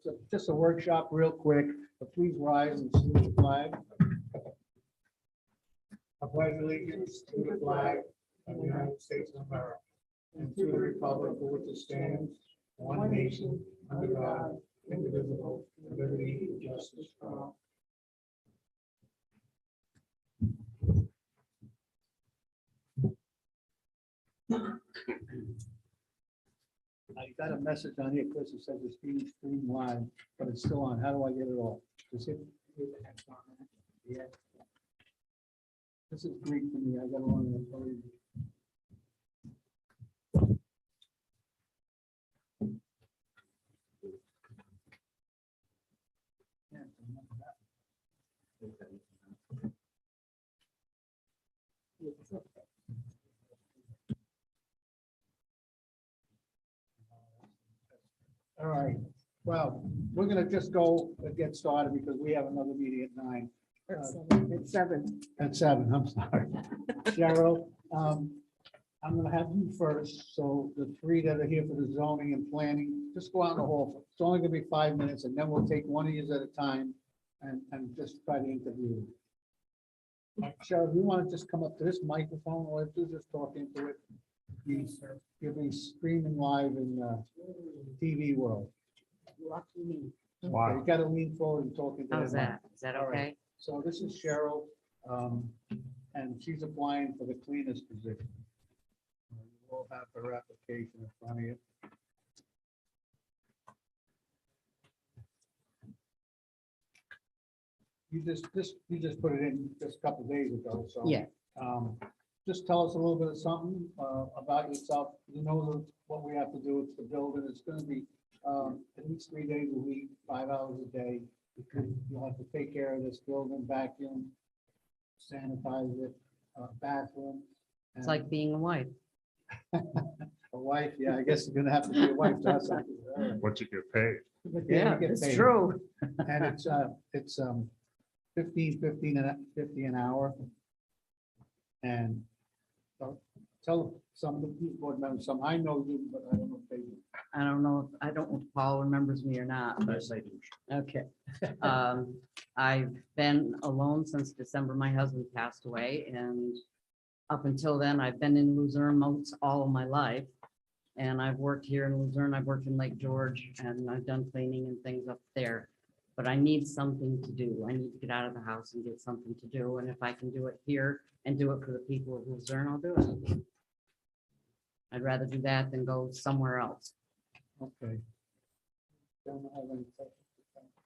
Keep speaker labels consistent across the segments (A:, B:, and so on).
A: it's just a workshop real quick, but please rise and salute the flag. I pledge allegiance to the flag of the United States of America and to the republic for which it stands, one nation, under God, indivisible, with liberty and justice for all. I got a message on here, Chris, it says it's being streamed live, but it's still on. How do I get it off? Just hit the X on it. Yeah. This is Greek for me. I got one. All right, well, we're gonna just go and get started because we have another meeting at 9.
B: It's 7.
A: At 7, I'm sorry. Cheryl, I'm gonna have you first, so the 3 that are here for the zoning and planning, just go out in the hall. It's only gonna be 5 minutes, and then we'll take one of you at a time and just try to interview them. Cheryl, you wanna just come up to this microphone, or if you're just talking to it? You'll be streaming live in the TV world.
B: Lucky me.
A: Okay, you gotta lean forward and talk into
C: How's
A: that.
C: that? Is that
A: All right.
C: okay?
A: So this is Cheryl, and she's applying for the cleanest position. You all have her application in front of you. You just put it in just a couple days ago, so.
C: Yeah.
A: Just tell us a little bit of something about yourself. You know what we have to do. It's the building. It's gonna be at least 3 days a week, 5 hours a day. You'll have to take care of this building, vacuum, sanitize it, bathroom.
C: It's like being a wife.
A: A wife, yeah, I guess you're gonna have to be a wife to us.
D: What you get paid.
C: Yeah, it's true.
A: And it's 50 an hour. And tell some of the board members, some I know you, but I don't know if they do.
C: I don't know, I don't know if Paul remembers me or not, but okay. I've been alone since December. My husband passed away, and up until then, I've been in Luzerne most all of my life. And I've worked here in Luzerne, I've worked in Lake George, and I've done cleaning and things up there. But I need something to do. I need to get out of the house and get something to do. And if I can do it here and do it for the people of Luzerne, I'll do it. I'd rather do that than go somewhere else.
A: Okay. Don't have any questions.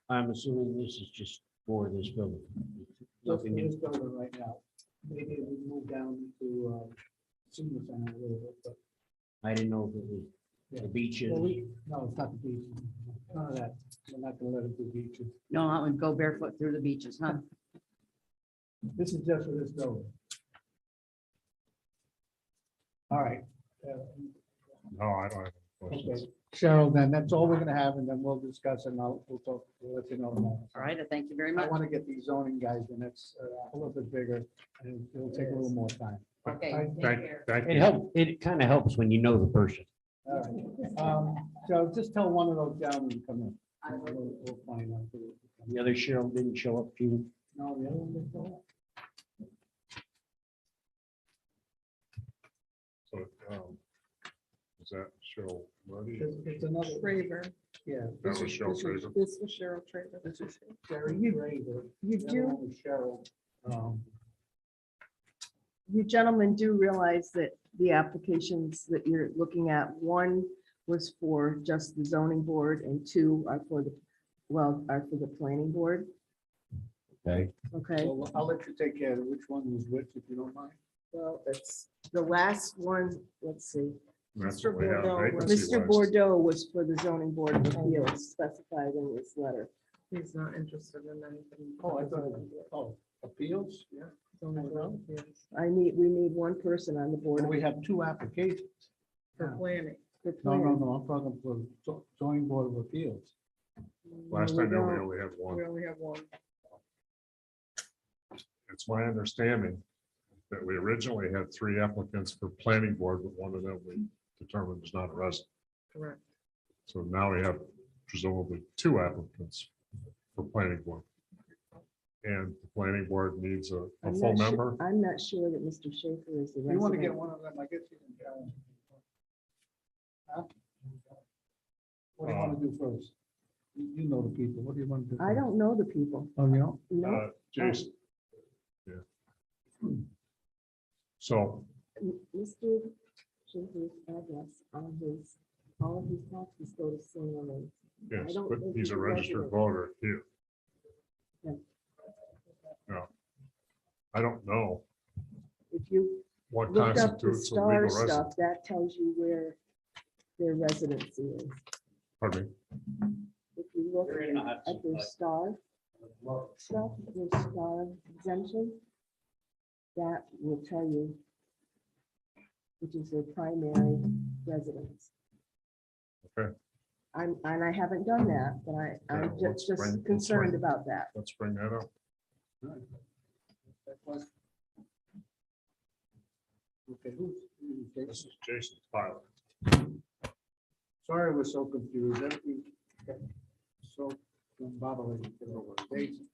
E: I'm assuming this is just for this building. Nothing
A: Nothing
E: in
A: is going right now. Maybe we move down to senior center a little bit, but
E: I didn't know if it was the beaches.
A: well, no, it's not the beach. None of that. We're not gonna let it do beaches.
C: No, I would go barefoot through the beaches, huh?
A: This is just for this building. All right.
D: No, I don't have any
A: Okay,
D: questions.
A: Cheryl, then that's all we're gonna have, and then we'll discuss and we'll talk, we'll let you know tomorrow.
C: All right, I thank you very
A: I
C: much.
A: want to get these zoning guys, and it's a little bit bigger, and it'll take a little more time.
C: Okay,
A: Thank
C: take
D: Thank,
C: care.
D: thank
E: It
D: you.
E: helps, it kind of helps when you know the person.
A: All right. So just tell one of those gentlemen to come in. We'll find out.
E: The other Cheryl didn't show up to you.
A: No, the other one didn't show up.
D: So, is that Cheryl Murray?
A: It's another,
B: Traver.
A: yeah.
D: That was Cheryl Traver.
B: This was Cheryl Traver.
A: This is Jerry Raver.
B: You
A: The other
B: do,
A: one was Cheryl.
B: you gentlemen do realize that the applications that you're looking at, one was for just the zoning board and 2 are for the, are for the planning board.
E: Okay.
B: Okay,
A: So I'll let you take care of which one was which, if you don't mind.
B: well, it's the last one, let's see.
D: That's
B: Mr.
D: what we have
B: Bordeaux,
D: vacancy
B: Mr.
D: wise.
B: Bordeaux was for the zoning board of appeals specified in this letter.
F: He's not interested in anything.
A: Oh, I thought, appeals, yeah.
B: We need one person on the board
A: And we have 2 applications.
F: For planning.
B: for
A: No,
B: planning.
A: I'm talking for zoning board of appeals.
D: Last
B: No,
D: I knew, we
B: don't.
D: only had one.
F: We only have one.
D: It's my understanding that we originally had 3 applicants for planning board, but one of them we determined was not a resident.
F: Correct.
D: So now we have presumably 2 applicants for planning board. And the planning board needs a
B: I'm
D: full
B: not sure-
D: member.
B: I'm not sure that Mr. Schaefer is the
A: You want to get
B: resident.
A: one of them, I guess you can tell them. Huh? What do you want to do first? You know the people, what do you want to do?
B: I don't know the people.
A: Oh, you know?
B: No,
D: Jason. Yeah. So,
B: Mr. Schaefer's address on all of his taxes go to Salem. and I
D: yes,
B: don't
D: but
B: think
D: he's a registered
B: resident.
D: voter here.
B: Yeah.
D: No. I don't know
B: If you
D: what
B: look up the
D: constitutes a
B: star
D: legal resident.
B: stuff, that tells you where their residency is.
D: Pardon me.
B: If you look at their star stuff, their star exemption, that will tell you which is their primary residence.
D: Okay.
B: And I haven't done that, but I'm
D: Yeah, let's
B: just
D: bring- let's
B: concerned
D: bring-
B: about that.
D: Let's bring that up.
A: Okay, who's
D: This
A: Jason?
D: is Jason Tyler.
A: Sorry, we're so confused. Everything got so bothering. Jason.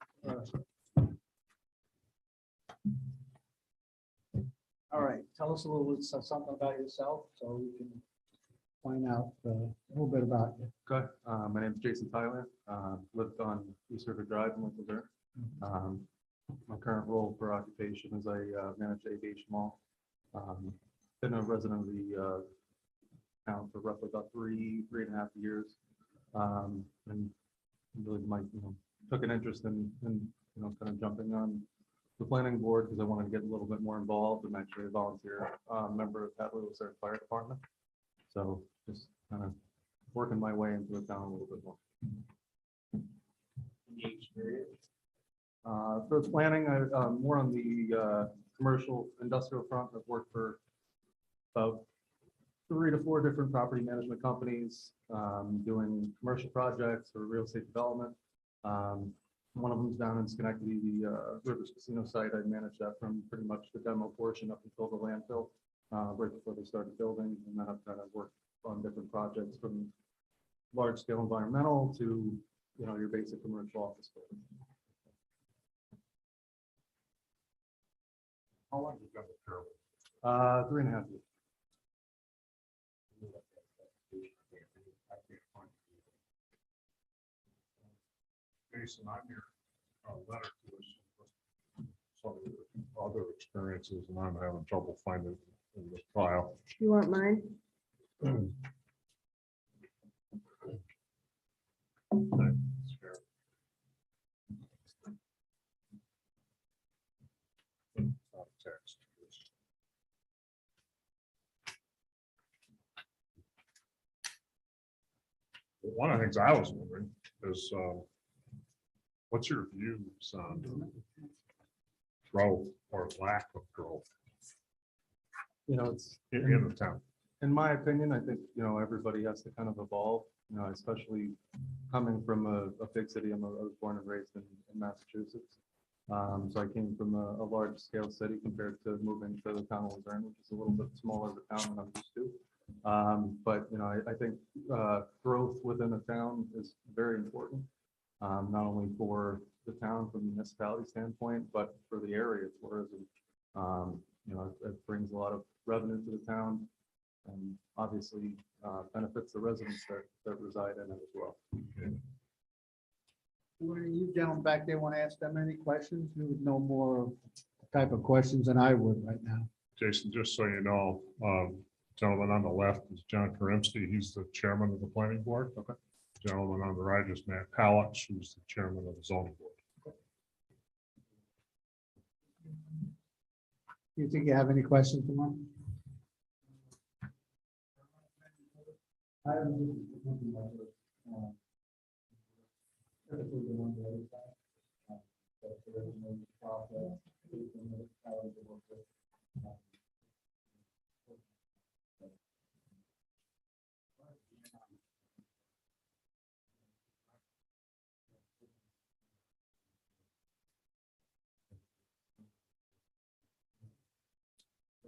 A: All right, tell us a little bit, something about yourself, so we can find out a little bit about you.
G: Okay, my name is Jason Tyler, lived on East River Drive in Luzerne. My current role for occupation is I manage the aviation mall. Been a resident of the town for roughly about three and a half years. And really took an interest in kind of jumping on the planning board because I wanted to get a little bit more involved. I'm actually a volunteer member of that Luzerne Fire Department. So just kind of working my way into the town a little bit more. For planning, I'm more on the commercial industrial front. I've worked for about 3 to 4 different property management companies, doing commercial projects or real estate development. One of them's down in Schenectady, the Rivers Casino site. I managed that from pretty much the demo portion up until the landfill, right before they started building. And then I've kind of worked on different projects from large scale environmental to, your basic commercial office building.
D: How long have you done the parable?
G: 3.5 years.
D: Jason, on your letter to us, some of the other experiences, and I'm having trouble finding it in the file.
B: You want mine?
D: Text. One of the things I was wondering is, what's your views on growth or lack of growth
G: It's
D: in the town?
G: in my opinion, I think, everybody has to kind of evolve, especially coming from a big city. I was born and raised in Massachusetts. So I came from a large scale city compared to moving to the town of Luzerne, which is a little bit smaller of a town than I'm used to. But, I think growth within a town is very important, not only for the town from a municipality standpoint, but for the area tourism. It brings a lot of revenue to the town and obviously benefits the residents that reside in it as well.
A: You gentlemen back there want to ask them any questions? You would know more type of questions than I would right now.
D: Jason, just so you know, gentleman on the left is John Karimsky. He's the chairman of the planning board. Okay. Gentleman on the right is Matt Powich, who's the chairman of the zoning board.
A: You think you have any questions for them?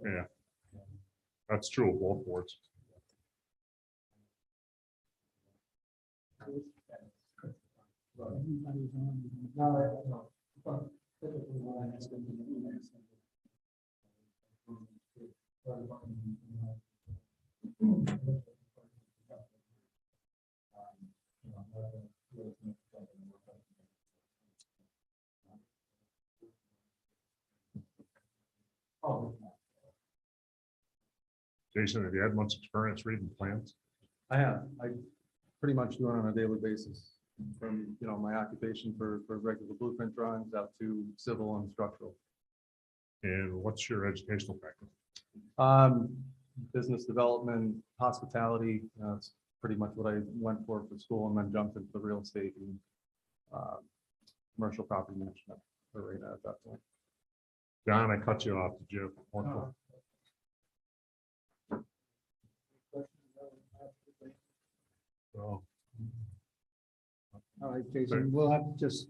D: Yeah, that's true of both boards.
A: Everybody's on. No, but typically what I ask them to do is- Oh.
D: Jason, have you had much experience reading plans?
G: I have, I pretty much do it on a daily basis, from, my occupation for regular blueprint drawings out to civil and structural.
D: And what's your educational background?
G: Business development, hospitality, that's pretty much what I went for school, and then jumped into the real estate and commercial property management arena at that point.
D: John, I cut you off. Did you? have one more? No.
A: All right, Jason, we'll have to just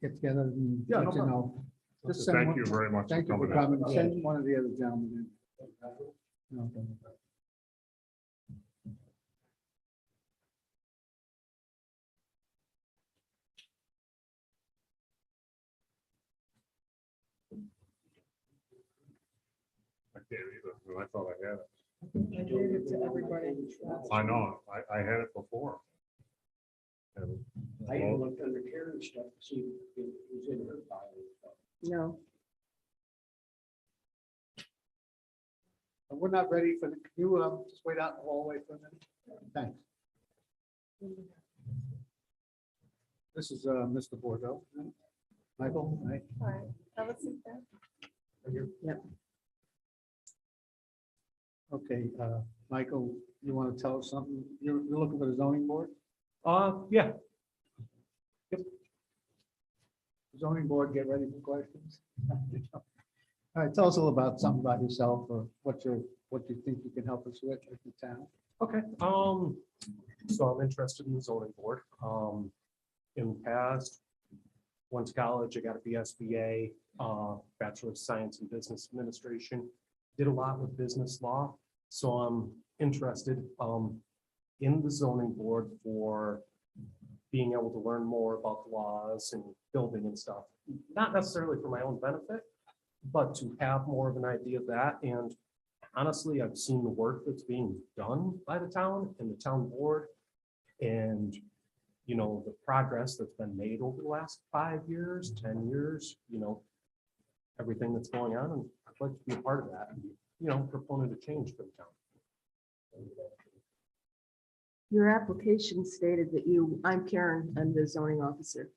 A: get together and
G: Yeah, no
A: let you
G: problem.
A: know. Just send
D: Thank
A: one-
D: you very much.
A: Thank you for
D: coming in.
A: coming. Send one of the other gentlemen in. Okay.
D: I can't either. I thought I had it.
F: I gave it to everybody.
D: I know, I had it before. And-
E: I even looked under Karen's stuff to see if it was in her file.
B: No,
A: We're not ready for the, can you just wait out in the hallway for a minute? Thanks. This is Mr. Bordeaux. Michael, right?
F: Hi, have a seat there.
A: Okay, Michael, you want to tell us something? You're looking for the zoning board?
H: Yeah,
A: Zoning board, get ready for questions. All right, tell us a little about something about yourself or what you think you can help us with at the town.
H: okay. So I'm interested in the zoning board. In the past, went to college, I got a BSBA, Bachelor of Science in Business Administration. Did a lot with business law, so I'm interested in the zoning board for being able to learn more about the laws and building and stuff. Not necessarily for my own benefit, but to have more of an idea of that. And honestly, I've seen the work that's being done by the town and the town board. And, the progress that's been made over the last 5 years, 10 years, everything that's going on. And I'd like to be a part of that and be, proponent of change for the town.
B: your application stated that I'm Karen, I'm the zoning officer.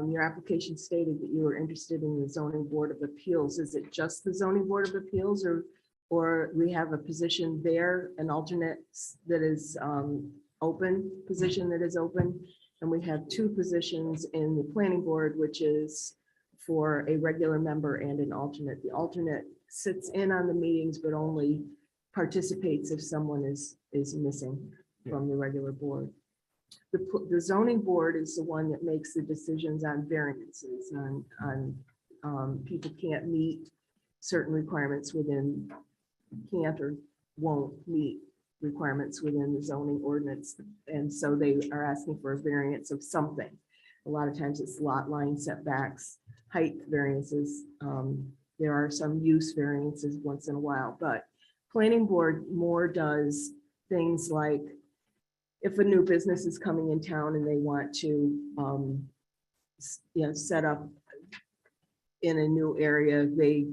B: Your application stated that you were interested in the zoning board of appeals. Is it just the zoning board of appeals, or we have a position there, an alternate that is open, position that is open? And we have 2 positions in the planning board, which is for a regular member and an alternate. The alternate sits in on the meetings, but only participates if someone is missing from the regular board. The zoning board is the one that makes the decisions on variances, on people can't meet certain requirements within, can't or won't meet requirements within the zoning ordinance. And so they are asking for a variance of something. A lot of times it's lot line setbacks, height variances. There are some use variances once in a while, but planning board more does things like if a new business is coming in town and they want to set up in a new area, they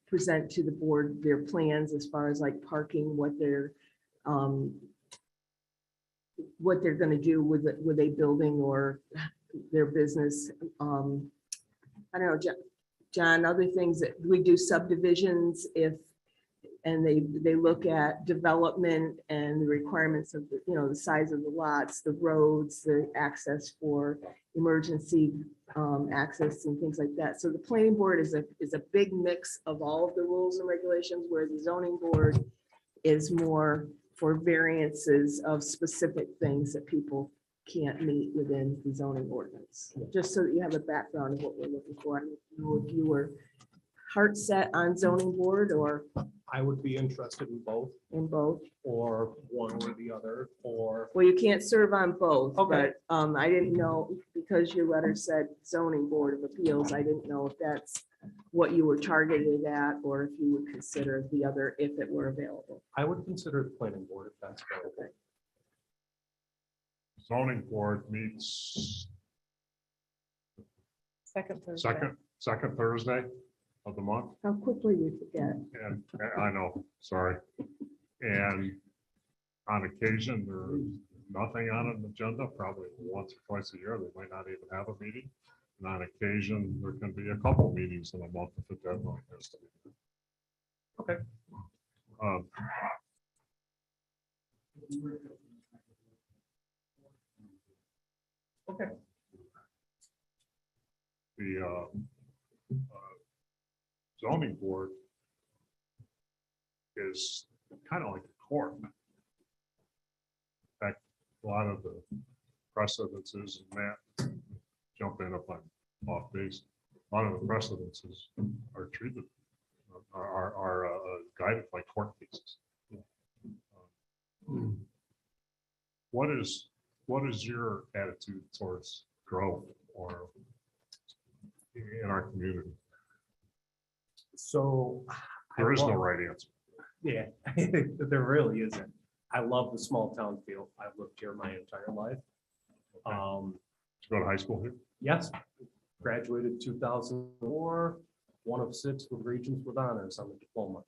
B: present to the board their plans as far as like parking, what they're going to do with a building or their business. I don't know, John, other things that we do subdivisions and they look at development and the requirements of the size of the lots, the roads, the access for emergency access and things like that. So the planning board is a big mix of all of the rules and regulations, where the zoning board is more for variances of specific things that people can't meet within the zoning ordinance. Just so that you have a background of what we're looking for. I don't know if you were heart set on zoning board or
H: I would be interested in both,
B: in both?
H: or one or the other, or
B: Well, you can't serve on both,
H: Okay.
B: but I didn't know, because your letter said zoning board of appeals, I didn't know if that's what you were targeted at, or if you would consider the other if it were available.
H: I would consider the planning board if that's available.
D: Zoning board meets
F: Second Thursday.
D: second Thursday of the month.
B: How quickly we forget.
D: And I know, sorry. And on occasion, there's nothing on an agenda, probably once or twice a year. They might not even have a meeting. And on occasion, there can be a couple meetings in a month if the deadline has to be.
H: Okay.
D: Um,
H: Okay.
D: The zoning board is kind of like a court. In fact, a lot of the precedences, and Matt, jump in if I'm off base, a lot of the precedences are treated, are guided by court cases. What is your attitude towards growth or in our community?
H: So.
D: There is no
H: I love-
D: right answer.
H: Yeah, there really isn't. I love the small town feel. I've lived here my entire life.
D: Did you go to high school here?
H: Yes, graduated 2004, one of 6 with Regents with honors on the diploma.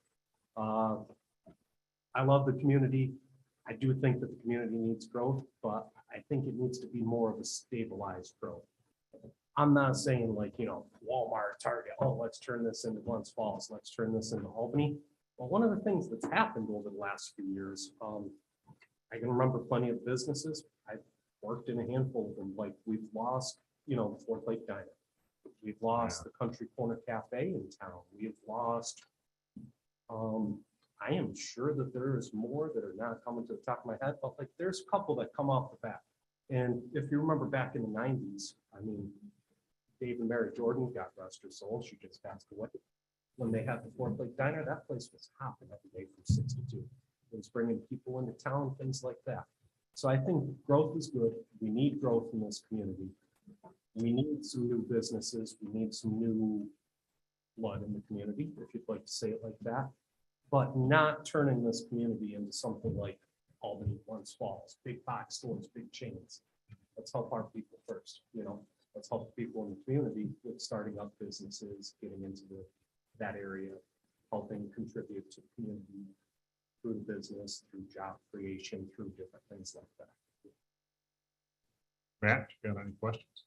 H: I love the community. I do think that the community needs growth, but I think it needs to be more of a stabilized growth. I'm not saying like, Walmart, Target, oh, let's turn this into Glens Falls, let's turn this into Albany. Well, one of the things that's happened over the last few years, I can remember plenty of businesses. I've worked in a handful of them, like we've lost, the Fort Lake Diner. We've lost the Country Corner Cafe in town. We've lost, I am sure that there is more that are not coming to the top of my head, but like there's a couple that come off the bat. And if you remember back in the 90s, I mean, Dave and Mary Jordan, God rest her soul, she just passed away. When they had the Fort Lake Diner, that place was hopping every day from 6 to 2. It was bringing people into town, things like that. So I think growth is good. We need growth in this community. We need some new businesses. We need some new blood in the community, if you'd like to say it like that. But not turning this community into something like Albany, Glens Falls, big box stores, big chains. Let's help our people first, let's help the people in the community with starting up businesses, getting into that area, helping contribute to the community through business, through job creation, through different things like that.
D: Matt, you got any questions?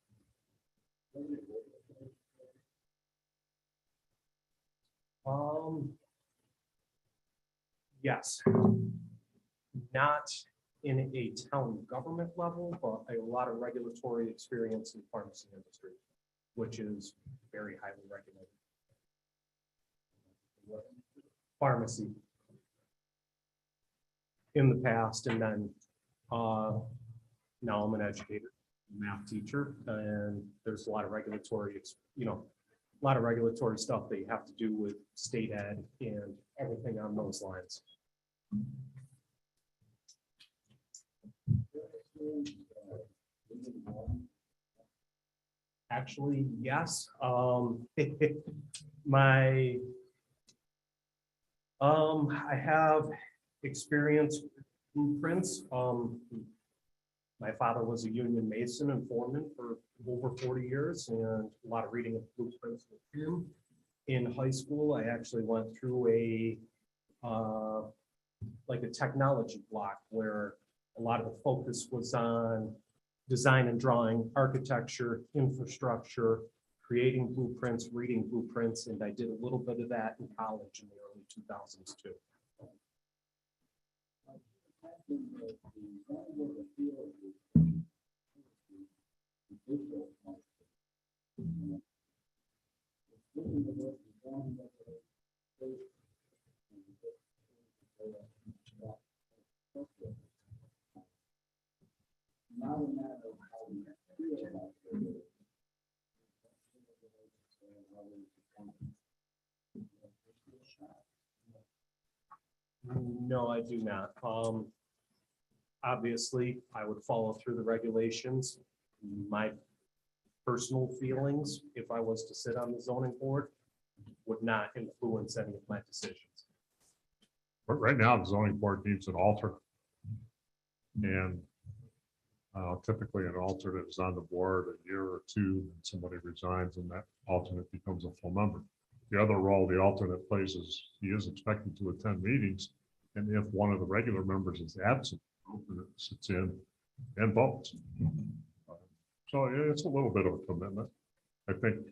H: Yes. Not in a town government level, but a lot of regulatory experience in the pharmacy industry, which is very highly regulated. Pharmacy in the past, and then now I'm an educator, math teacher, and there's a lot of regulatory, a lot of regulatory stuff that you have to do with state ed and everything on those lines. Actually, yes. I have experience with blueprints. My father was a union mason and foreman for over 40 years, and a lot of reading of blueprints with him. In high school, I actually went through a technology block where a lot of the focus was on design and drawing, architecture, infrastructure, creating blueprints, reading blueprints, and I did a little bit of that in college in the early 2000s too. No, I do not. Obviously, I would follow through the regulations. My personal feelings, if I was to sit on the zoning board, would not influence any of my decisions.
D: But right now, the zoning board needs an alternate. And typically an alternate is on the board a year or two, and somebody resigns and that alternate becomes a full member. The other role the alternate plays is he is expected to attend meetings. And if one of the regular members is absent, the alternate sits in and votes. So it's a little bit of a commitment. I think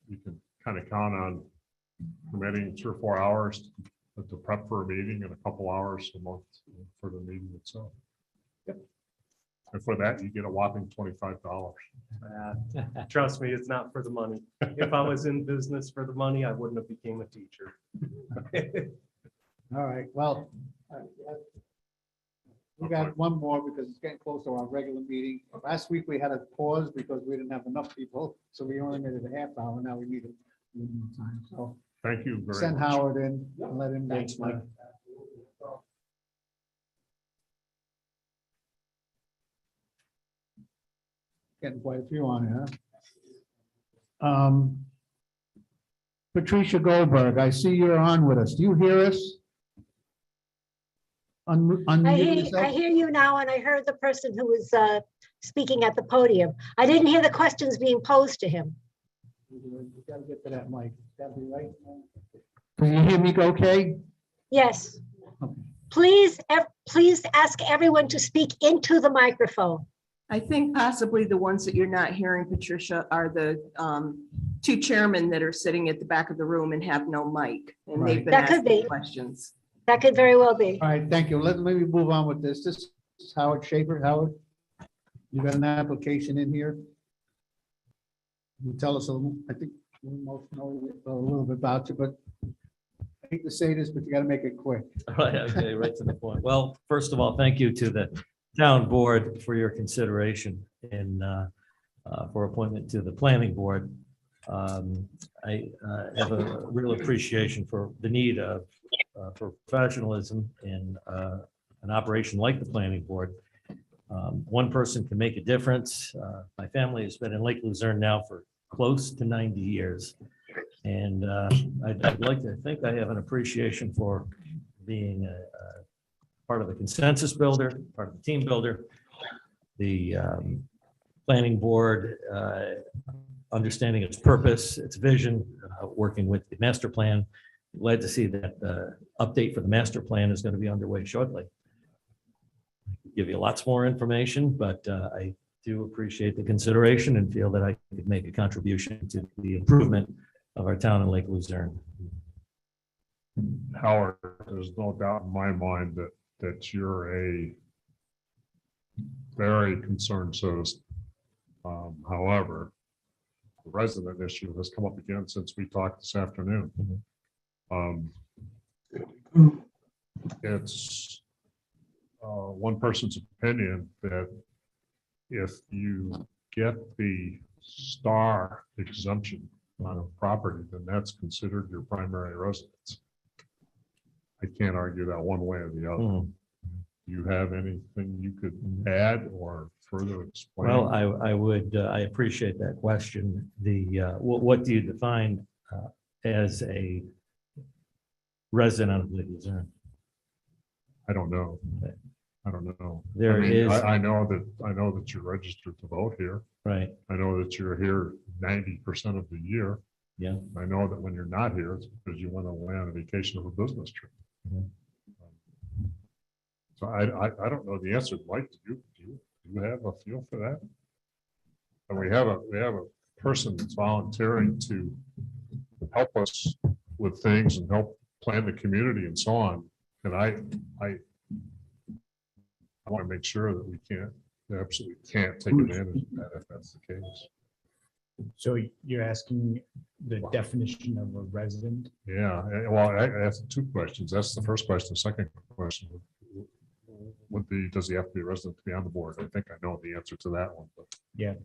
D: you can kind of count on committing 3 or 4 hours to prep for a meeting and a couple hours a month for the meeting itself. And for that, you get a whopping $25.
H: Trust me, it's not for the money. If I was in business for the money, I wouldn't have became a teacher.
A: All right, well, we got one more because it's getting close to our regular meeting. Last week we had a pause because we didn't have enough people, so we only made it a half hour. Now we need a little more time. So
D: Thank you very
A: send
D: much.
A: Howard in and let him.
H: Thanks, Mike.
A: Getting quite a few on here. Patricia Goldberg, I see you're on with us. Do you hear us?
I: I hear you now, and I heard the person who was speaking at the podium. I didn't hear the questions being posed to him.
A: You gotta get to that mic. Gotta be right. Can you hear me okay?
I: Yes.
A: Okay.
I: Please ask everyone to speak into the microphone.
B: I think possibly the ones that you're not hearing, Patricia, are the two chairmen that are sitting at the back of the room and have no mic. And they've been
I: That could
B: asking
I: be.
B: questions.
I: That could very well be.
A: All right, thank you. Let me move on with this. This is Howard Schaefer. Howard, you got an application in here? You tell us, I think, we most know a little bit about you, but I hate to say this, but you gotta make it quick.
J: Right, okay, right to the point. Well, first of all, thank you to the town board for your consideration in for appointment to the planning board. I have a real appreciation for the need of for professionalism in an operation like the planning board. One person can make a difference. My family has been in Lake Luzerne now for close to 90 years. And I'd like to think I have an appreciation for being a part of the consensus builder, part of the team builder, the planning board, understanding its purpose, its vision, working with the master plan. Glad to see that update for the master plan is going to be underway shortly. Give you lots more information, but I do appreciate the consideration and feel that I could make a contribution to the improvement of our town in Lake Luzerne.
D: Howard, there's no doubt in my mind that you're a very concerned citizen. However, the resident issue has come up again since we talked this afternoon. It's one person's opinion that if you get the star exemption on a property, then that's considered your primary residence. I can't argue that one way or the other. Do you have anything you could add or further explain?
J: Well, I would, I appreciate that question. What do you define as a resident of Lake Luzerne?
D: I don't know. I don't know.
J: There is-
D: I know that you're registered to vote here.
J: Right,
D: I know that you're here 90% of the year.
J: yeah.
D: I know that when you're not here, it's because you went away on a vacation or a business trip.
J: Mhm.
D: So I don't know the answer. Mike, do you have a feel for that? And we have a person that's volunteering to help us with things and help plan the community and so on. And I want to make sure that we absolutely can't take advantage of that if that's the case.
E: So you're asking the definition of a resident?
D: Yeah, well, I asked 2 questions. That's the first question. The second question would be, does he have to be a resident to be on the board? I think I know the answer to that one, but
E: Yeah.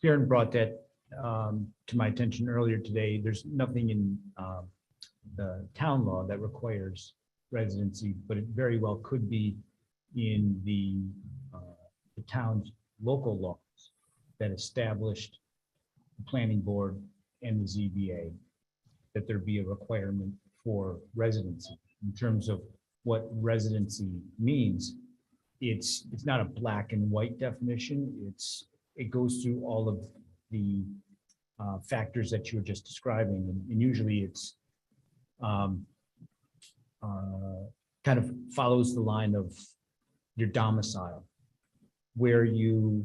E: Karen brought that to my attention earlier today. There's nothing in town law that requires residency, but it very well could be in the town's local laws that established the planning board and the ZBA, that there be a requirement for residency. In terms of what residency means, it's not a black and white definition. It goes through all of the factors that you were just describing, and usually it's kind of follows the line of your domicile, where you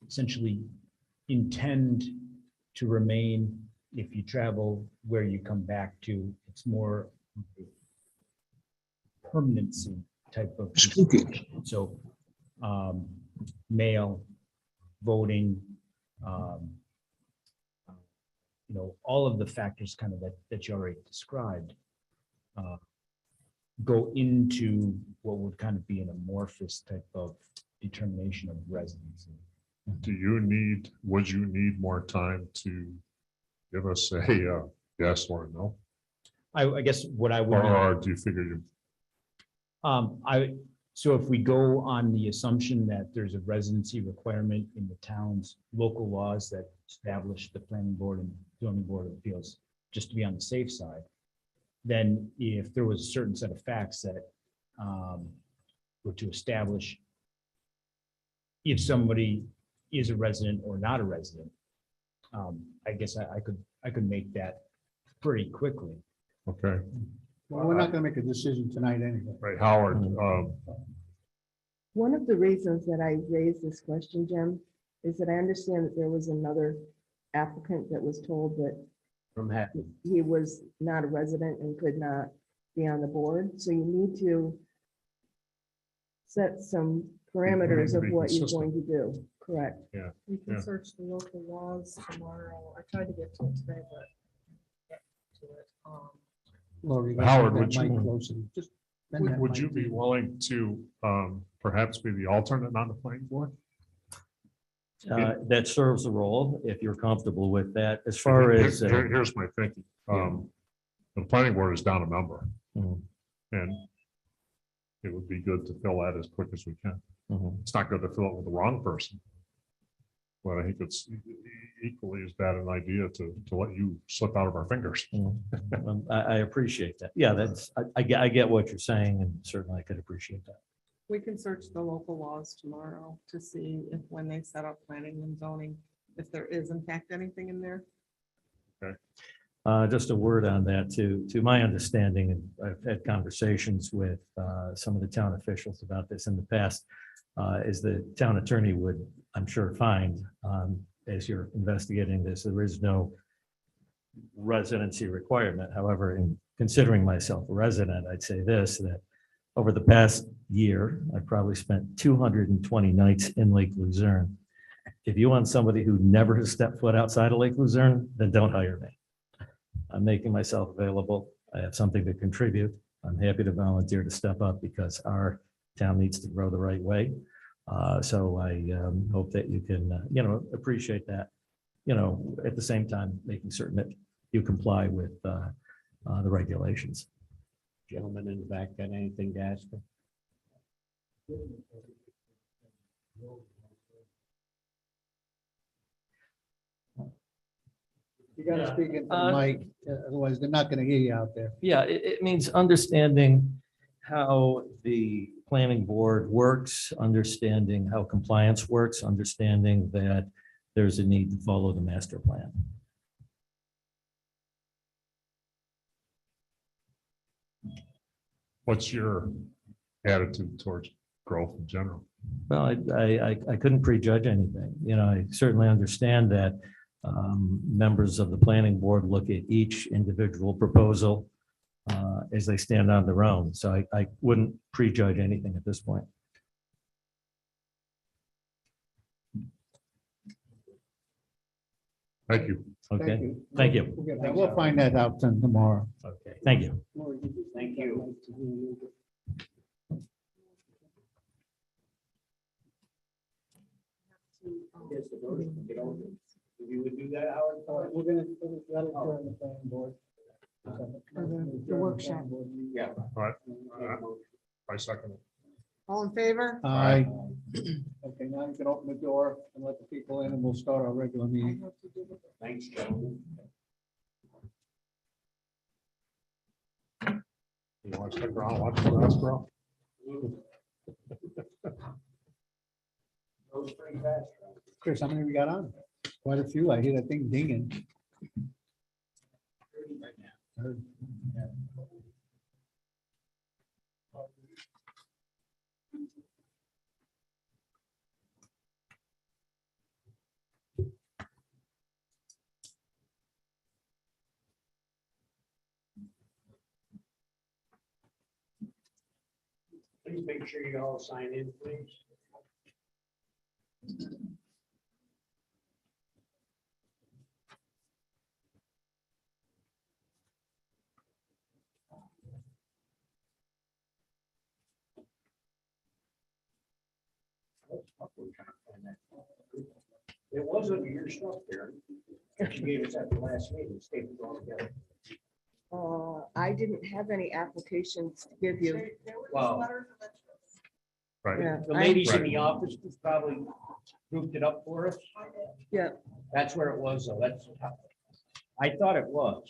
E: essentially intend to remain if you travel, where you come back to. It's more permanency type of consideration. So mail, voting, all of the factors kind of that you already described go into what would kind of be an amorphous type of determination of residency.
D: Would you need more time to give us a yes or a no?
E: I guess what I would.
D: Or do you figure you?
E: So if we go on the assumption that there's a residency requirement in the town's local laws that establish the planning board and zoning board of appeals, just to be on the safe side, then if there was a certain set of facts that were to establish if somebody is a resident or not a resident, I guess I could make that pretty quickly.
D: Okay,
A: Well, we're not gonna make a decision tonight anyway.
D: right, Howard,
B: One of the reasons that I raised this question, Jim, is that I understand that there was another applicant that was told that
E: From Hatton.
B: he was not a resident and could not be on the board. So you need to set some parameters of
D: be
B: what you're
D: consistent.
B: going to do. Correct.
F: We can
D: Yeah.
F: search the local laws tomorrow. I tried to get to it today, but get to it.
A: Lori,
D: Howard,
A: that
D: would you-
A: mic closer. Just bend that
D: would
A: mic
D: you be
A: to-
D: willing to perhaps be the alternate on the planning board?
J: That serves a role, if you're comfortable with that. As far as,
D: Here's my thinking. The planning board is down a member.
J: Mhm.
D: And it would be good to fill that as quick as we can.
J: Mhm.
D: It's not good to fill it with the wrong person. But I think it's equally as bad an idea to let you slip out of our fingers.
J: I appreciate that. Yeah, I get what you're saying, and certainly I could appreciate that.
F: We can search the local laws tomorrow to see if when they set up planning and zoning, if there is in fact anything in there.
J: Just a word on that, to my understanding, and I've had conversations with some of the town officials about this in the past, is the town attorney would, I'm sure, find, as you're investigating this, there is no residency requirement. However, in considering myself a resident, I'd say this, that over the past year, I probably spent 220 nights in Lake Luzerne. If you want somebody who never has stepped foot outside of Lake Luzerne, then don't hire me. I'm making myself available. I have something to contribute. I'm happy to volunteer to step up because our town needs to grow the right way. So I hope that you can, appreciate that, at the same time, making certain that you comply with the regulations.
E: Gentleman in the back, got anything to ask?
A: You gotta
J: Yeah.
A: speak into the mic, otherwise they're not gonna hear you out there.
J: Yeah, it means understanding how the planning board works, understanding how compliance works, understanding that there's a need to follow the master plan.
D: What's your attitude towards growth in general?
J: Well, I couldn't prejudge anything. I certainly understand that members of the planning board look at each individual proposal as they stand on their own. So I wouldn't prejudge anything at this point.
D: Thank you.
J: Okay, thank you.
A: We'll find that out then tomorrow.
J: Okay, thank you.
A: Thank you. You would do that, Howard? We're gonna let it go in the planning board.
B: The workshop.
H: Yeah.
D: But I second it.
F: All in favor?
A: Aye. Okay, now you can open the door and let the people in and we'll start our regular meeting.
H: Thanks, gentlemen.
D: You want to stick around, watch the last bro?
A: Chris, how many we got on? Quite a few. I hear that thing dinging.
H: Please make sure you all sign in, please. It was under your stuff there. That you gave us at the last meeting, stapled all together.
B: I didn't have any applications to give you.
H: Wow.
D: Right.
B: Yeah,
H: The
B: I-
H: ladies in the office just probably grouped it up for us.
B: Yeah,
H: That's where it was, though. That's, I thought it was.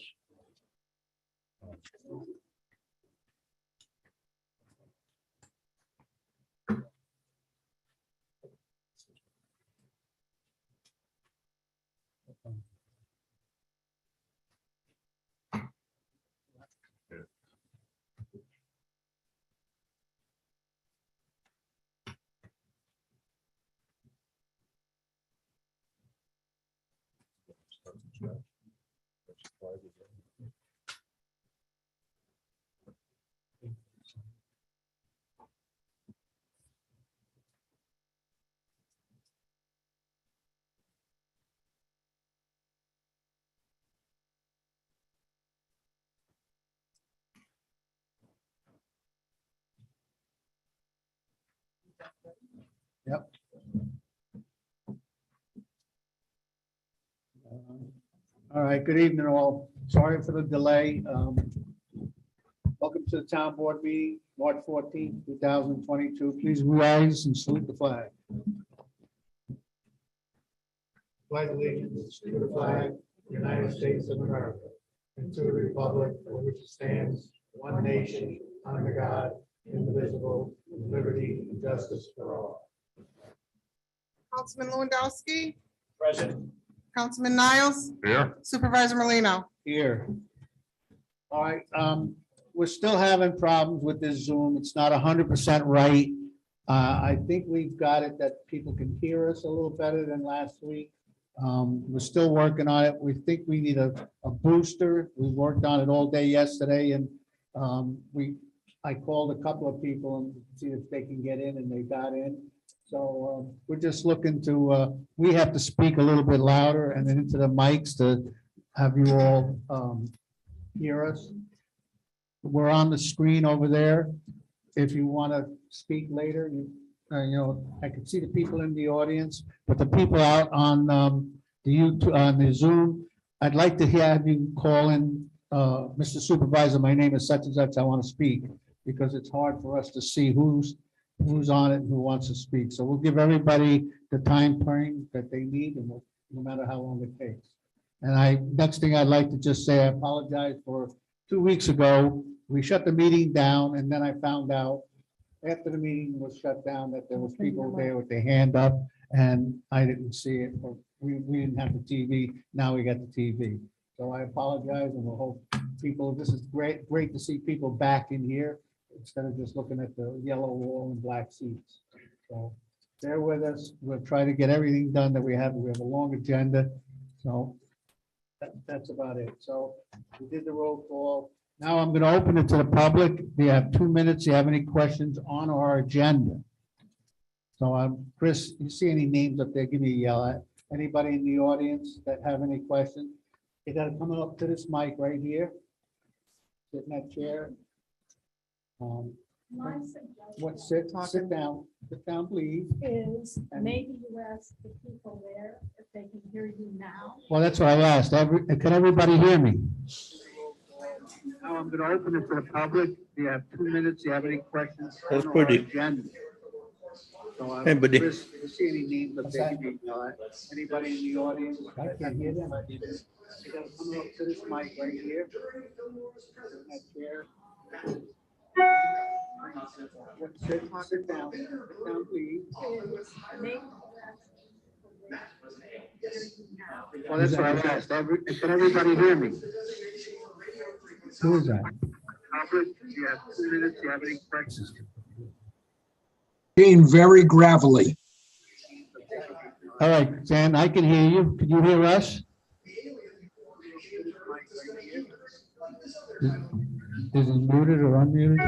A: All right, good evening all. Sorry for the delay. Welcome to the town board meeting, March 14th, 2022. Please rise and salute the flag. Pledge allegiance to the flag, United States of America, and to the republic for which it stands, one nation, under God, indivisible, with liberty and justice for all.
F: Councilman Lewandowski,
H: Present.
F: Councilman Niles,
D: Here.
F: Supervisor Merlino.
A: Here. All right, we're still having problems with this Zoom. It's not 100% right. I think we've got it that people can hear us a little better than last week. We're still working on it. We think we need a booster. We worked on it all day yesterday and I called a couple of people and see if they can get in and they got in. So we're just looking to, we have to speak a little bit louder and then into the mics to have you all hear us. We're on the screen over there. If you want to speak later, you know, I can see the people in the audience, but the people out on the YouTube, on the Zoom, I'd like to have you call in, Mr. Supervisor, my name is such and such, I want to speak, because it's hard for us to see who's on it and who wants to speak. So we'll give everybody the time frame that they need, and no matter how long it takes. And next thing I'd like to just say, I apologize for 2 weeks ago, we shut the meeting down, and then I found out after the meeting was shut down that there was people there with their hand up, and I didn't see it, or we didn't have the TV, now we got the TV. So I apologize, and we'll hope people, this is great to see people back in here, instead of just looking at the yellow wall and black seats. So bear with us. We'll try to get everything done that we have. We have a long agenda. So that's about it. So we did the roll call. Now I'm going to open it to the public. We have 2 minutes. Do you have any questions on our agenda? So Chris, you see any names up there? Give me a yell at. Anybody in the audience that have any questions? You got to come up to this mic right here. Sit in that chair. Sit down, please.
K: Is maybe you ask the people there if they can hear you now.
A: Well, that's what I asked. Can everybody hear me? I'm gonna open it to the public. You have 2 minutes. You have any questions?
L: That's
A: on our
L: pretty.
A: agenda? So,
L: Hey, buddy.
A: Chris, you see any names up there? Anybody in the audience? I can't hear them. You gotta come up to this mic right here. That chair. Sit down. Sit down, please. Well, that's what I asked. Can everybody hear me? Who is that?
M: You have 2 minutes. You have any questions?
N: Being very gravelly.
A: All right, Dan, I can hear you. Can you hear us? Is it muted or unmuted?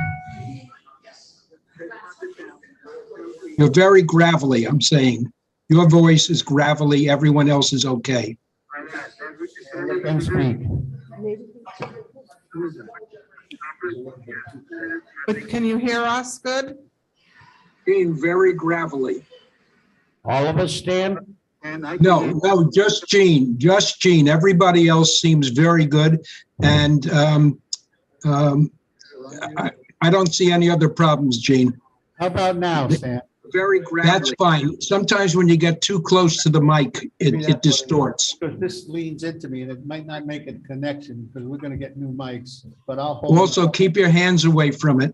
N: You're very gravelly, I'm saying. Your voice is gravelly, everyone else is okay.
A: Then speak.
F: But can you hear us good?
N: Being very gravelly.
L: All of us, Stan?
N: No, just Gene. Everybody else seems very good. And I don't see any other problems, Gene.
A: How about now, Sam?
N: Very gravelly. That's fine. Sometimes when you get too close to the mic, it distorts.
A: Because this leans into me and it might not make a connection because we're gonna get new mics, but I'll hold.
N: Also, keep your hands away from it.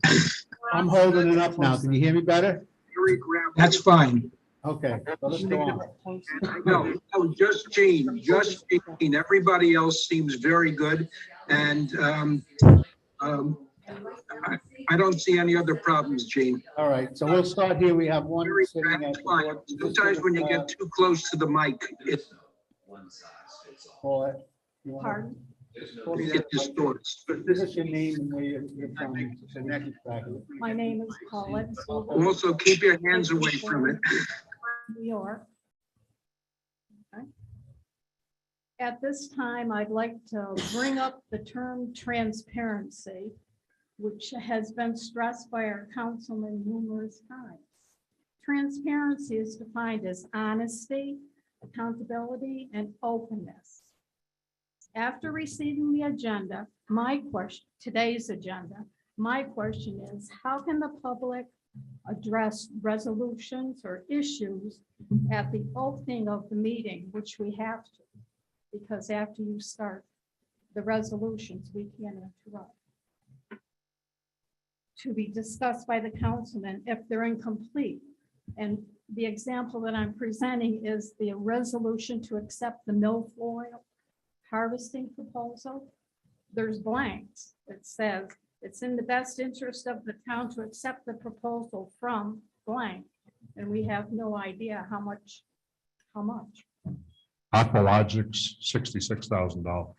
A: I'm holding it up now. Can you hear me better?
N: That's fine.
A: Okay, so let's go on.
N: No, just Gene. Everybody else seems very good. And I don't see any other problems, Gene.
A: All right, so we'll start here. We have one sitting at the
N: Fine.
A: board.
N: Sometimes when you get too close to the mic,
A: Paul, you wanna-
I: Pardon?
N: it distorts.
A: This is your name and where you're from. The next bracket.
I: My name is Paulette Silver,
N: Also, keep your hands away from it.
I: New York. Okay. At this time, I'd like to bring up the term transparency, which has been stressed by our councilman numerous times. Transparency is defined as honesty, accountability, and openness. After receiving the agenda, today's agenda, my question is, how can the public address resolutions or issues at the opening of the meeting, which we have to? Because after you start the resolutions, we can't interrupt. To be discussed by the councilman if they're incomplete. And the example that I'm presenting is the resolution to accept the milfoil harvesting proposal. There's blanks. It says it's in the best interest of the town to accept the proposal from blank. And we have no idea how much.
D: Aqualogics, $66,000.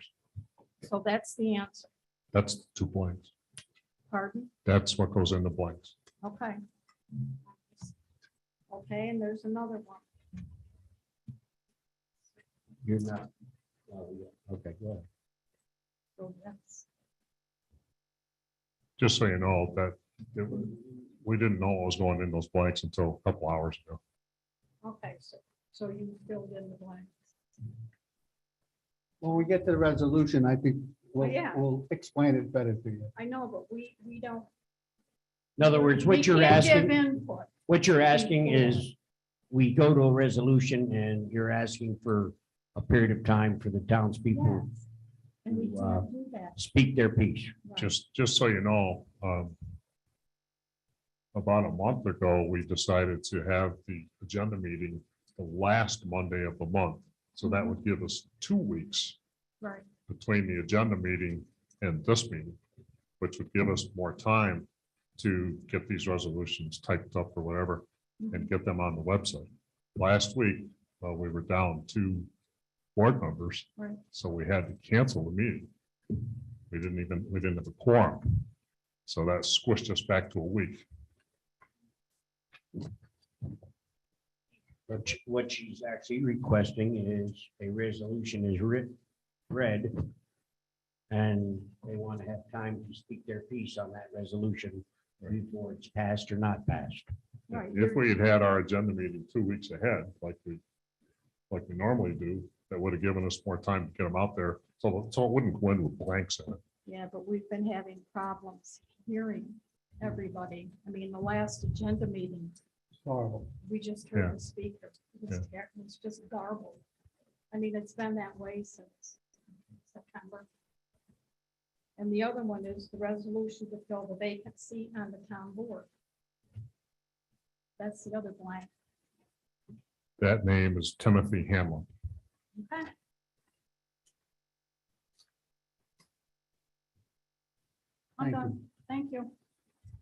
I: So that's the answer.
D: That's 2 points.
I: Pardon?
D: That's what goes in the blanks.
I: Okay. Okay, and there's another one.
L: You're not. Okay, go ahead.
I: So that's,
D: Just so you know that we didn't know what was going in those blanks until a couple hours ago.
I: okay, so you filled in the blanks.
A: When we get to the resolution, I think we'll,
I: Yeah.
A: we'll explain it better to you.
I: I know, but we don't.
L: In other words,
I: we
L: what you're
I: can't give
L: asking,
I: input.
L: what you're asking is, we go to a resolution and you're asking for a period of time for the townspeople
I: Yes. And we
L: to
I: can't do that.
L: speak their piece.
I: Right.
D: Just so you know, about a month ago, we decided to have the agenda meeting the last Monday of the month. So that would give us 2 weeks
I: Right.
D: between the agenda meeting and this meeting, which would give us more time to get these resolutions typed up or whatever and get them on the website. Last week, we were down 2 board members,
I: Right.
D: so we had to cancel the meeting. We didn't have a quorum. So that squished us back to a week.
L: What she's actually requesting is a resolution is read, and they want to have time to speak their piece on that resolution before it's passed or not passed.
I: Right.
D: If we had had our agenda meeting 2 weeks ahead, like we normally do, that would have given us more time to get them out there. So it wouldn't go in with blanks in it.
I: Yeah. Yeah, but we've been having problems hearing everybody. I mean, the last agenda meeting,
A: It's horrible.
I: we just
D: Yeah.
I: heard the speaker. It was just garbled. I mean, it's been that way since September. And the other one is the resolution to fill the vacant seat on the town board. That's the other blank.
D: That name is Timothy Hamlin.
I: Okay. I'm
A: Thank you.
I: done.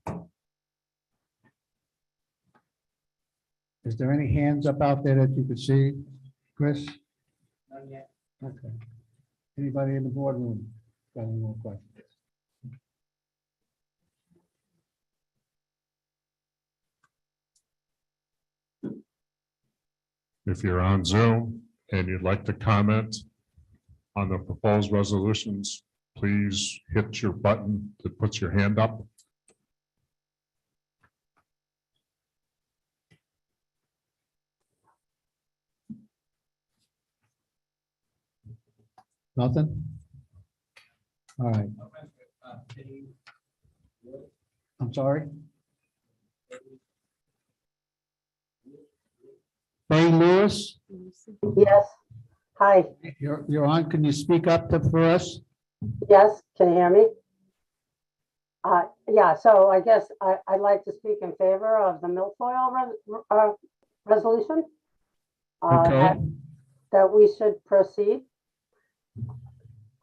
I: Thank you.
A: Is there any hands up out there that you could see, Chris? Not yet. Okay. Anybody in the boardroom got any more questions?
D: If you're on Zoom and you'd like to comment on the proposed resolutions, please hit your button that puts your hand up.
A: Nothing? All right. I'm sorry? Ray Lewis,
O: Yes. Hi.
A: you're on. Can you speak up for us?
O: Yes. Can you hear me? Yeah, so I guess I'd like to speak in favor of the milfoil resolution.
A: Okay.
O: That we should proceed.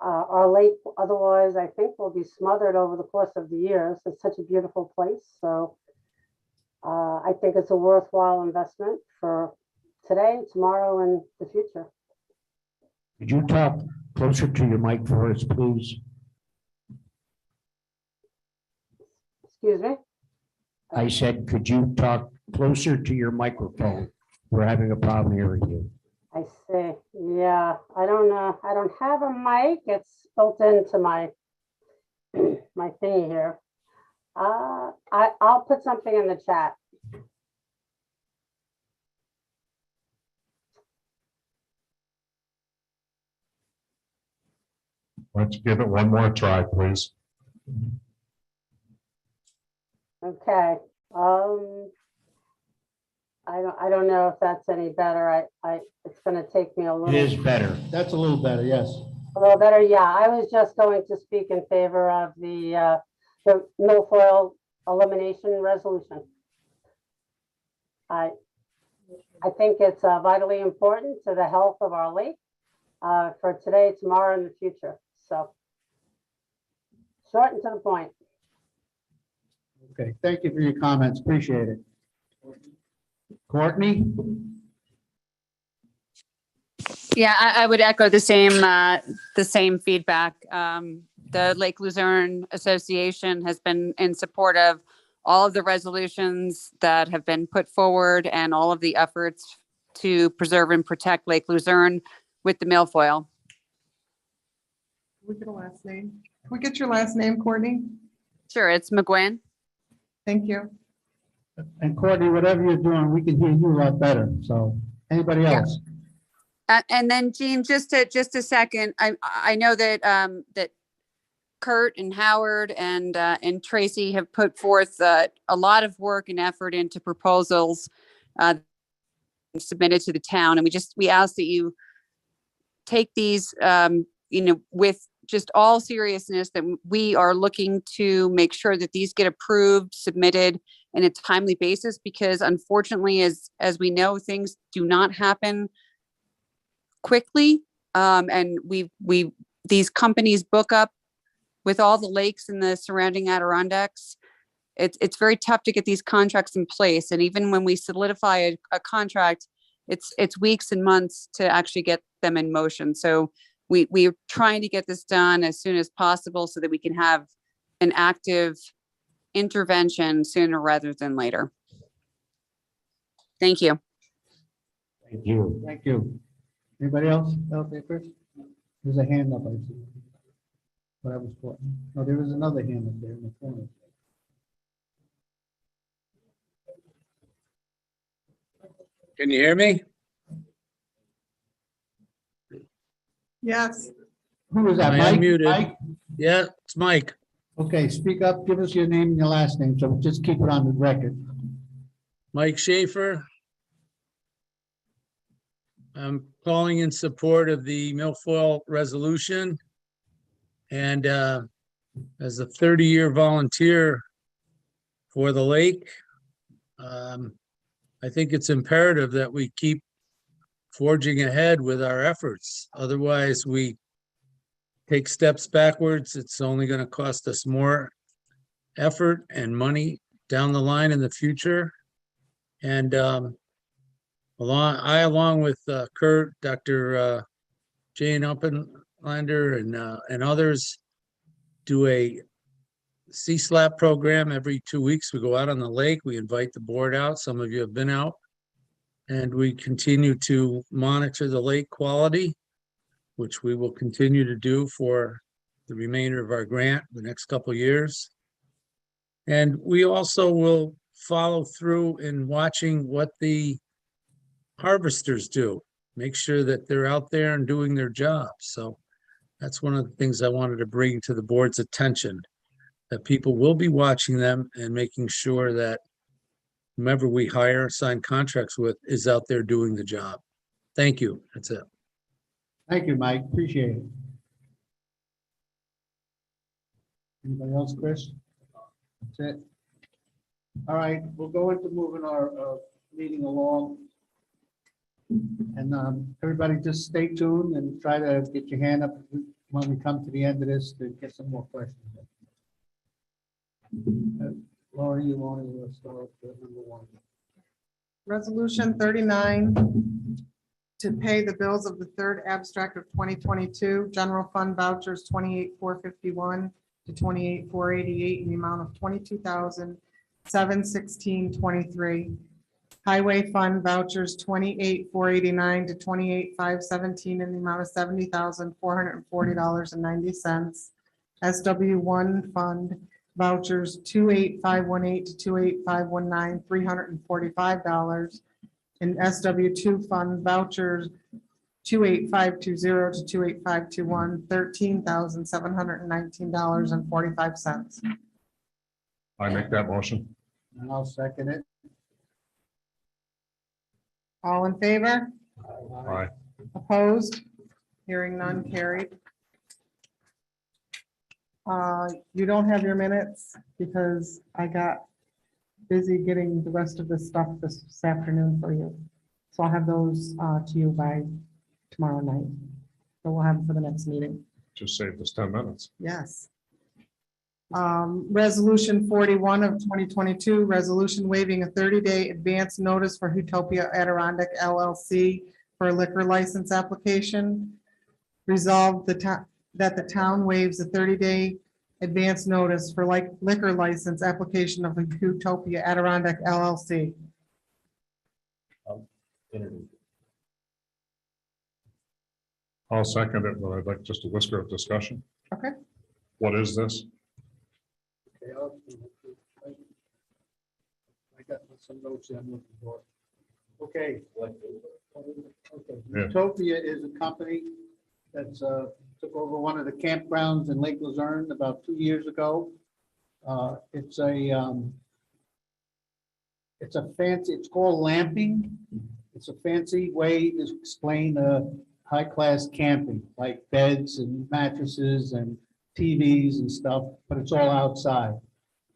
O: Our lake, otherwise, I think, will be smothered over the course of the years. It's such a beautiful place, so I think it's a worthwhile investment for today, tomorrow, and the future.
L: Could you talk closer to your mic for us, please?
O: Excuse me?
L: I said, could you talk closer to your microphone? We're having a problem hearing you.
O: I see. Yeah, I don't know. I don't have a mic. It's built into my my thingy here. I'll put something in the chat.
D: Why don't you give it one more try, please?
O: Okay. I don't know if that's any better. It's going to take me a
L: It
O: little.
L: is better.
A: That's a little better, yes.
O: A little better. Yeah, I was just going to speak in favor of the milfoil elimination resolution. I think it's vitally important to the health of our lake for today, tomorrow, and the future. So short and to the point.
A: Okay, thank you for your comments. Appreciate it. Courtney?
P: Yeah, I would echo the same feedback. The Lake Luzerne Association has been in support of all of the resolutions that have been put forward and all of the efforts to preserve and protect Lake Luzerne with the milfoil.
F: Can we get a last name? Can we get your last name, Courtney?
P: Sure, it's McGuinn.
F: Thank you.
A: And Courtney, whatever you're doing, we can hear you a lot better. So anybody
P: Yeah.
A: else?
P: And then Jean, just a second, I know that that Kurt and Howard and Tracy have put forth a lot of work and effort into proposals submitted to the town, and we ask that you take these with just all seriousness, that we are looking to make sure that these get approved, submitted in a timely basis, because unfortunately, as we know, things do not happen quickly. And these companies book up with all the lakes in the surrounding Adirondacks. It's very tough to get these contracts in place. And even when we solidify a contract, it's weeks and months to actually get them in motion. So we're trying to get this done as soon as possible so that we can have an active intervention sooner rather than later. Thank you.
L: Thank you.
A: Thank you. Anybody else out there, Chris? There's a hand up, I see. But I was Courtney. No, there was another hand up there in the corner.
M: Can you hear me?
F: Yes.
A: Who was that?
M: I am
A: Mike?
M: muted.
A: Mike?
Q: Yeah, it's Mike.
A: Okay, speak up, give us your name and your last name, so just keep it on the record.
Q: Mike Schaefer. I'm calling in support of the Milfoil resolution. And as a 30-year volunteer for the lake, I think it's imperative that we keep forging ahead with our efforts. Otherwise, we take steps backwards. It's only going to cost us more effort and money down the line in the future. And along with Kurt, Dr. Jane Uppenlander and others, do a C-SLAP program every 2 weeks. We go out on the lake. We invite the board out. Some of you have been out. And we continue to monitor the lake quality, which we will continue to do for the remainder of our grant the next couple of years. And we also will follow through in watching what the harvesters do. Make sure that they're out there and doing their job. So that's one of the things I wanted to bring to the board's attention, that people will be watching them and making sure that whomever we hire, sign contracts with, is out there doing the job. Thank you. That's it.
A: Thank you, Mike. Appreciate it. Anybody else, Chris? That's it. All right, we'll go into moving our meeting along. And everybody just stay tuned and try to get your hand up when we come to the end of this to get some more questions. Laura, you want to start with number one?
F: Resolution 39 to pay the bills of the third abstract of 2022, general fund vouchers 28,451 to 28,488 in the amount of 22,716.23. Highway fund vouchers 28,489 to 28,517 in the amount of $70,440.90. SW1 fund vouchers 28,518 to 28,519, $345. And SW2 fund vouchers 28,520 to 28,521, $13,719.45.
D: I make that motion.
A: And I'll second it.
F: All in favor?
D: Aye.
F: Opposed? Hearing none, carried. You don't have your minutes because I got busy getting the rest of the stuff this afternoon for you. So I'll have those to you by tomorrow night. So we'll have them for the next meeting.
D: Just saved us 10 minutes.
F: Yes. Resolution 41 of 2022, resolution waiving a 30-day advance notice for Utopia Adirondack LLC for a liquor license application. Resolved that the town waives a 30-day advance notice for liquor license application of Utopia Adirondack LLC.
D: I'll second it, but I'd like just a whisker of discussion.
F: Okay.
D: What is this?
A: Okay, I got some notes I'm looking for. Okay. Okay.
D: Yeah.
A: Utopia is a company that's took over one of the campgrounds in Lake Luzerne about 2 years ago. It's a fancy, it's called lamping. It's a fancy way to explain high-class camping, like beds and mattresses and TVs and stuff, but it's all outside.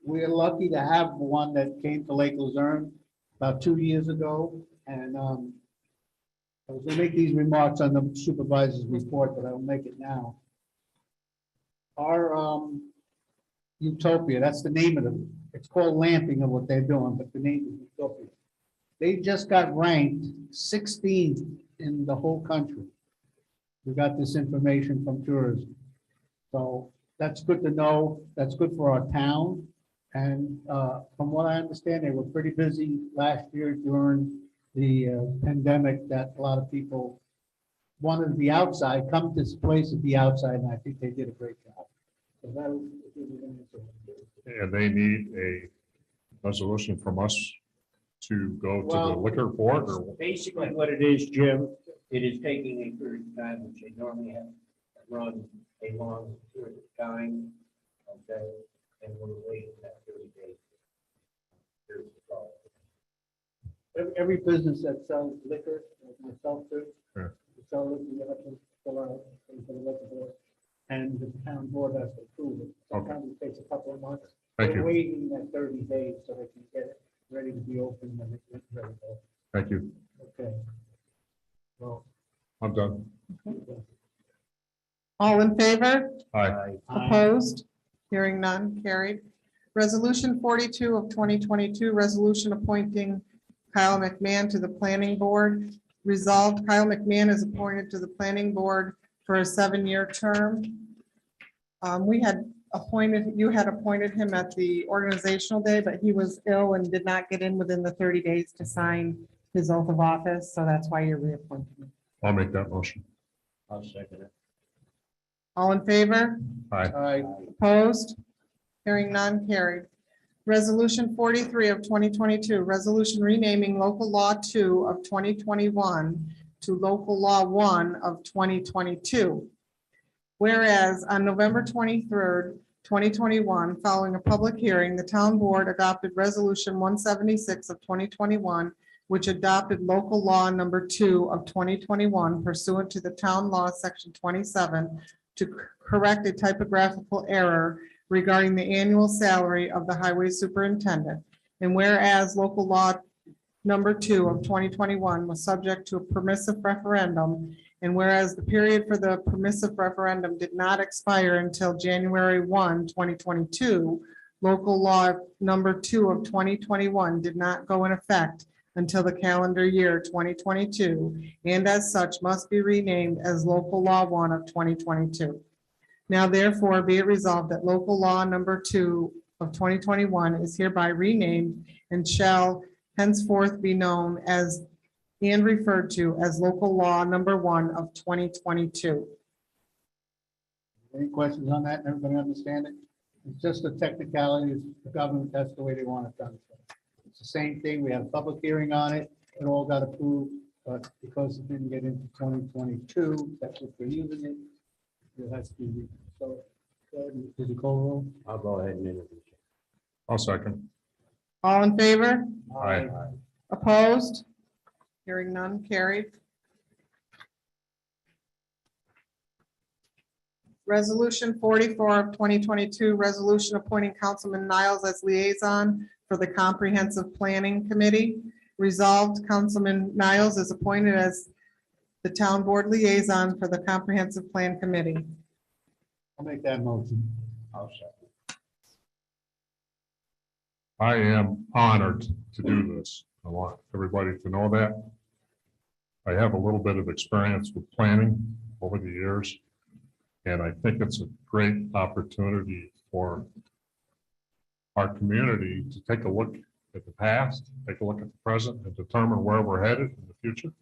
A: We're lucky to have one that came to Lake Luzerne about 2 years ago. And I was gonna make these remarks on the supervisor's report, but I'll make it now. Our Utopia, that's the name of them. It's called lamping of what they're doing, but the name is Utopia. They just got ranked 16th in the whole country. We got this information from tourism. So that's good to know. That's good for our town. And from what I understand, they were pretty busy last year during the pandemic, that a lot of people wanted to be outside, come to this place and be outside, and I think they did a great job. So that'll give you an answer.
D: And they need a resolution from us to go to the liquor board, or
L: Basically what it is, Jim, it is taking a period of time, which they normally have run a long period of time, okay, and we're waiting that 30 days. Here's the problem.
A: Every business that sells liquor, like myself too.
D: Yeah.
A: we Sell liquor, you have to fill out for the liquor board, and the town board has to approve it. Sometimes it takes a couple of months.
D: Thank
A: We're
D: you.
A: waiting that 30 days so they can get it ready to be open when it's ready to go.
D: Thank you.
A: Okay. Well.
D: I'm done.
F: All in favor?
D: Aye.
F: Opposed? Hearing none, carried. Resolution 42 of 2022, resolution appointing Kyle McMahon to the planning board. Resolved, Kyle McMahon is appointed to the planning board for a 7-year term. We had appointed, you had appointed him at the organizational day, but he was ill and did not get in within the 30 days to sign his oath of office, so that's why you're reappointing him.
D: I'll make that motion.
L: I'll second it.
F: All in favor?
D: Aye.
F: Opposed? Hearing none, carried. Resolution 43 of 2022, resolution renaming local law 2 of 2021 to local law 1 of 2022. Whereas on November 23rd, 2021, following a public hearing, the town board adopted resolution 176 of 2021, which adopted local law number 2 of 2021 pursuant to the town law section 27 to correct a typographical error regarding the annual salary of the highway superintendent. And whereas local law number 2 of 2021 was subject to a permissive referendum, and whereas the period for the permissive referendum did not expire until January 1, 2022, local law number 2 of 2021 did not go in effect until the calendar year 2022, and as such must be renamed as local law 1 of 2022. Now therefore be it resolved that local law number 2 of 2021 is hereby renamed and shall henceforth be known as and referred to as local law number 1 of 2022.
A: Any questions on that? Everybody understand it? It's just a technicality. It's the government, that's the way they want it done. It's the same thing. We had a public hearing on it. It all got approved, but because it didn't get into 2022, that's what we're using it. It has to be, so, did you call roll?
L: I'll go ahead and introduce it.
D: I'll second.
F: All in favor?
D: Aye.
F: Opposed? Hearing none, carried. Resolution 44 of 2022, resolution appointing Councilman Niles as liaison for the Comprehensive Planning Committee. Resolved, Councilman Niles is appointed as the town board liaison for the Comprehensive Plan Committee.
A: I'll make that motion.
L: I'll second.
D: I am honored to do this. I want everybody to know that. I have a little bit of experience with planning over the years, and I think it's a great opportunity for our community to take a look at the past, take a look at the present, and determine where we're headed in the future.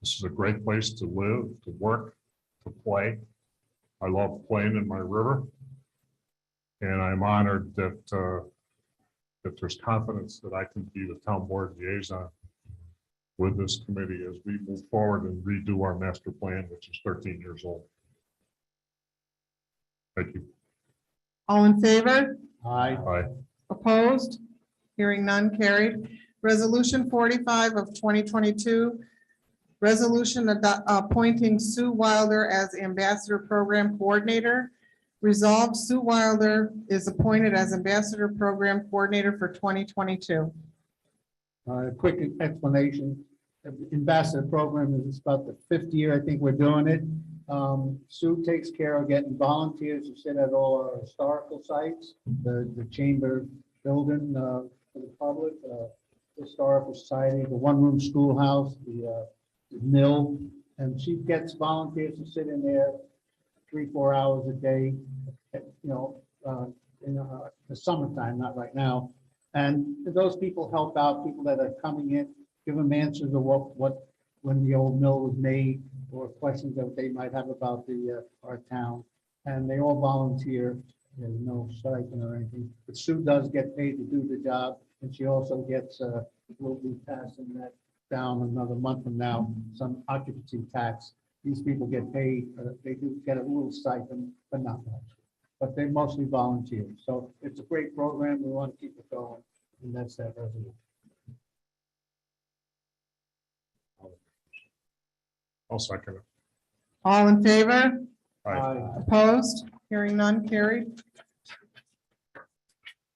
D: This is a great place to live, to work, to play. I love playing in my river. And I'm honored that there's confidence that I can be the town board liaison with this committee as we move forward and redo our master plan, which is 13 years old. Thank you.
F: All in favor?
A: Aye.
D: Aye.
F: Opposed? Hearing none, carried. Resolution 45 of 2022, resolution appointing Sue Wilder as Ambassador Program Coordinator. Resolved, Sue Wilder is appointed as Ambassador Program Coordinator for 2022.
A: Quick explanation. Ambassador program is about the 5th year, I think we're doing it. Sue takes care of getting volunteers to sit at all our historical sites, the chamber building for the public, historical society, the one-room schoolhouse, the mill, and she gets volunteers to sit in there 3-4 hours a day, in the summertime, not right now. And those people help out people that are coming in, give them answers of when the old mill was made, or questions that they might have about our town. And they all volunteer. There's no stipend or anything. But Sue does get paid to do the job, and she also gets, we'll be passing that down another month from now, some occupancy tax. these people get paid, they do get a little stipend, but not much. But they mostly volunteer, so it's a great program, we want to keep it going, and that's that resolution.
D: I'll second it.
F: All in favor?
D: Aye.
F: Opposed? Hearing none, carried.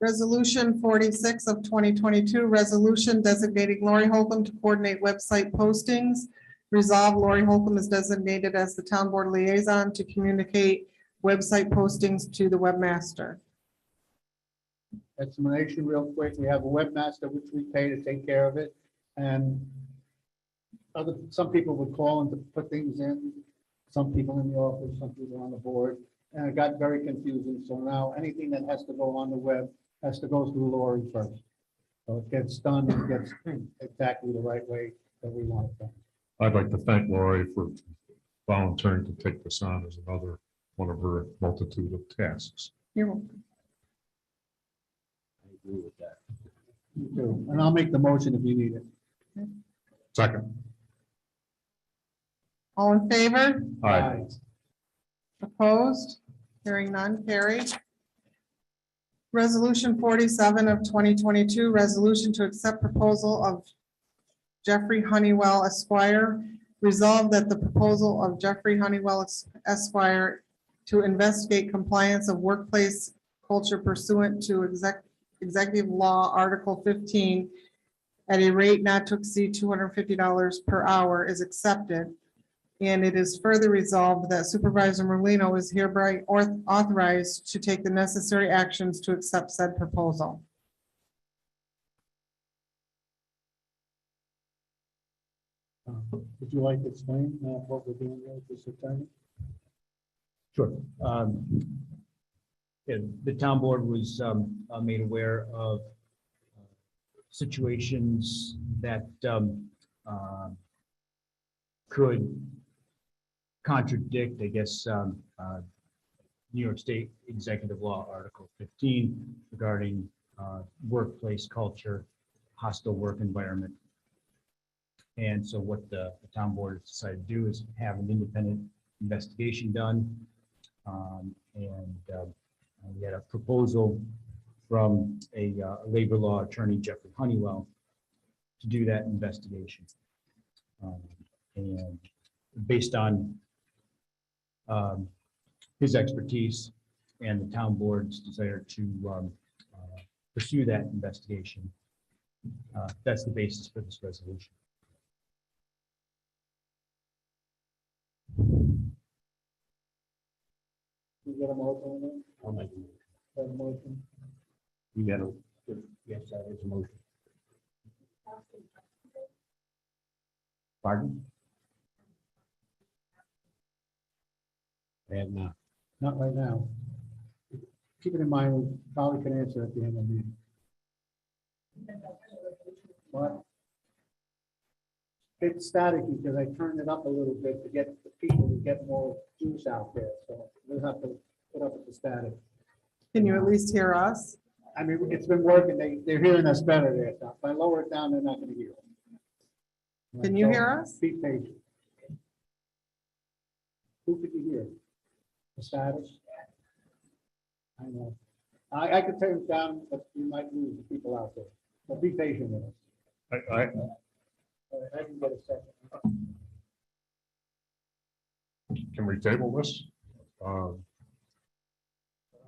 F: Resolution 46 of 2022, resolution designating Lori Holcomb to coordinate website postings. Resolve, Lori Holcomb is designated as the town board liaison to communicate website postings to the webmaster.
A: Explanation real quick, we have a webmaster which we pay to take care of it, and some people would call and to put things in, some people in the office, some people on the board, and it got very confusing, so now anything that has to go on the web has to go through Lori first. So it gets done and gets exactly the right way that we want it done.
D: I'd like to thank Lori for volunteering to take this on as another one of her multitude of tasks.
F: You're welcome.
L: I agree with that.
A: Me too. And I'll make the motion if you need it.
D: Second.
F: All in favor?
D: Aye.
F: Opposed? Hearing none, carried. Resolution 47 of 2022, resolution to accept proposal of Jeffrey Honeywell Esquire. Resolved that the proposal of Jeffrey Honeywell Esquire to investigate compliance of workplace culture pursuant to Executive Law Article 15 at a rate not to exceed $250 per hour is accepted. And it is further resolved that Supervisor Merlino is hereby authorized to take the necessary actions to accept said proposal.
A: Would you like to explain what we're doing with this attorney?
E: Sure. Yeah, the town board was made aware of situations that could contradict, I guess, New York State Executive Law Article 15 regarding workplace culture, hostile work environment. And so what the town board has decided to do is have an independent investigation done. We had a proposal from a labor law attorney, Jeffrey Honeywell, to do that investigation. And based on his expertise and the town board's desire to pursue that investigation, that's the basis for this resolution.
A: You get a motion on that?
L: I'll make a motion.
A: Got a motion?
L: You got to, yes, that is a motion. Pardon? I have not.
A: Not right now. Keep it in mind, we probably can answer at the end of the meeting. What? It's static because I turned it up a little bit to get the people to get more juice out there, so we'll have to put up with the static.
F: Can you at least hear us?
A: I mean, it's been working, they're hearing us better there. If I lower it down, they're not gonna hear it.
F: Can you
A: So,
F: hear us?
A: Be patient. Who could you hear? The status? I know. I could turn it down, but you might lose the people out there. But be patient with us.
D: I
A: I can get a second.
D: Can we table this? I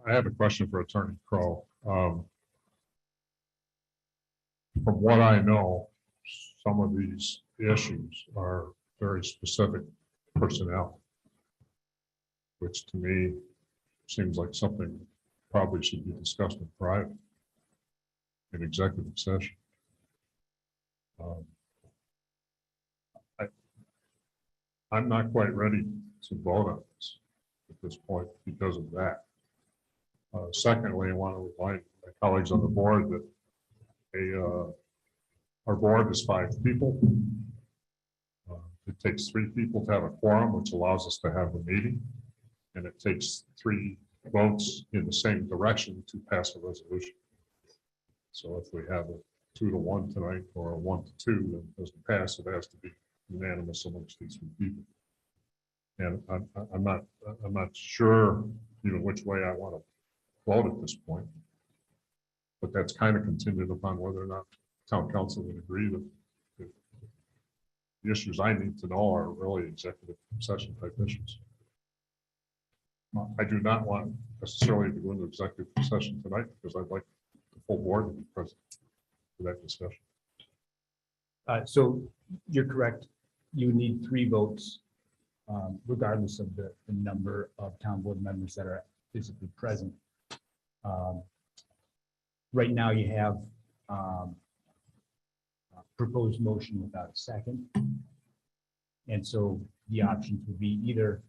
D: have a question for Attorney Crow. From what I know, some of these issues are very specific personnel, which to me seems like something probably should be discussed in private, in executive session. I'm not quite ready to vote on this at this point because of that. Secondly, I want to remind my colleagues on the board that our board is 5 people. It takes 3 people to have a quorum, which allows us to have a meeting. And it takes 3 votes in the same direction to pass a resolution. So if we have a 2-to-1 tonight or a 1-to-2 that doesn't pass, it has to be unanimous amongst these 3 people. And I'm not sure, which way I want to vote at this point. But that's kind of contingent upon whether or not town council would agree that the issues I need to know are really executive session type issues. I do not want necessarily to go into executive session tonight because I'd like the full board to be present for that discussion.
E: So you're correct. You need 3 votes, regardless of the number of town board members that are physically present. Right now you have a proposed motion without a second. And so the options would be either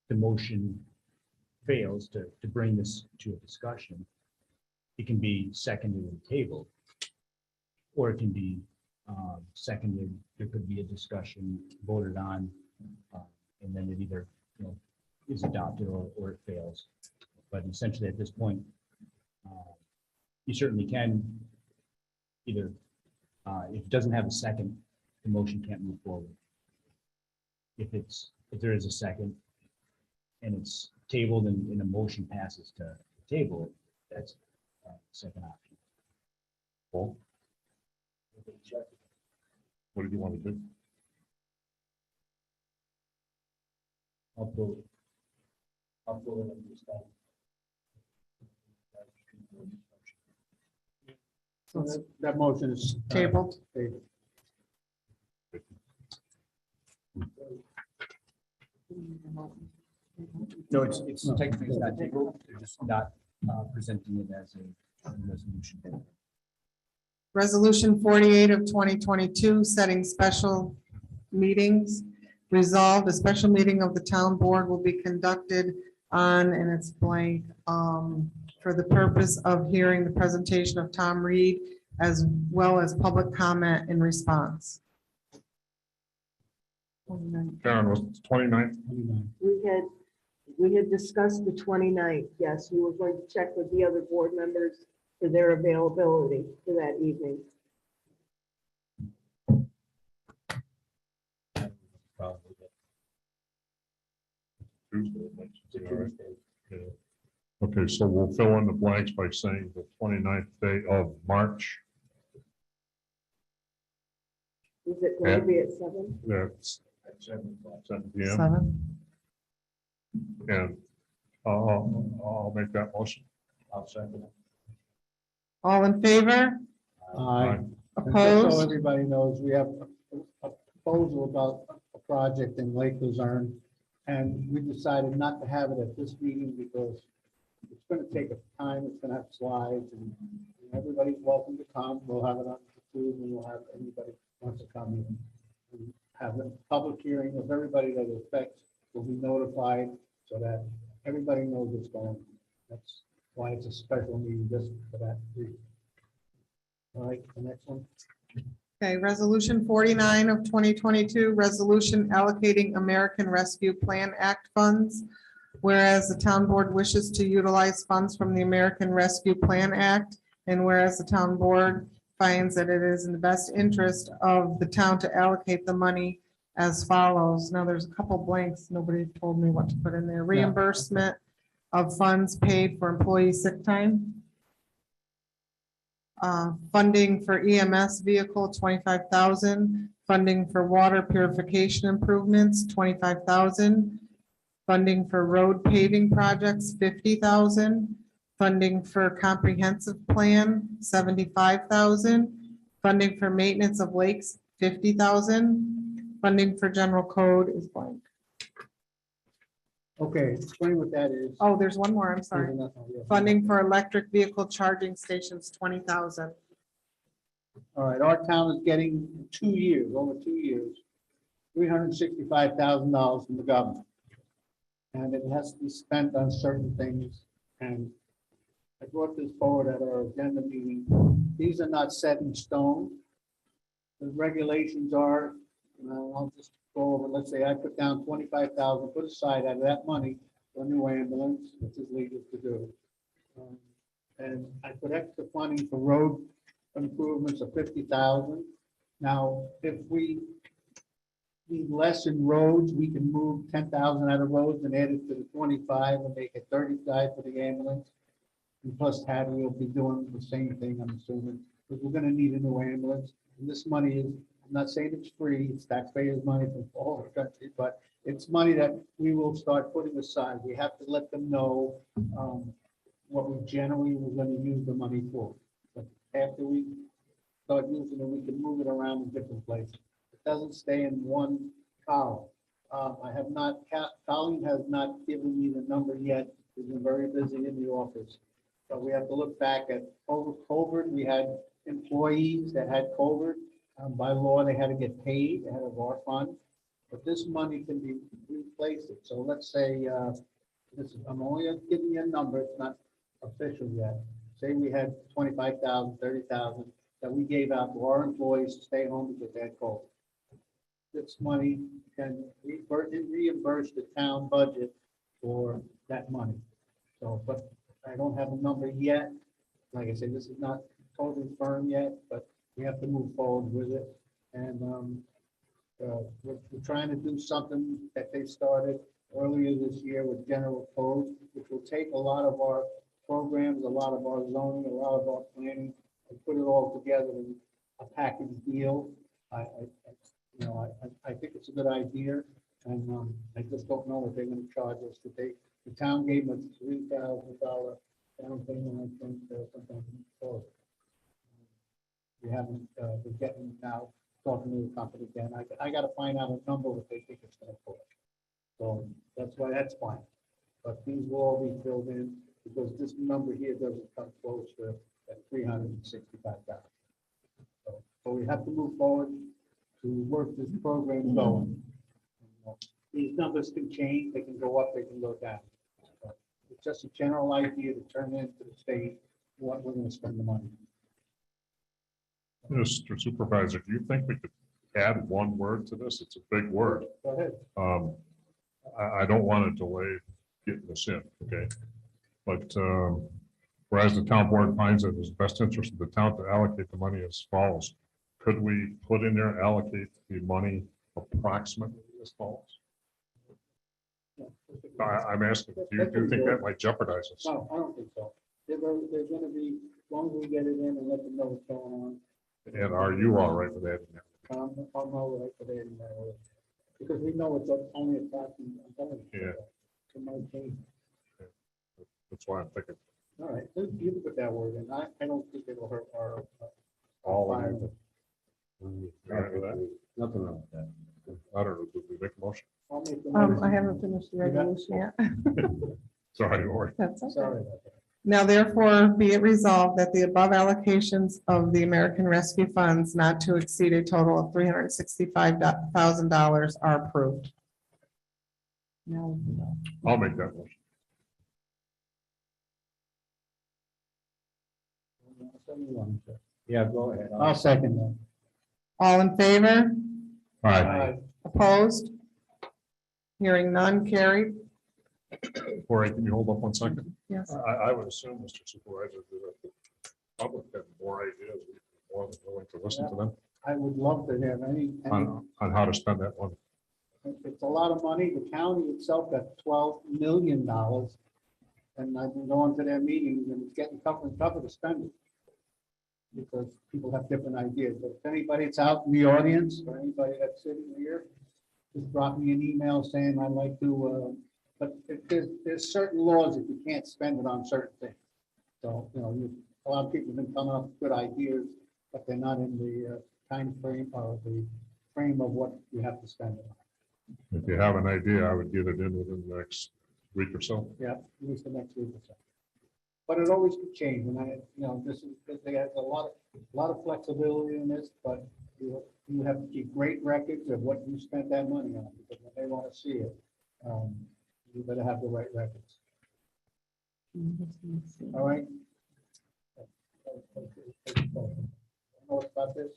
E: the motion fails to bring this to a discussion. It can be seconded and tabled, or it can be seconded. There could be a discussion voted on, and then it either is adopted or it fails. But essentially at this point, you certainly can either, if it doesn't have a second, the motion can't move forward. If there is a second and it's tabled and a motion passes to table it, that's the second option.
D: Paul? What do you want to do?
E: I'll go and discuss.
A: So that motion is
F: Tabled.
A: tabled.
E: No, it's technically it's not tabled. They're just not presenting it as a resolution.
F: Resolution 48 of 2022, setting special meetings. Resolved, a special meeting of the town board will be conducted on, and it's blank, for the purpose of hearing the presentation of Tom Reed as well as public comment in response.
D: Karen, was it 29th?
B: We had discussed the 29th. Yes, we were going to check with the other board members for their availability for that evening.
D: Tuesday. All right. Yeah. Okay, so we'll fill in the blanks by saying the 29th day of March.
B: Is it going to be at 7?
D: That's at 7 p.m.
F: 7.
D: And I'll make that motion.
J: I'll second it.
F: All in favor?
A: Aye. And just
F: Opposed?
A: so everybody knows, we have a proposal about a project in Lake Luzerne. And we decided not to have it at this meeting because it's going to take time. It's going to have slides and everybody's welcome to come. We'll have it on YouTube and we'll have anybody who wants to come in and have a public hearing of everybody that it affects will be notified so that everybody knows what's going on. That's why it's a special meeting just for that reason. All right, the next one.
F: Okay, resolution 49 of 2022, resolution allocating American Rescue Plan Act funds. Whereas the town board wishes to utilize funds from the American Rescue Plan Act, and whereas the town board finds that it is in the best interest of the town to allocate the money as follows. Now, there's a couple blanks. Nobody told me what to put in there. Reimbursement of funds paid for employee sick time. Funding for EMS vehicle, 25,000. Funding for water purification improvements, 25,000. Funding for road paving projects, 50,000. Funding for comprehensive plan, 75,000. Funding for maintenance of lakes, 50,000. Funding for general code is blank.
A: Okay, explain what that is.
F: Oh, there's one more, I'm sorry. Funding for electric vehicle charging stations, 20,000.
A: All right, our town is getting 2 years, over 2 years, $365,000 from the government. And it has to be spent on certain things. And I brought this forward at our agenda meeting. These are not set in stone. The regulations are, and I'll just go over, let's say I put down 25,000, put aside out of that money for a new ambulance, which is legal to do. And I put extra funding for road improvements of 50,000. Now, if we need less in roads, we can move 10,000 out of roads and add it to the 25 and make it 35 for the ambulance. And plus Hattie will be doing the same thing, I'm assuming, because we're gonna need a new ambulance. And this money is, I'm not saying it's free, it's taxpayers' money from all over the country, but it's money that we will start putting aside. We have to let them know what we generally were gonna use the money for. But after we start using it, we can move it around in different places. It doesn't stay in one column. I have not, Colleen has not given me the number yet. We've been very busy in the office. But we have to look back at over COVID, we had employees that had COVID. By law, they had to get paid out of our fund. But this money can be replaced. So let's say, I'm only giving you a number, it's not official yet. Say we had 25,000, 30,000 that we gave out to our employees to stay home because they had COVID. This money can reimburse the town budget for that money. So, but I don't have a number yet. Like I said, this is not totally firm yet, but we have to move forward with it. And we're trying to do something that they started earlier this year with general code, which will take a lot of our programs, a lot of our zoning, a lot of our planning, and put it all together in a package deal. I think it's a good idea, and I just don't know what they're going to charge us to take. The town gave us $3,000 down payment, I think, sometime before. We haven't, we're getting now, talking to the company again. I got to find out a number what they think it's going to cost. So that's why that's fine. But these will all be filled in because this number here doesn't come close to that 365,000. So we have to move forward to work this program going. These numbers can change, they can go up, they can go down. So it's just a general idea to turn into the state what we're going to spend the money on.
D: Mr. Supervisor, do you think we could add one word to this? It's a big word.
A: Go ahead.
D: I don't want to delay getting this in, okay? But whereas the town board finds it is best interest of the town to allocate the money as follows, could we put in there, allocate the money approximately as follows? I'm asking, do you think that might jeopardize us?
A: No, I don't think so. They're going to be, as long as we get it in and let them know what's going on.
D: And are you all right with that?
A: I'm all right for that. Because we know it's only a fraction.
D: Yeah.
A: It might change.
D: That's why I'm thinking.
A: All right, you can put that word in. I don't think it'll hurt our.
D: All
A: our
D: in. You all right with that?
L: Nothing wrong with that.
D: I don't know, did we make a motion?
A: I'll make the motion.
F: I haven't finished the resolution yet.
D: Sorry, Lori.
F: That's okay.
A: Sorry about that.
F: Now therefore be it resolved that the above allocations of the American Rescue Funds not to exceed a total of $365,000 are approved. Now,
D: I'll make that motion.
L: Yeah, go ahead.
A: I'll second that.
F: all in favor?
D: Aye.
F: Opposed? Hearing none, carried.
D: Lori, can you hold up 1 second?
F: Yes.
D: I would assume, Mr. Supervisor, that the public have more ideas, we'd be more than willing to listen to them
A: I would love to have any,
D: on how to spend that money.
A: it's a lot of money. The county itself got $12 million. And I've been going to their meetings and it's getting tougher and tougher to spend it. Because people have different ideas. But if anybody that's out in the audience or anybody that's sitting here, just drop me an email saying I'd like to, but there's certain laws that you can't spend it on certain things. So, a lot of people have been coming up with good ideas, but they're not in the time frame or the frame of what you have to spend it on.
D: If you have an idea, I would get it in within the next week or so.
A: Yeah, at least the next week or so. But it always could change, and this is, they have a lot of flexibility in this, but you have to keep great records of what you spent that money on, because when they want to see it, you better have the right records. All right? Know about this?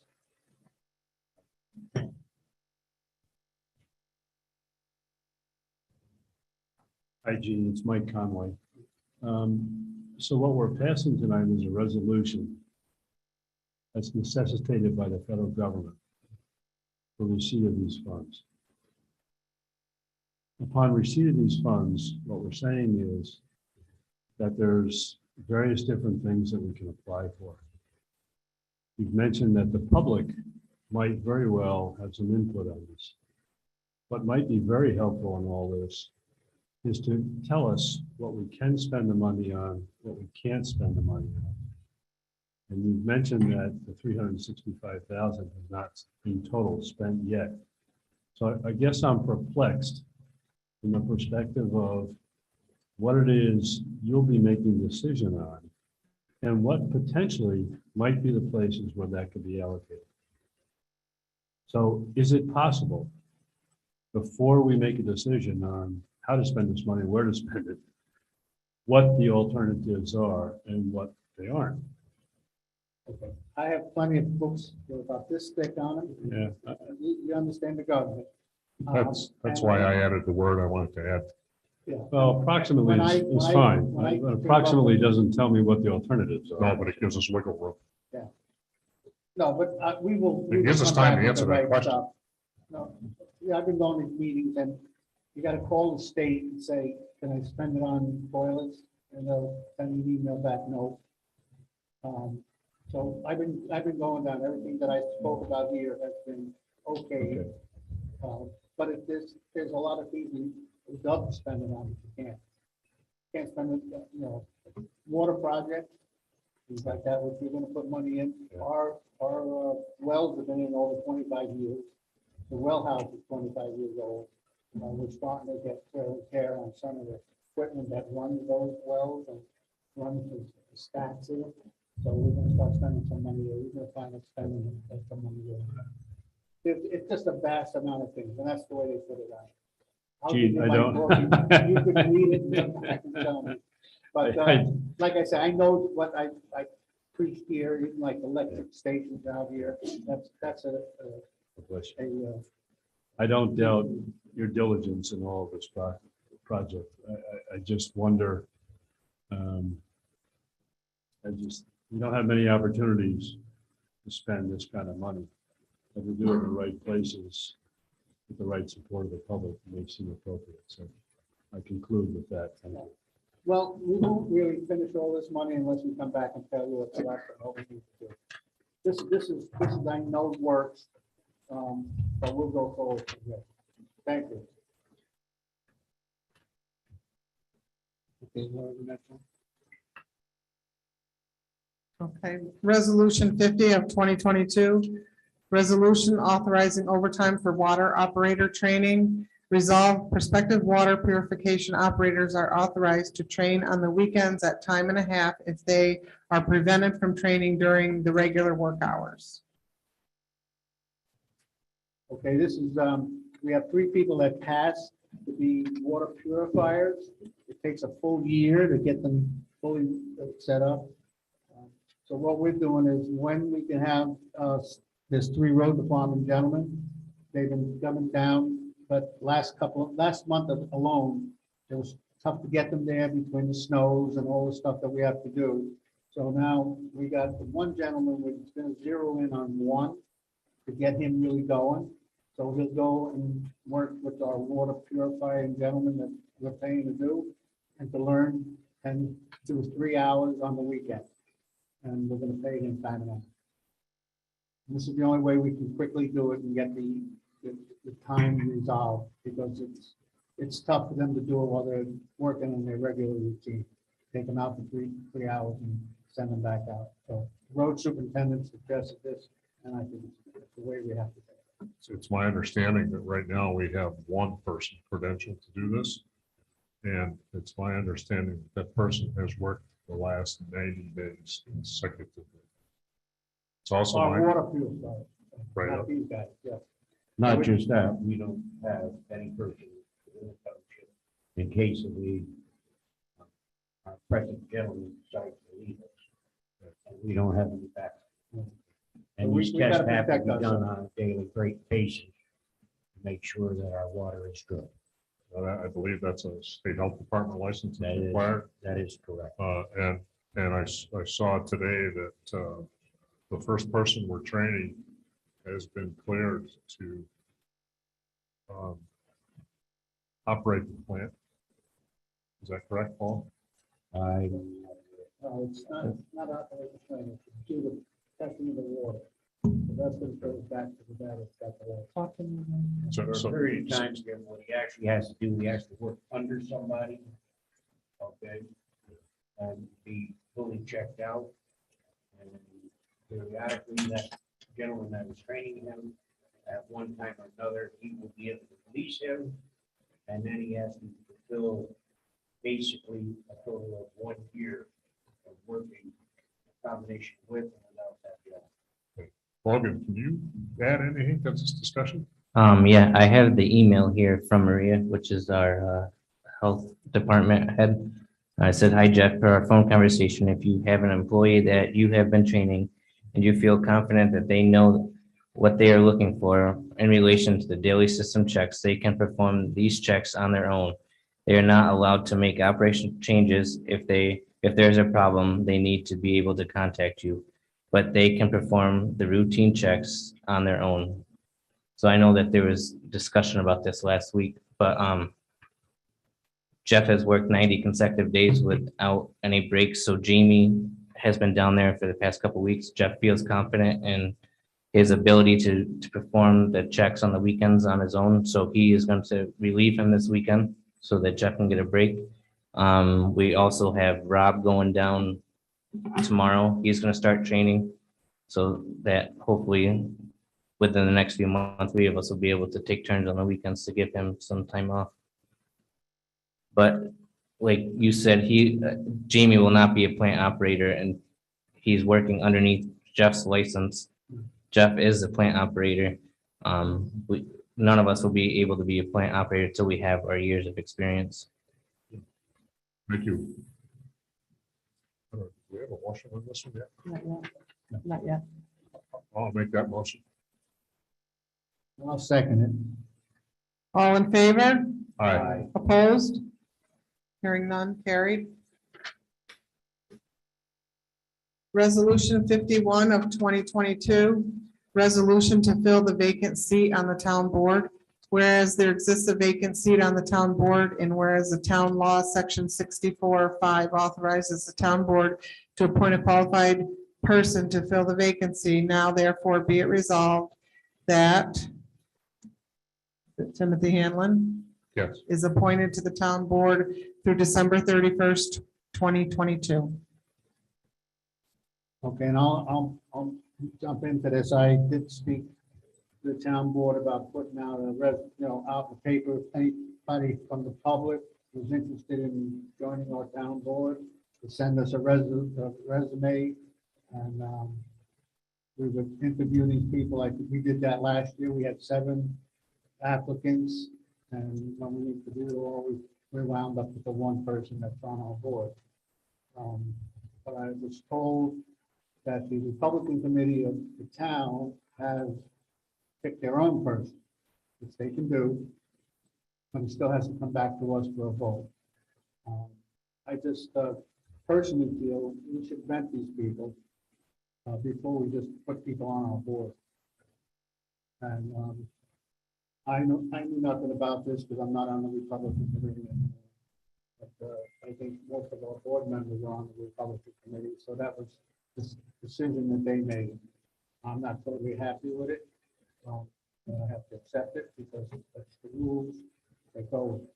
R: Hi, Gene, it's Mike Conway. So what we're passing tonight is a resolution that's necessitated by the federal government for receipt of these funds. upon receipt of these funds, what we're saying is that there's various different things that we can apply for. You've mentioned that the public might very well have some input on this. What might be very helpful in all this is to tell us what we can spend the money on, what we can't spend the money on. And you've mentioned that the 365,000 has not in total spent yet. So I guess I'm perplexed from the perspective of what it is you'll be making a decision on and what potentially might be the places where that could be allocated. So is it possible, before we make a decision on how to spend this money, where to spend it, what the alternatives are and what they aren't?
A: Okay. I have plenty of books with about this thick on them.
R: Yeah.
A: You understand the government.
D: That's
A: And,
D: why I added the word I wanted to add.
A: yeah.
R: Well, approximately
A: When I-
R: is
A: when I-
R: fine.
A: when I-
R: But approximately doesn't tell me what the alternatives are.
D: No, but it gives us wiggle room.
A: Yeah. No, but we will. we
D: It
A: will
D: gives us
A: come
D: time
A: back
D: to
A: with
D: answer
A: the
D: that
A: right
D: question.
A: stuff. No, yeah, I've been going to these meetings and you gotta call the state and say, can I spend it on boilers? And they'll send you an email back, no. So I've been going down, everything that I spoke about here has been okay. But if there's a lot of things you would love to spend it on, you can't spend it, water projects, things like that, which you're gonna put money in. Our wells have been in over 25 years. The well house is 25 years old. We're starting to get wear and tear on some of the equipment that runs those wells and runs the stacks in it. So we're gonna start spending some money there. We're gonna find out spending some money there. It's just a vast amount of things, and that's the way they put it out. I'll give
R: Gee,
A: you
R: I
A: my
R: don't.
A: book. You can read it and come back and tell me. But like I said, I know what I preach here, even like electric stations out here. That's
R: I don't doubt your diligence in all of this project. I just wonder, we don't have many opportunities to spend this kind of money. And to do it in the right places, with the right support of the public, may seem appropriate. So I conclude with that. Thank you.
A: Well, we won't really finish all this money unless we come back and tell you what's left and what we need to do. This is, I know works, but we'll go forward from there. Thank you. Okay, what are the next one?
F: Okay, resolution 50 of 2022. Resolution authorizing overtime for water operator training. Resolved, prospective water purification operators are authorized to train on the weekends at time and a half if they are prevented from training during the regular work hours.
A: Okay, this is, we have 3 people that pass to be water purifiers. It takes a full year to get them fully set up. So what we're doing is when we can have, there's 3 road department gentlemen. They've been coming down, but last month alone, it was tough to get them there between the snows and all the stuff that we have to do. So now we got one gentleman, we're going to zero in on one to get him really going. So he'll go and work with our water purifying gentleman that we're paying to do and to learn and do 3 hours on the weekend. And we're gonna pay him time and a half. This is the only way we can quickly do it and get the time resolved, because it's tough for them to do it while they're working on their regular routine. Take them out for three hours and send them back out. So road superintendent suggested this, and I think it's the way we have to do it.
D: So it's my understanding that right now we have one person credentialed to do this. And it's my understanding that person has worked the last 90 days consecutively. It's also
A: Our
D: my,
A: water purifier.
D: Right
A: Not
D: up.
A: these guys, yeah.
L: Not just that, we don't have any person in the township in case of the our present gentleman decides to leave us. And we don't have any backup. And
A: We-
L: these
A: we gotta
L: tests have to
A: protect
L: be done
A: ourselves.
L: on a daily basis to make sure that our water is good.
D: I believe that's a state health department license
L: That
D: is
L: is,
D: required.
L: that is correct.
D: And I saw today that the first person we're training has been cleared to operate the plant. Is that correct, Paul?
A: It's not operating the plant, it's to do the testing of the water. The rest of it goes back to the data.
D: So,
L: For a
D: so,
L: period of time, Jim, what he actually has to do, he has to work under somebody. Okay. And be fully checked out. And periodically, that gentleman that was training him, at one time or another, he will be able to release him. And then he has to fulfill basically a total of 1 year of working in combination with and without that job.
D: Morgan, can you add anything to this discussion?
S: Yeah, I have the email here from Maria, which is our health department head. I said, hi Jeff, per our phone conversation, if you have an employee that you have been training and you feel confident that they know what they are looking for in relation to the daily system checks, they can perform these checks on their own. They are not allowed to make operation changes. If there's a problem, they need to be able to contact you, but they can perform the routine checks on their own. So I know that there was discussion about this last week, but Jeff has worked 90 consecutive days without any breaks. So Jamie has been down there for the past couple of weeks. Jeff feels confident in his ability to perform the checks on the weekends on his own. So he is going to relieve him this weekend so that Jeff can get a break. We also have Rob going down tomorrow. He's going to start training so that hopefully within the next few months, we of us will be able to take turns on the weekends to give him some time off. But like you said, Jamie will not be a plant operator and he's working underneath Jeff's license. Jeff is a plant operator. None of us will be able to be a plant operator until we have our years of experience.
D: Thank you. Do we have a motion on this one yet?
B: Not yet. Not yet.
D: I'll make that motion.
A: I'll second it.
F: All in favor?
D: Aye.
F: Opposed? Hearing none, carried. Resolution 51 of 2022, resolution to fill the vacant seat on the town board. Whereas there exists a vacant seat on the town board and whereas the town law section 64(5) authorizes the town board to appoint a qualified person to fill the vacancy, now therefore be it resolved that Timothy Hanlon
D: Yes.
F: is appointed to the town board through December 31st, 2022.
A: Okay, and I'll jump into this. I did speak to the town board about putting out out the paper, if anybody from the public was interested in joining our town board, to send us a resume, and we would interview these people. I think we did that last year. We had 7 applicants, and when we interviewed all, we wound up with the 1 person that's on our board. But I was told that the Republican Committee of the town has picked their own person, which they can do, but it still has to come back to us for a vote. I just personally feel we should vet these people before we just put people on our board. And I knew nothing about this because I'm not on the Republican Committee anymore. But I think most of our board members are on the Republican Committee, so that was this decision that they made. I'm not totally happy with it. I have to accept it because that's the rules that go with it.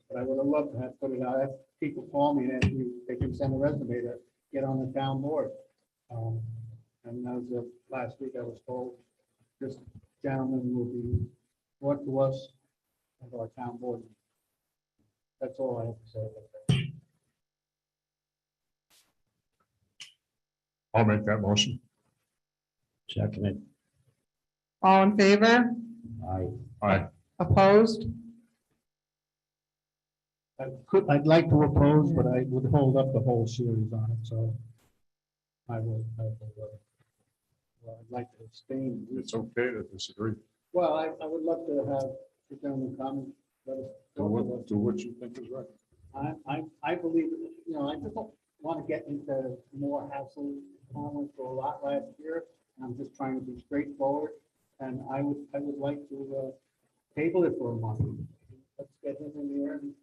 A: But I would have loved to have put it out. If people call me and ask me, they can send a resume to get on the town board. And as of last week, I was told this gentleman will be brought to us at our town board. That's all I have to say about that.
D: I'll make that motion.
L: Second it.
F: All in favor?
L: Aye.
D: Aye.
F: Opposed?
A: I'd like to oppose, but I would hold up the whole series on it, so I will. Well, I'd like to abstain.
D: It's okay to disagree.
A: Well, I would love to have the gentleman come. Let us
D: Do what you think is right.
A: I believe, I just don't want to get into more hassle. I went through a lot last year. I'm just trying to be straightforward, and I would like to table it for a month. let's get him in the air and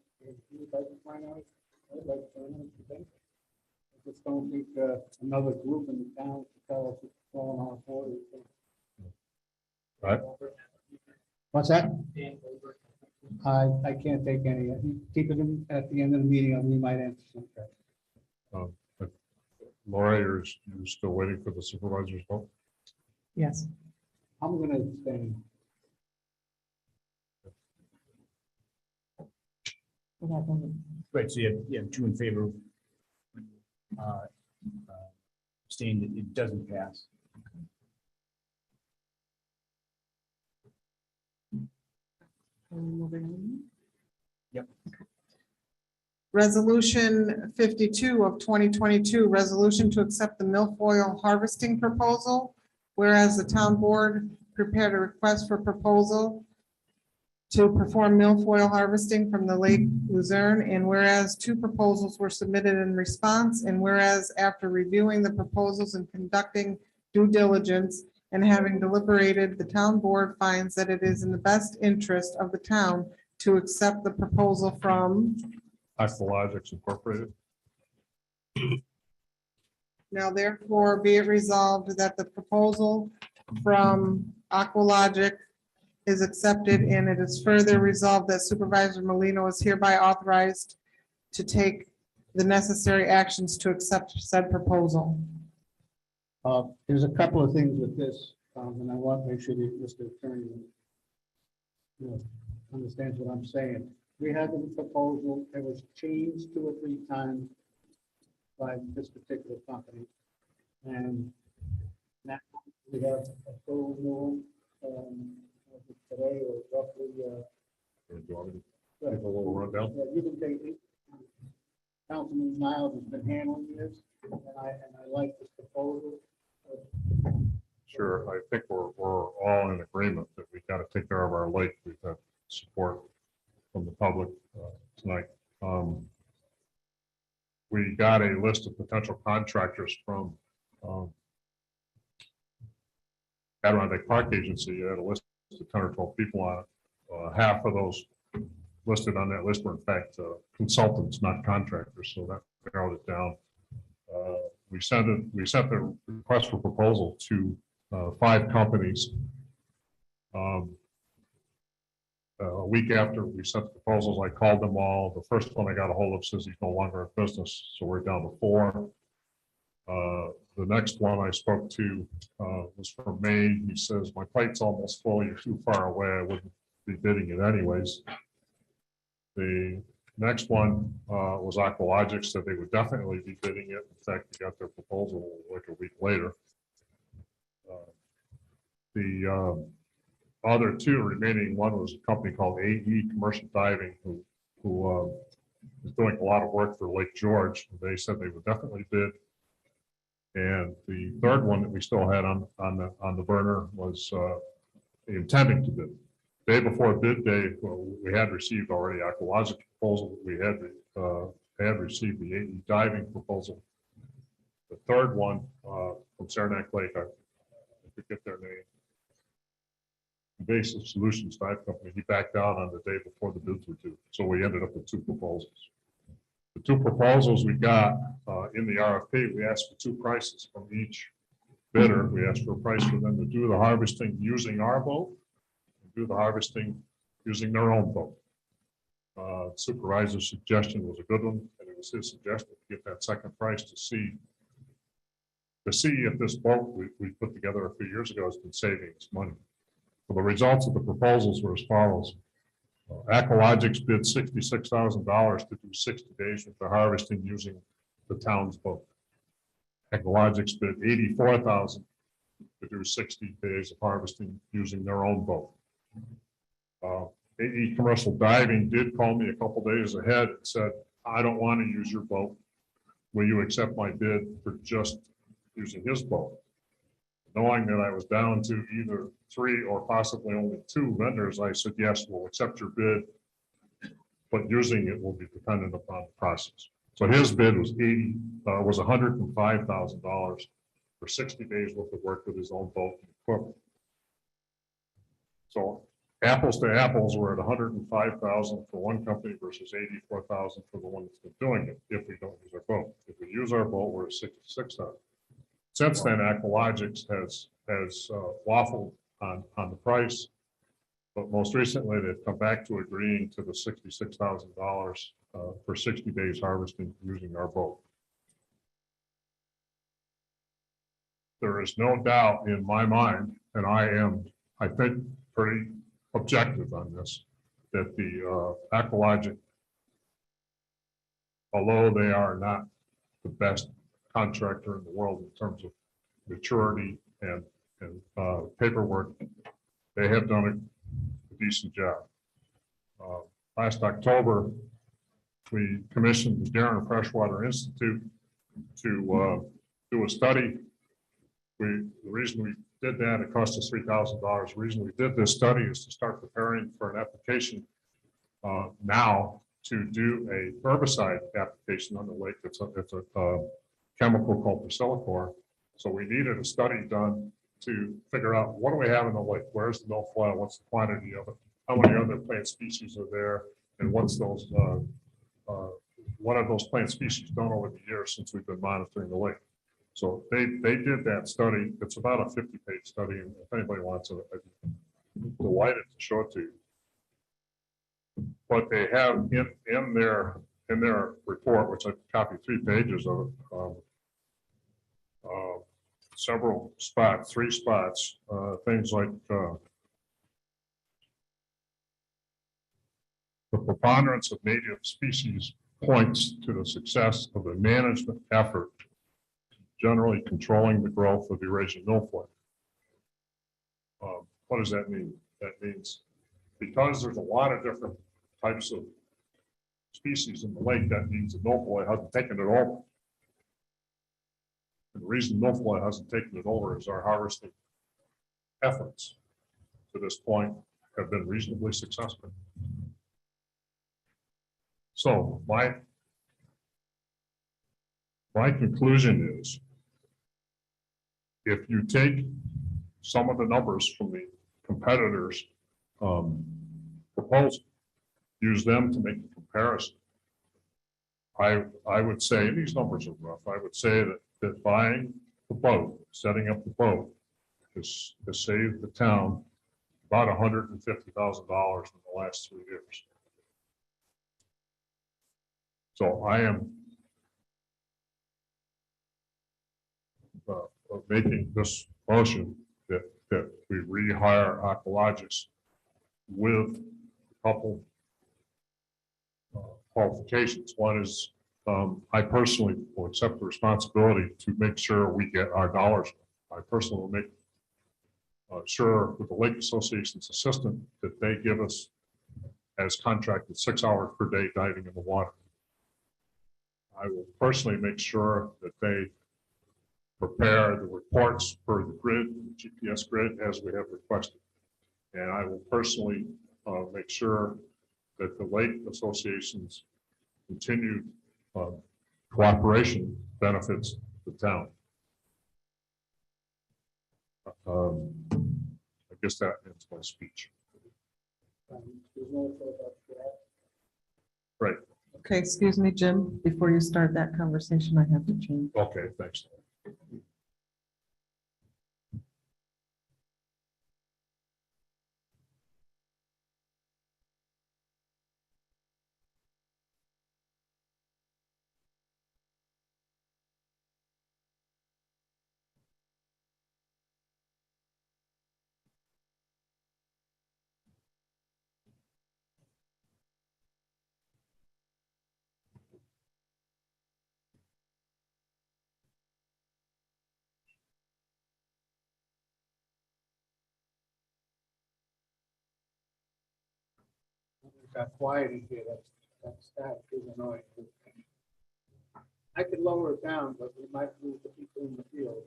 A: he'd like to find out. I'd like to find out what you think. I just don't think another group in the town to tell us it's falling on board.
D: Right.
A: What's that? I can't take any. Keep it in at the end of the meeting, and we might answer some.
D: But Laura, you're still waiting for the supervisor's vote?
F: Yes.
A: I'm gonna abstain.
E: Right, so you have two in favor. Saying that it doesn't pass. Yep.
F: Resolution 52 of 2022, resolution to accept the milfoil harvesting proposal. Whereas the town board prepared a request for proposal to perform milfoil harvesting from the Lake Luzerne, and whereas two proposals were submitted in response, and whereas after reviewing the proposals and conducting due diligence and having deliberated, the town board finds that it is in the best interest of the town to accept the proposal from.
D: Aqualogics Incorporated.
F: Now therefore be it resolved that the proposal from Aqualogic is accepted, and it is further resolved that Supervisor Molino is hereby authorized to take the necessary actions to accept said proposal.
A: There's a couple of things with this, and I want to make sure that Mr. Attorney understands what I'm saying. We had the proposal, it was changed 2 or 3 times by this particular company. And now we have a full new, today or roughly,
D: Do you want me to give a little rundown?
A: you can take it. Councilman Miles has been handling this, and I like this proposal.
D: Sure, I think we're all in agreement that we got to take care of our lake. We've had support from the public tonight. We got a list of potential contractors from Adirondack Park Agency. It had a list of 10 or 12 people on it. Half of those listed on that list were in fact consultants, not contractors, so that narrowed it down. We sent the request for proposal to 5 companies. A week after we sent the proposals, I called them all. The first one I got a hold of says he's no longer in business, so we're down to 4. The next one I spoke to was from Maine. He says, my plate's almost full. You're too far away. I wouldn't be bidding it anyways. The next one was Aqualogics, said they would definitely be bidding it. In fact, we got their proposal like a week later. The other 2 remaining, one was a company called AE Commercial Diving, who is doing a lot of work for Lake George. They said they would definitely bid. And the third one that we still had on the burner was intending to bid. Day before bid day, we had received already Aqualogic proposal. We had received the AE diving proposal. The third one from Saranac Lake, I forget their name. Invasive Solutions Dive Company, he backed out on the day before the bids were due. So we ended up with 2 proposals. The 2 proposals we got in the RFP, we asked for 2 prices from each bidder. We asked for a price for them to do the harvesting using our boat, and do the harvesting using their own boat. Supervisor's suggestion was a good one, and it was his suggestion to get that second price to see if this boat we put together a few years ago has been saving us money. So the results of the proposals were as follows. Aqualogics bid $66,000 to do 60 days with the harvesting using the town's boat. Aqualogics bid $84,000 to do 60 days of harvesting using their own boat. AE Commercial Diving did call me a couple days ahead and said, I don't want to use your boat. Will you accept my bid for just using his boat? Knowing that I was down to either 3 or possibly only 2 vendors, I said, yes, we'll accept your bid, but using it will be dependent upon the process. So his bid was $105,000 for 60 days worth of work with his own boat and equipment. So apples to apples, we're at 105,000 for one company versus 84,000 for the one that's been doing it, if we don't use our boat. If we use our boat, we're at 66,000. Since then, Ecologics has waffled on the price, but most recently, they've come back to agreeing to the $66,000 for 60 days harvesting using our boat. There is no doubt in my mind, and I think, pretty objective on this, that the Ecologic, although they are not the best contractor in the world in terms of maturity and paperwork, they have done a decent job. Last October, we commissioned the Darren Freshwater Institute to do a study. The reason we did that, it cost us $3,000. The reason we did this study is to start preparing for an application now to do a herbicide application on the lake. It's a chemical called Basilicor. So we needed a study done to figure out what do we have in the lake? Where's the milfoil? What's the quantity of it? How many other plant species are there? And what's those? What have those plant species done over the years since we've been monitoring the lake? So they did that study. It's about a 50-page study, and if anybody wants it, I'd be delighted to show it to you. But they have in their report, which I copied 3 pages of, several spots, 3 spots, things like the preponderance of native species points to the success of the management effort generally controlling the growth of Eurasian milfoil. What does that mean? That means because there's a lot of different types of species in the lake, that means the milfoil hasn't taken it over. And the reason milfoil hasn't taken it over is our harvesting efforts to this point have been reasonably successful. So my conclusion is, if you take some of the numbers from the competitors' proposal, use them to make a comparison, I would say, these numbers are rough, I would say that buying the boat, setting up the boat, has saved the town about $150,000 in the last 3 years. So I am making this motion that we rehire Ecologics with a couple qualifications. One is I personally will accept the responsibility to make sure we get our dollars. I personally will make sure with the Lake Association's assistant that they give us, as contracted, 6 hours per day diving in the water. I will personally make sure that they prepare the reports for the grid, the GPS grid, as we have requested. And I will personally make sure that the Lake Association's continued cooperation benefits the town. I guess that ends my speech. Right.
F: Okay, excuse me, Jim, before you start that conversation, I have to change.
D: Okay, thanks.
A: It got quiet in here, that staff is annoying. I could lower it down, but we might lose the people in the field.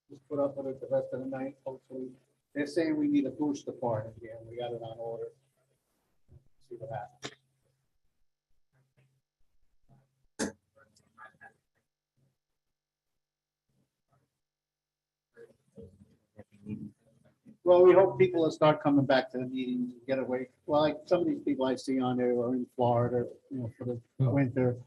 A: Just put up with it the rest of the night, hopefully. They're saying we need a booster part in here, and we got it on order. See what happens. Well, we hope people will start coming back to the meetings, and get away. Well, like some of these people I see on there are in Florida, for the winter.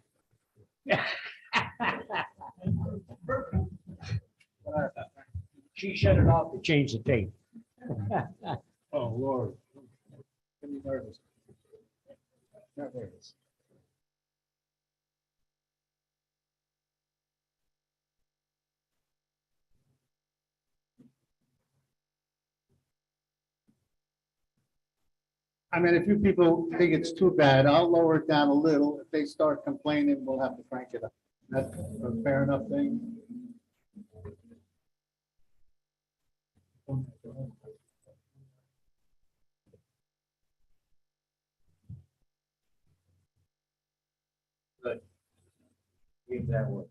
L: She shut it off to change the tape.
A: Oh, Lord. Get me nervous. Not nervous. I mean, if you people think it's too bad, I'll lower it down a little. If they start complaining, we'll have to crank it up. That's a fair enough thing.
L: Good. Give that one.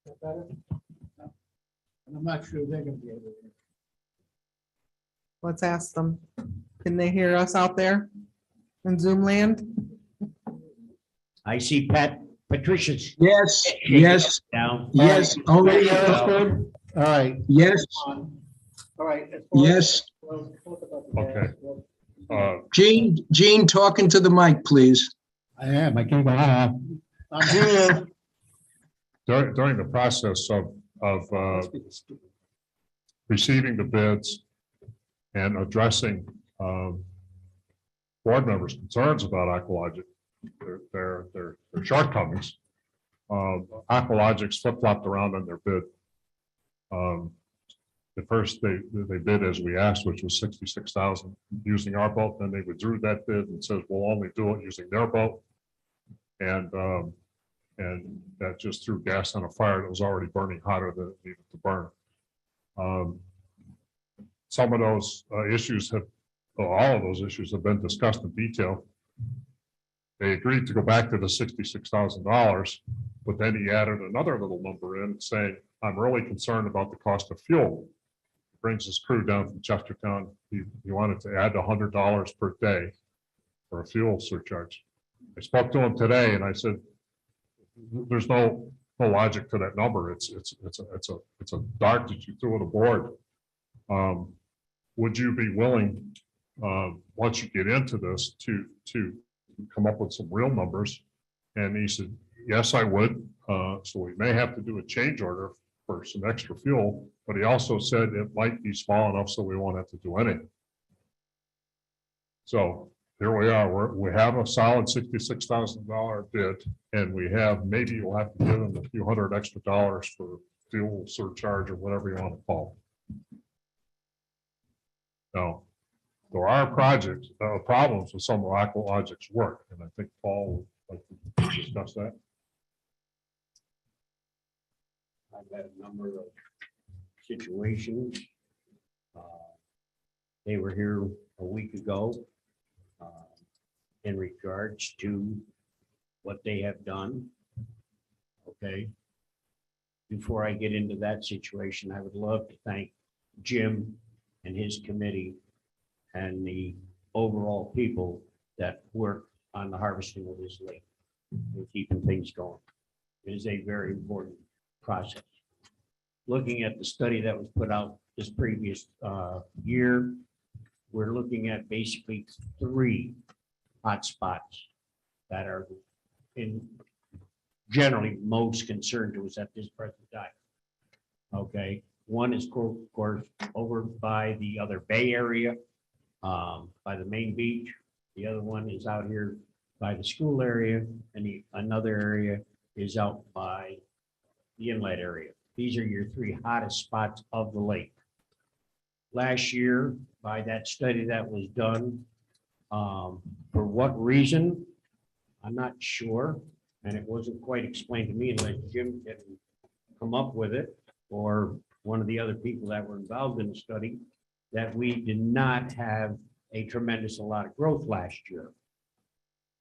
A: Is that better? No. And I'm not sure they're gonna be able to.
F: Let's ask them. Can they hear us out there in Zoom land?
L: I see Patricia's.
N: Yes, yes,
L: Down.
N: yes,
A: Everybody
N: only,
A: else good? All right.
N: yes,
A: All right. as far as-
N: yes.
A: well, talk about the
D: Okay.
A: gas.
N: Gene, talking to the mic, please.
A: I am, I can't. I'm here.
D: During the process of receiving the bids and addressing board members' concerns about Aqualogic, their shortcomings, Aqualogic's flip-flopped around on their bid. At first, they bid as we asked, which was 66,000 using our boat. Then they withdrew that bid and says, we'll only do it using their boat. And that just threw gas on a fire that was already burning hotter than it needed to burn. Some of those issues have, well, all of those issues have been discussed in detail. They agreed to go back to the $66,000, but then he added another little number in saying, I'm really concerned about the cost of fuel. Brings his crew down from Chestertown. He wanted to add $100 per day for a fuel surcharge. I spoke to him today and I said, there's no logic to that number. It's a dart that you threw at a board. Would you be willing, once you get into this, to come up with some real numbers? And he said, yes, I would. So we may have to do a change order for some extra fuel, but he also said it might be small enough so we won't have to do anything. So here we are. We have a solid $66,000 bid, and we have, maybe we'll have to give them a few hundred extra dollars for fuel surcharge or whatever you want to call it. Now, there are problems with some of Aqualogic's work, and I think Paul would like to discuss that.
L: I've had a number of situations. They were here a week ago in regards to what they have done. Okay. Before I get into that situation, I would love to thank Jim and his committee and the overall people that work on the harvesting of this lake and keeping things going. It is a very important process. Looking at the study that was put out this previous year, we're looking at basically 3 hotspots that are in generally most concerned to us at this present time. Okay, one is of course over by the other Bay area, by the main beach. The other one is out here by the school area, and another area is out by the inlet area. These are your 3 hottest spots of the lake. Last year, by that study that was done, for what reason, I'm not sure, and it wasn't quite explained to me unless Jim can come up with it, or one of the other people that were involved in the study, that we did not have a tremendous lot of growth last year.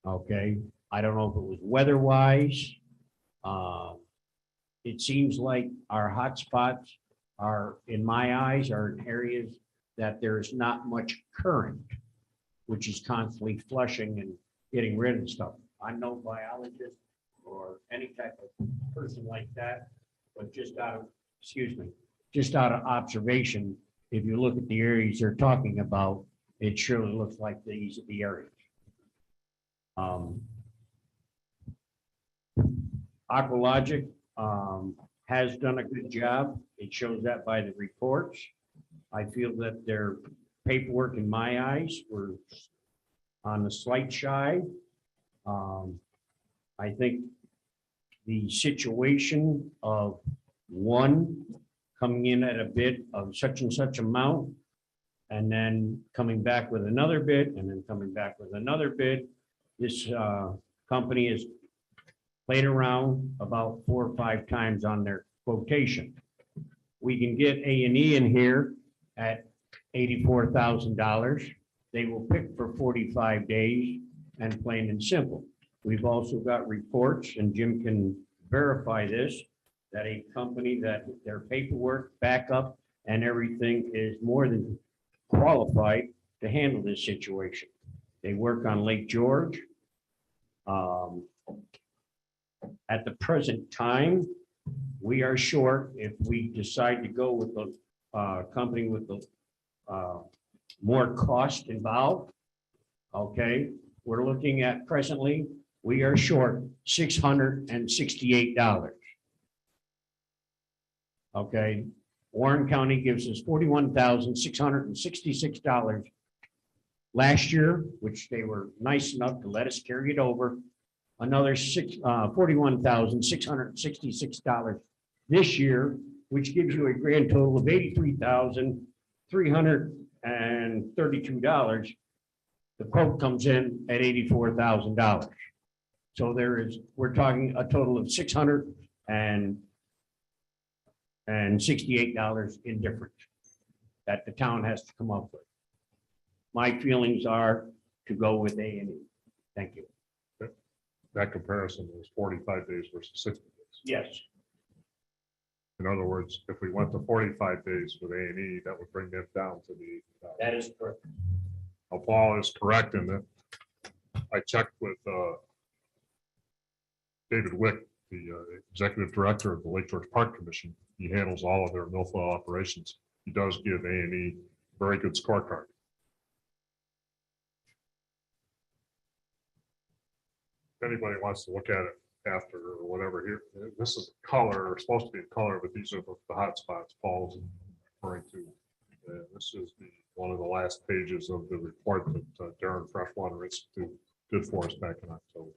L: Okay, I don't know if it was weather-wise. It seems like our hot spots are, in my eyes, are in areas that there's not much current, which is constantly flushing and getting rid of stuff. I'm no biologist or any type of person like that, but just out of, just out of observation, if you look at the areas they're talking about, it surely looks like these are the areas. Aqualogic has done a good job. It shows that by the reports. I feel that their paperwork, in my eyes, were on the slight shy. I think the situation of one coming in at a bid of such and such amount, and then coming back with another bid, and then coming back with another bid. This company has played around about 4 or 5 times on their quotation. We can get A&E in here at $84,000. They will pick for 45 days, and plain and simple. We've also got reports, and Jim can verify this, that a company that their paperwork, backup, and everything is more than qualified to handle this situation. They work on Lake George. At the present time, we are short if we decide to go with the company with the more cost involved. Okay, we're looking at presently, we are short $668. Okay, Warren County gives us $41,666 last year, which they were nice enough to let us carry it over. Another $41,666 this year, which gives you a grand total of $83,332. The quote comes in at $84,000. So we're talking a total of $668 in difference that the town has to come up with. My feelings are to go with A&E. Thank you.
D: That comparison was 45 days versus 60 days.
L: Yes.
D: In other words, if we went to 45 days with A&E, that would bring it down to the.
L: That is correct.
D: Now, Paul is correct in that I checked with David Wick, the executive director of the Lake George Park Commission. He handles all of their milfoil operations. He does give A&E a very good scorecard. If anybody wants to look at it after or whatever here, this is color, or supposed to be a color, but these are the hot spots Paul's referring to. This is one of the last pages of the report that Durham Freshwater Institute did for us back in October.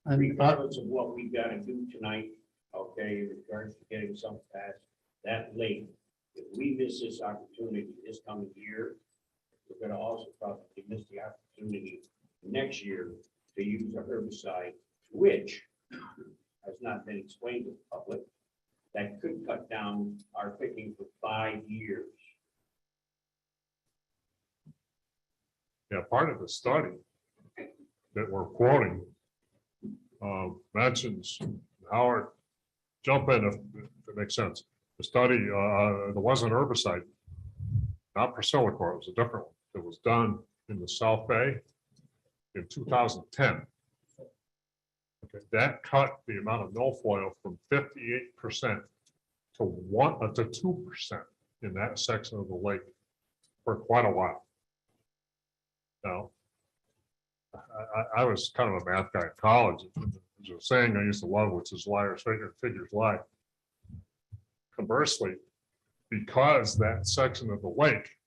L: Regardless of what we got to do tonight, okay, in regards to getting something passed that late, if we miss this opportunity this coming year, we're going to also probably miss the opportunity next year to use a herbicide, which has not been explained to the public, that could cut down our picking for 5 years.
D: Yeah, part of the study that we're quoting mentions, Howard, jump in if it makes sense. The study, there was an herbicide, not Priscillacor, it was a different one, that was done in the South Bay in 2010. Okay, that cut the amount of milfoil from 58% to 2% in that section of the lake for quite a while. Now, I was kind of a math guy in college. There's a saying I used to love, which is liars figure, figures lie. Conversely, because that section of the lake,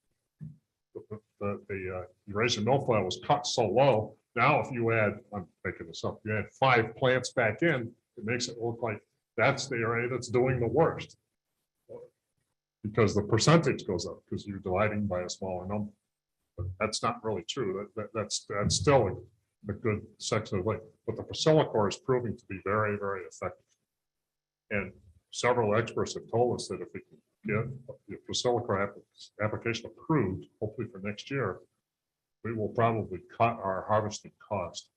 D: the Eurasian milfoil was cut so low, now if you add, I'm making this up, you add 5 plants back in, it makes it look like that's the area that's doing the worst. Because the percentage goes up, because you're dividing by a smaller number. But that's not really true. That's still a good section of the lake. But the Priscillacor is proving to be very, very effective. And several experts have told us that if we can get the Priscillacor application approved, hopefully for next year, we will probably cut our harvesting cost,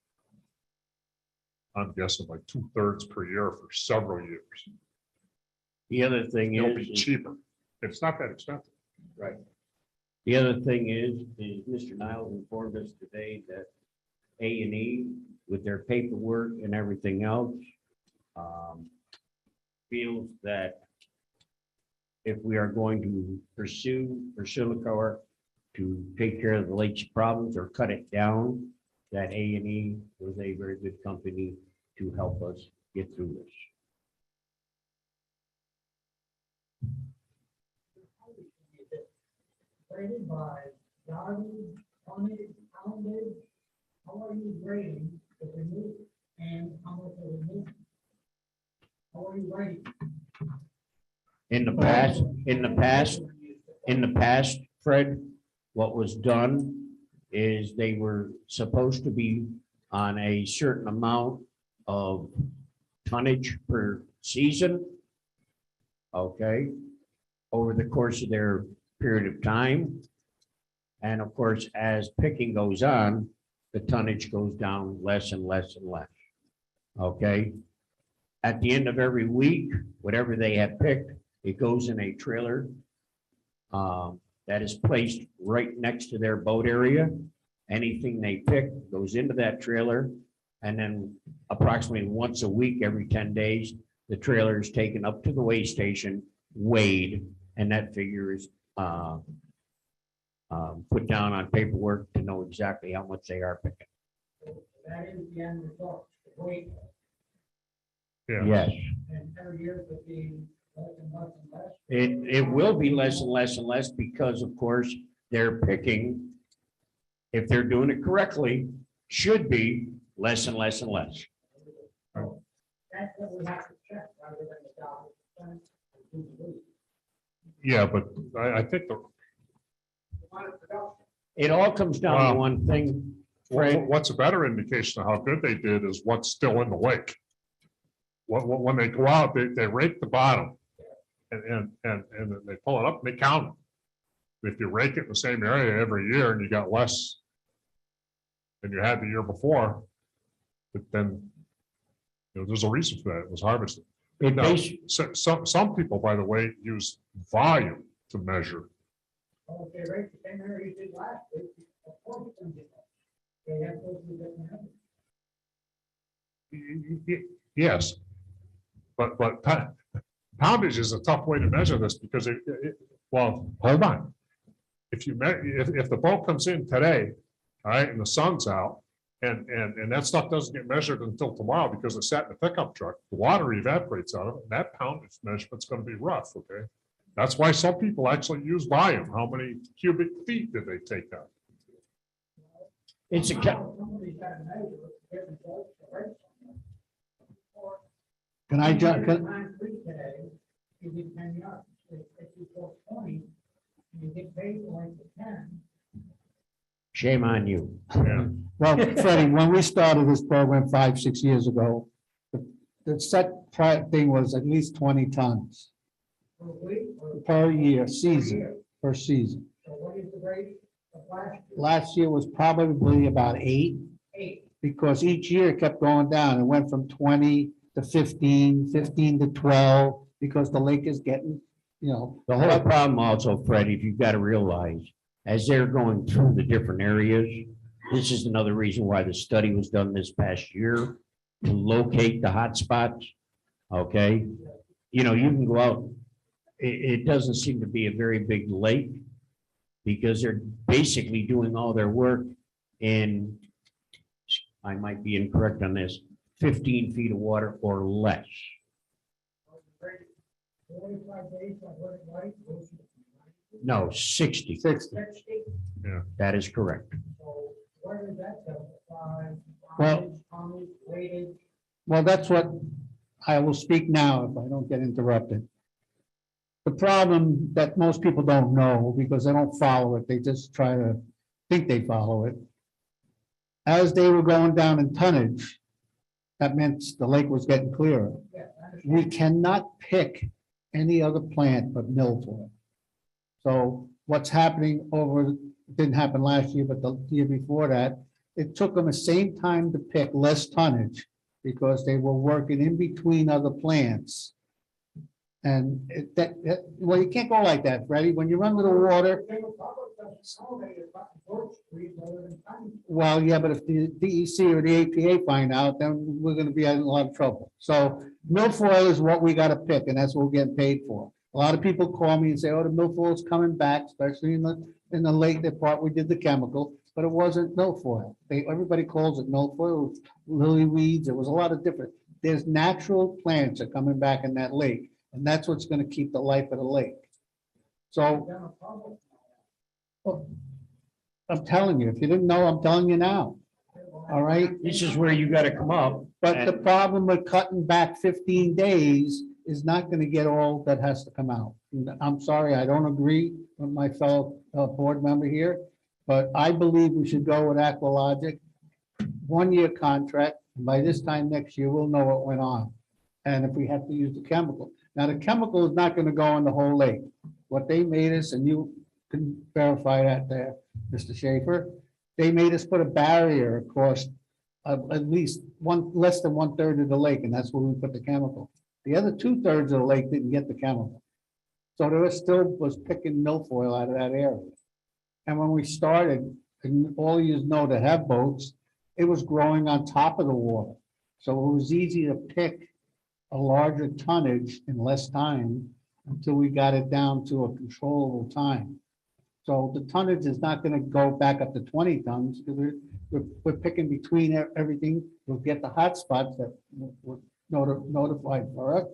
D: I'm guessing, like 2/3 per year for several years.
L: The other thing
D: It'll
L: is
D: be cheaper. It's not that expensive.
L: right. The other thing is Mr. Niles informed us today that A&E, with their paperwork and everything else, feels that if we are going to pursue Silicor to take care of the lake's problems or cut it down, that A&E was a very good company to help us get through this.
A: Rated by garden, tonnage, poundage, how are you grading the removal and how much of the removal? How are you rating?
L: In the past, Fred, what was done is they were supposed to be on a certain amount of tonnage per season. Okay, over the course of their period of time. And of course, as picking goes on, the tonnage goes down less and less and less. Okay. At the end of every week, whatever they have picked, it goes in a trailer that is placed right next to their boat area. Anything they pick goes into that trailer. And then approximately once a week, every 10 days, the trailer is taken up to the weigh station, weighed, and that figure is put down on paperwork to know exactly how much they are picking.
A: That is the end result, the weight.
D: Yeah.
L: Yes,
A: And every year would be less and less and less.
L: it will be less and less and less because, of course, they're picking, if they're doing it correctly, should be less and less and less.
A: That's what we have to check rather than the dollar.
D: Yeah, but I think the,
L: It all comes down
D: Wow.
L: to one thing, Fred.
D: what's a better indication of how good they did is what's still in the lake. When they go out, they rake the bottom and they pull it up and they count it. If you rake it in the same area every year and you got less than you had the year before, but then, you know, there's a reason for that. It was harvested.
L: It
D: Now,
L: bas-
D: some people, by the way, use volume to measure.
A: Okay, right, the same area you did last week, of course it's gonna be less. They have those two different areas.
D: Yes. But poundage is a tough way to measure this because well, hold on. If the boat comes in today, all right, and the sun's out, and that stuff doesn't get measured until tomorrow because it's sat in the pickup truck, the water evaporates out of it, and that poundage measurement's gonna be rough, okay? That's why some people actually use volume. How many cubic feet did they take out?
L: It's a,
A: Somebody's gotta measure it, get results, right? Can I jump? Today, you get 10 yards. If you go 20, you get paid for 10.
L: shame on you.
D: Yeah.
A: Well, Freddie, when we started this program 5, 6 years ago, the set thing was at least 20 tons per year, per season. So what is the rate of last year? Last year was probably about 8. Because each year it kept going down. It went from 20 to 15, 15 to 12, because the lake is getting, you know.
L: The whole problem also, Freddie, if you've got to realize, as they're going through the different areas, this is another reason why the study was done this past year, to locate the hot spots, okay? You know, you can go out, it doesn't seem to be a very big lake, because they're basically doing all their work in, I might be incorrect on this, 15 feet of water or less.
A: 45 days, right?
L: No, 60.
A: 60.
D: Yeah.
L: That is correct.
A: So where does that go?
F: Well-
A: Weighted.
F: Well, that's what I will speak now if I don't get interrupted. The problem that most people don't know, because they don't follow it, they just try to think they follow it. As they were going down in tonnage, that meant the lake was getting clearer. We cannot pick any other plant but milfoil. So what's happening didn't happen last year, but the year before that, it took them the same time to pick less tonnage because they were working in between other plants. And well, you can't go like that, Freddie. When you're under the water, well, yeah, but if the DEC or the APA find out, then we're gonna be in a lot of trouble. So milfoil is what we gotta pick, and that's what we're getting paid for.
A: A lot of people call me and say, oh, the milfoil's coming back, especially in the lake, the part we did the chemical, but it wasn't milfoil. Everybody calls it milfoil, lily weeds. It was a lot of different. There's natural plants are coming back in that lake, and that's what's gonna keep the life of the lake. So I'm telling you, if you didn't know, I'm telling you now. All right?
L: This is where you gotta come up.
A: But the problem with cutting back 15 days is not gonna get all that has to come out. I'm sorry, I don't agree with my fellow board member here, but I believe we should go with Aqualogic. 1-year contract. By this time next year, we'll know what went on. And if we have to use the chemical. Now, the chemical is not gonna go in the whole lake. What they made us, and you can verify that there, Mr. Schaefer, they made us put a barrier across at least less than 1/3 of the lake, and that's where we put the chemical. The other 2/3 of the lake didn't get the chemical. So there still was picking milfoil out of that area. And when we started, and all you know that have boats, it was growing on top of the water. So it was easy to pick a larger tonnage in less time until we got it down to a controllable time. So the tonnage is not gonna go back up to 20 tons, because we're picking between everything. We'll get the hot spots that were notified for us.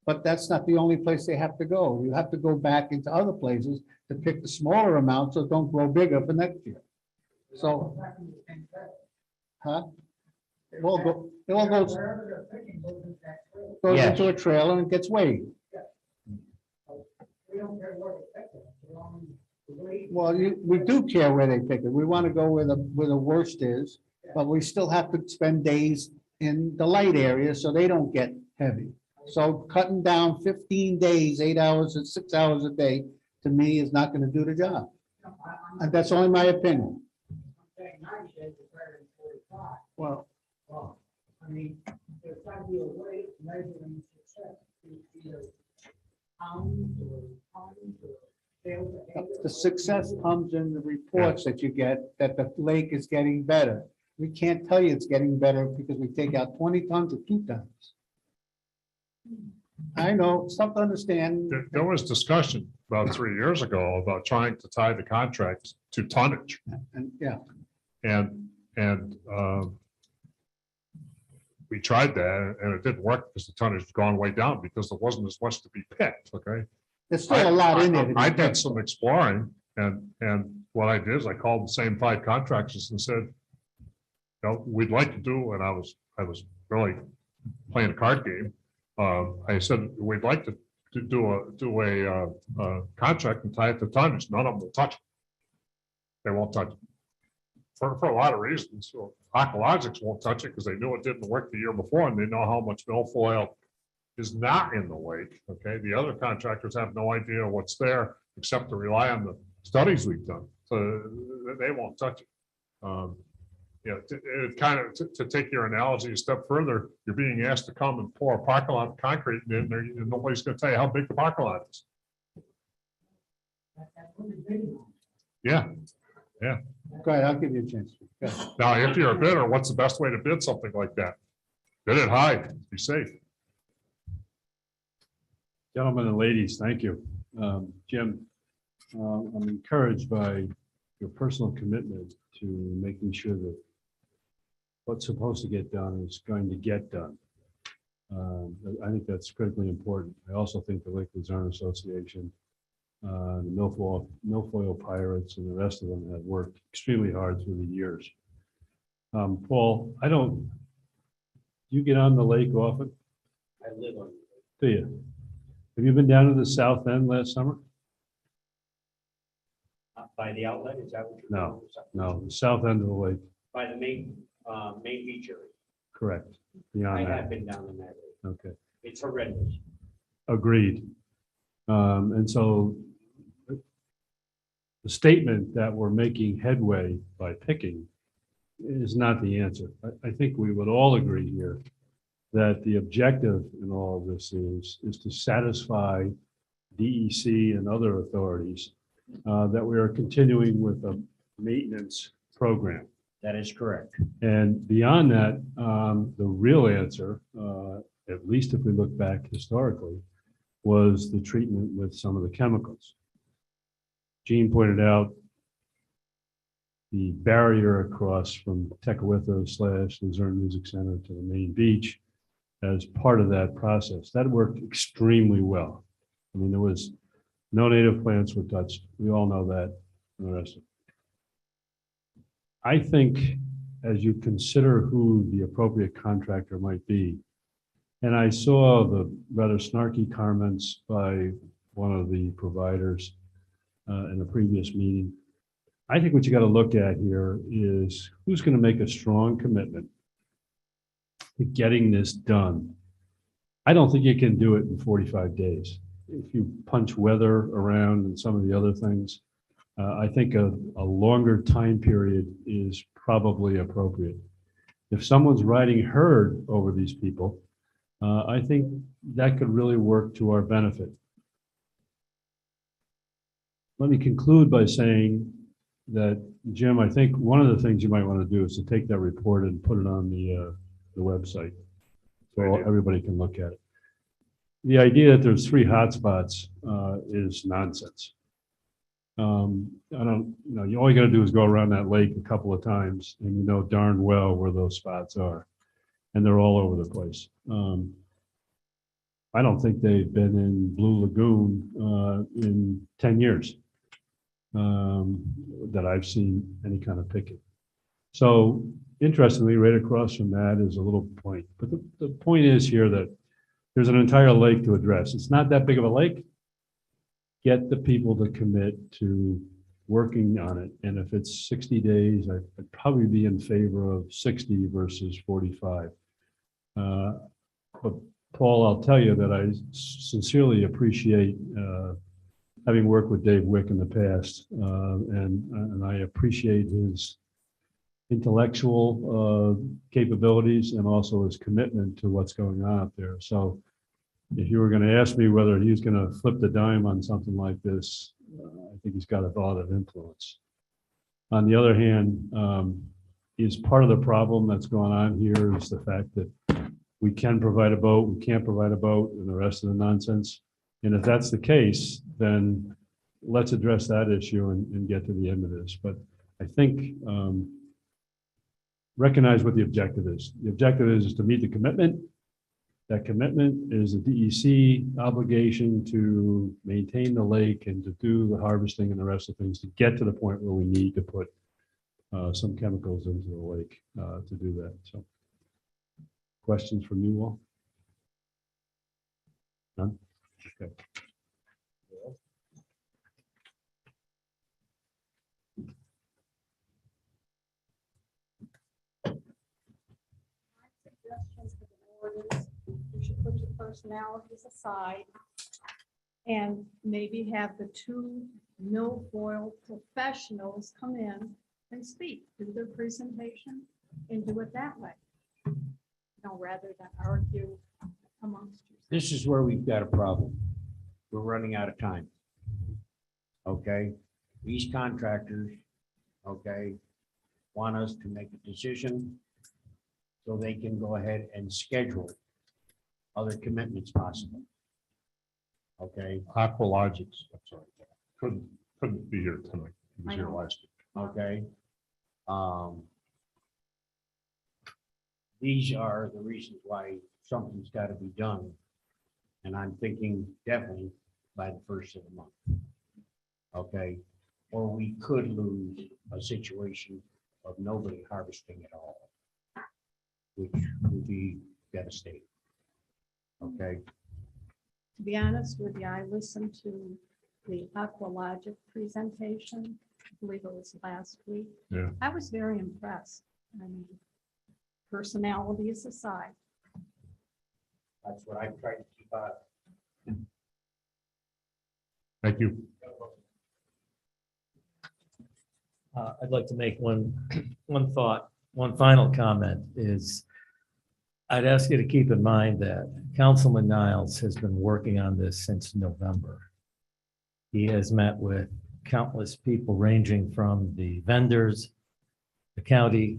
A: But that's not the only place they have to go. You have to go back into other places to pick the smaller amounts, so don't grow bigger for next year. So. Huh? It all goes
L: Yes.
A: into a trailer and gets weighed. Well, we do care where they pick it. We want to go where the worst is, but we still have to spend days in the light area so they don't get heavy. So cutting down 15 days, 8 hours and 6 hours a day, to me, is not going to do the job. And that's only my opinion. Well,
K: I mean, there's got to be a way of measuring success. Either pounds or sales or acres.
A: the success comes in the reports that you get that the lake is getting better. We can't tell you it's getting better because we take out 20 tons or 2 tons. I know, it's tough to understand.
D: There was discussion about 3 years ago about trying to tie the contracts to tonnage.
A: And yeah,
D: And we tried that and it didn't work because the tonnage had gone way down because there wasn't as much to be picked, okay?
A: there's still a lot in there.
D: I did some exploring and what I did is I called the same 5 contractors and said, you know, we'd like to do, and I was really playing a card game. I said, we'd like to do a contract and tie it to tonnage. None of them will touch it. They won't touch it. For a lot of reasons. So Aqualogics won't touch it because they knew it didn't work the year before and they know how much milfoil is not in the lake. Okay, the other contractors have no idea what's there except to rely on the studies we've done. So they won't touch it. Yeah, it kind of to take your analogy a step further, you're being asked to come and pour a parking lot of concrete in there, and nobody's going to tell you how big the parking lot is. Yeah, yeah.
A: Go ahead, I'll give you a chance. Go ahead.
D: Now, if you're a bidder, what's the best way to bid something like that? Bid it high, be safe.
R: Gentlemen and ladies, thank you. Jim, I'm encouraged by your personal commitment to making sure that what's supposed to get done is going to get done. I think that's critically important. I also think the Lake Luzerne Association, the Milfoil Pirates and the rest of them have worked extremely hard through the years. Paul, you get on the lake often?
L: I live on.
R: Do you? Have you been down to the south end last summer?
L: By the outlet, is that what you're?
R: No, no, the south end of the lake,
L: By the main beach area.
R: correct.
L: I
R: Beyond
L: have
R: that,
L: been down in that area.
R: okay.
L: It's horrendous.
R: Agreed. And so the statement that we're making headway by picking is not the answer. I think we would all agree here that the objective in all of this is to satisfy DEC and other authorities that we are continuing with a maintenance program.
L: That is correct.
R: And beyond that, the real answer, at least if we look back historically, was the treatment with some of the chemicals. Gene pointed out the barrier across from Tecawitha / Luzerne Music Center to the main beach as part of that process. That worked extremely well. I mean, there was no native plants were touched. We all know that, and the rest of it. I think as you consider who the appropriate contractor might be, and I saw the rather snarky comments by one of the providers in a previous meeting. I think what you got to look at here is who's going to make a strong commitment to getting this done. I don't think you can do it in 45 days. If you punch weather around and some of the other things, I think a longer time period is probably appropriate. If someone's riding herd over these people, I think that could really work to our benefit. Let me conclude by saying that, Jim, I think one of the things you might want to do is to take that report and put it on the website so everybody can look at it. The idea that there's 3 hotspots is nonsense. All you got to do is go around that lake a couple of times and you know darn well where those spots are. And they're all over the place. I don't think they've been in Blue Lagoon in 10 years that I've seen any kind of picking. So interestingly, right across from that is a little point. But the point is here that there's an entire lake to address. It's not that big of a lake. Get the people to commit to working on it. And if it's 60 days, I'd probably be in favor of 60 versus 45. But Paul, I'll tell you that I sincerely appreciate having worked with Dave Wick in the past, and I appreciate his intellectual capabilities and also his commitment to what's going on up there. So if you were going to ask me whether he's going to flip the dime on something like this, I think he's got a lot of influence. On the other hand, is part of the problem that's going on here is the fact that we can provide a boat, we can't provide a boat, and the rest of the nonsense. And if that's the case, then let's address that issue and get to the end of this. But I think recognize what the objective is. The objective is to meet the commitment. That commitment is a DEC obligation to maintain the lake and to do the harvesting and the rest of things to get to the point where we need to put some chemicals into the lake to do that. So, questions from you all? None? Okay.
I: You should put your personalities aside and maybe have the 2 Milfoil professionals come in and speak, do their presentation and do it that way. Rather than argue amongst yourselves.
L: This is where we've got a problem. We're running out of time. Okay, these contractors, okay, want us to make a decision so they can go ahead and schedule other commitments possible. Okay.
D: Aqualogics, I'm sorry, couldn't be here tonight. He was here last week.
L: Okay. These are the reasons why something's got to be done. And I'm thinking definitely by the 1st of the month. Okay. Or we could lose a situation of nobody harvesting at all, which would be devastating. Okay.
I: To be honest with you, I listened to the Aqualogic presentation. I believe it was last week.
D: Yeah.
I: I was very impressed. I mean, personalities aside.
L: That's what I tried to keep out.
D: Thank you.
J: I'd like to make one final comment is I'd ask you to keep in mind that Councilman Niles has been working on this since November. He has met with countless people ranging from the vendors, the county,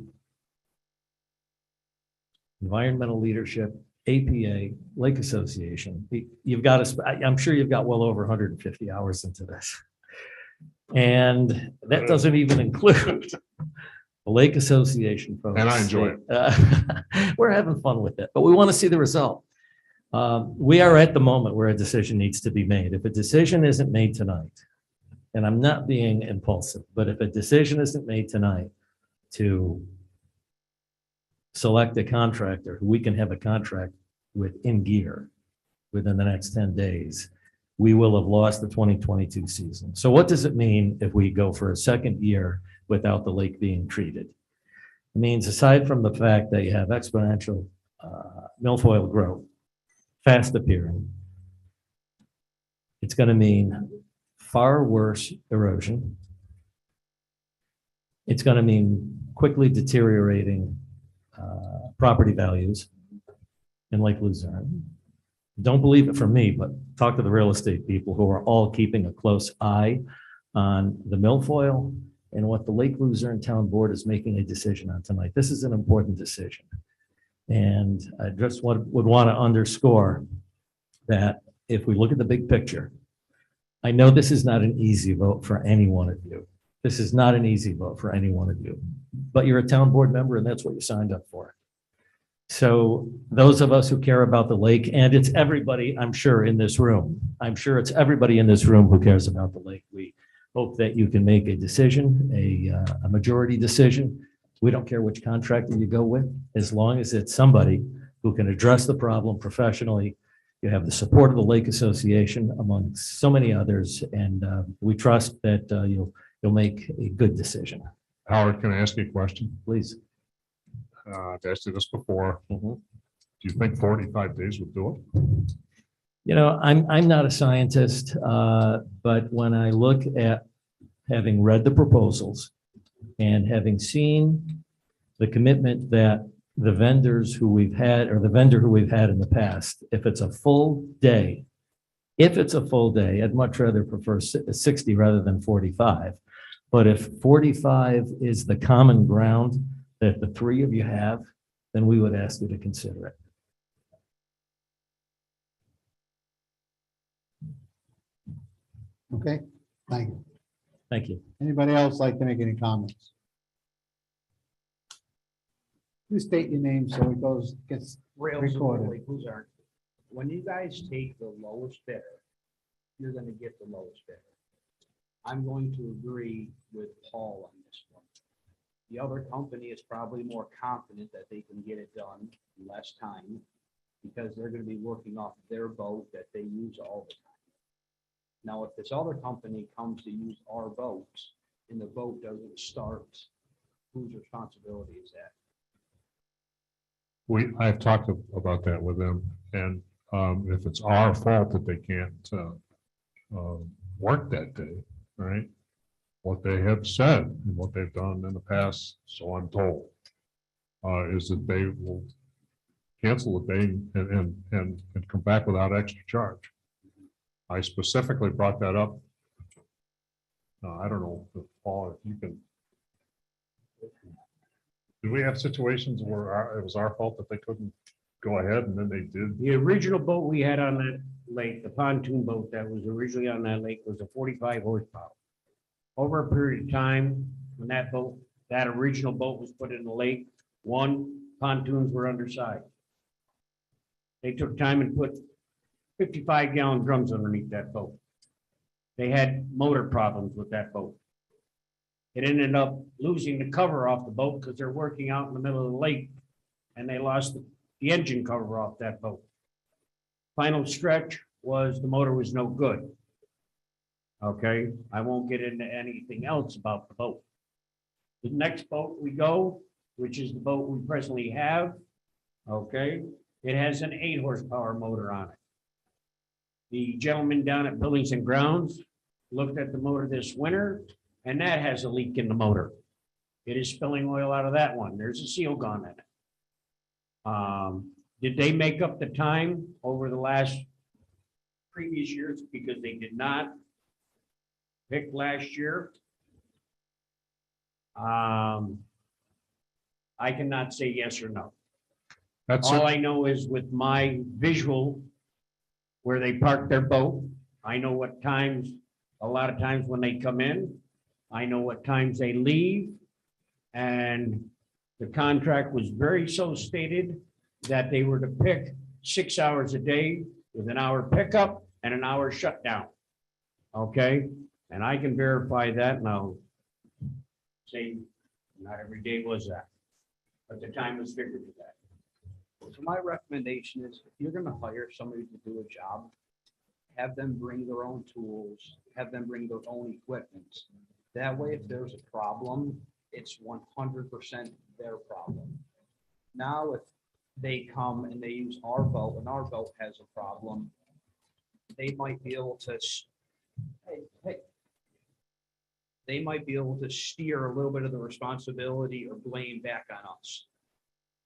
J: environmental leadership, APA, Lake Association. You've got to, I'm sure you've got well over 150 hours into this. And that doesn't even include the Lake Association folks.
D: And I enjoy it.
J: We're having fun with it, but we want to see the result. We are at the moment where a decision needs to be made. If a decision isn't made tonight, and I'm not being impulsive, but if a decision isn't made tonight to select a contractor who we can have a contract with in gear within the next 10 days, we will have lost the 2022 season. So what does it mean if we go for a second year without the lake being treated? It means, aside from the fact that you have exponential milfoil growth, fast appearing, it's going to mean far worse erosion. It's going to mean quickly deteriorating property values in Lake Luzerne. Don't believe it from me, but talk to the real estate people who are all keeping a close eye on the milfoil and what the Lake Luzerne Town Board is making a decision on tonight. This is an important decision. And I just would want to underscore that if we look at the big picture, I know this is not an easy vote for any one of you. This is not an easy vote for any one of you, but you're a town board member and that's what you signed up for. So those of us who care about the lake, and it's everybody, I'm sure, in this room, I'm sure it's everybody in this room who cares about the lake. We hope that you can make a decision, a majority decision. We don't care which contractor you go with, as long as it's somebody who can address the problem professionally. You have the support of the Lake Association, among so many others, and we trust that you'll make a good decision.
D: Howard, can I ask you a question?
J: Please.
D: I've asked you this before. Do you think 45 days would do it?
J: You know, I'm not a scientist, but when I look at having read the proposals and having seen the commitment that the vendors who we've had, or the vendor who we've had in the past, if it's a full day, I'd much rather prefer 60 rather than 45. But if 45 is the common ground that the three of you have, then we would ask you to consider it.
A: Okay, thank you.
J: Thank you.
A: Anybody else like to make any comments? Please state your name so it gets recorded.
L: Luzerne. When you guys take the lowest bidder, you're gonna get the lowest bidder. I'm going to agree with Paul on this one. The other company is probably more confident that they can get it done in less time because they're gonna be working off their boat that they use all the time. Now, if this other company comes to use our boats and the boat doesn't start, whose responsibility is that?
D: I've talked about that with them, and if it's our fault that they can't work that day, right? What they have said and what they've done in the past, so I'm told, is that they will cancel the day and come back without extra charge. I specifically brought that up. I don't know, Paul, if you can. Do we have situations where it was our fault that they couldn't go ahead and then they did?
L: The original boat we had on that lake, the pontoon boat that was originally on that lake, was a 45 horsepower. Over a period of time, when that original boat was put in the lake, pontoons were undersized. They took time and put 55-gallon drums underneath that boat. They had motor problems with that boat. It ended up losing the cover off the boat because they're working out in the middle of the lake, and they lost the engine cover off that boat. Final stretch was the motor was no good. Okay, I won't get into anything else about the boat. The next boat we go, which is the boat we presently have, okay, it has an 8 horsepower motor on it. The gentleman down at Buildings and Grounds looked at the motor this winter, and that has a leak in the motor. It is spilling oil out of that one. There's a seal gone in it. Did they make up the time over the last previous years? Because they did not pick last year. I cannot say yes or no.
D: That's
L: All
D: it.
L: I know is with my visual, where they park their boat, I know what times, a lot of times when they come in, I know what times they leave. And the contract was very so stated that they were to pick 6 hours a day with an hour pickup and an hour shutdown. Okay, and I can verify that now. Say, not every day was that, but the time was figured to that.
T: So my recommendation is if you're gonna hire somebody to do a job, have them bring their own tools, have them bring their own equipment. That way, if there's a problem, it's 100% their problem. Now, if they come and they use our boat and our boat has a problem, they might be able to, they might be able to steer a little bit of the responsibility or blame back on us.